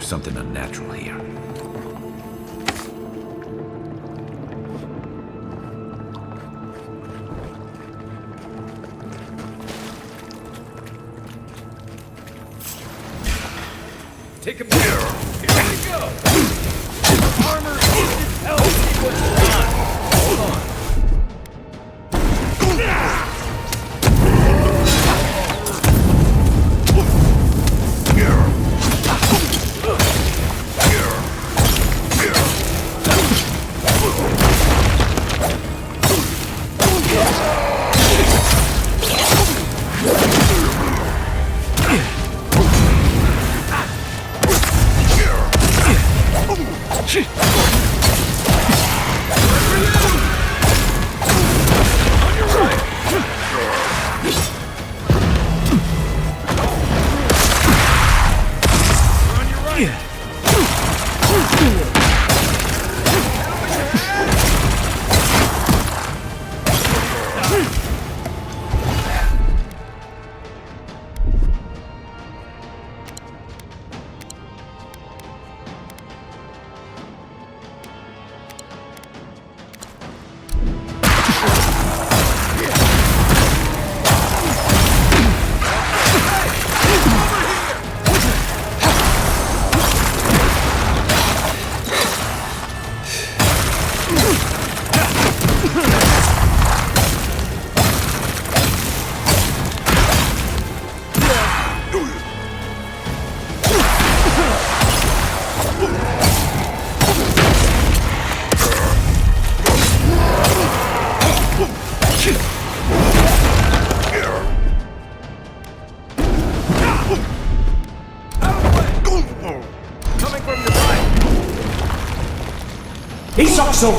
B: There's something unnatural here.
L: Take him here. Here we go. Armor isn't healthy. What's on? Hold on. So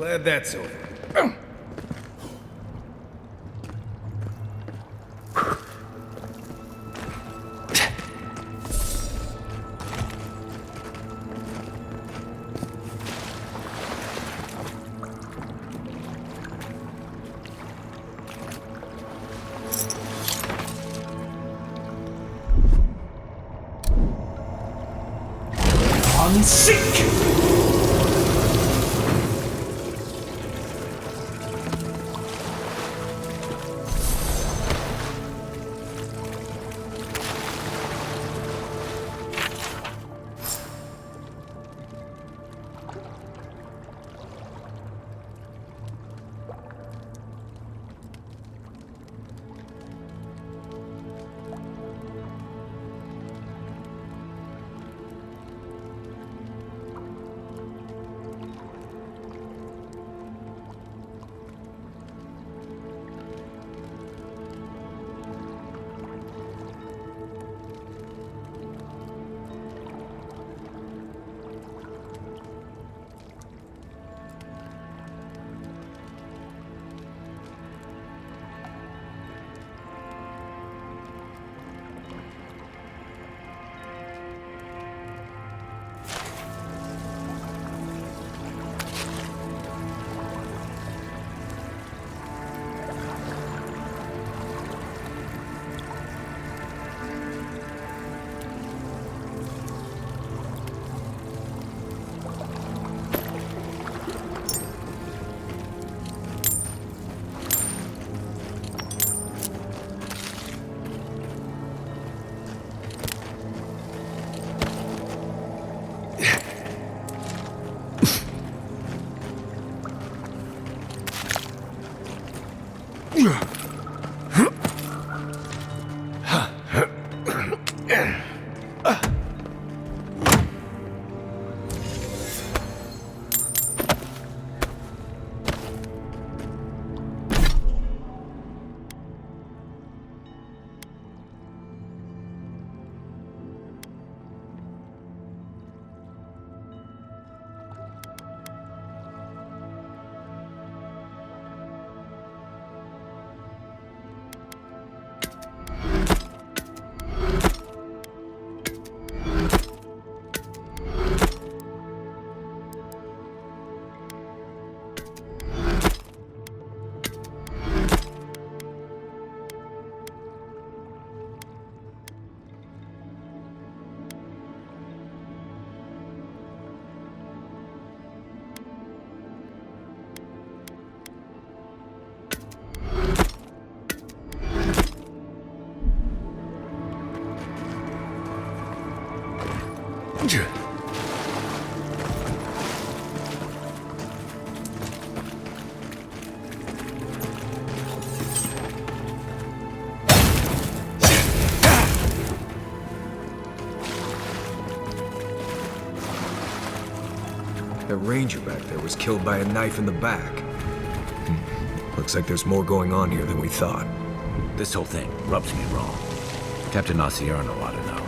L: Glad that's over.
O: That ranger back there was killed by a knife in the back. Looks like there's more going on here than we thought.
B: This whole thing rubs me wrong. Captain Osierno ought to know.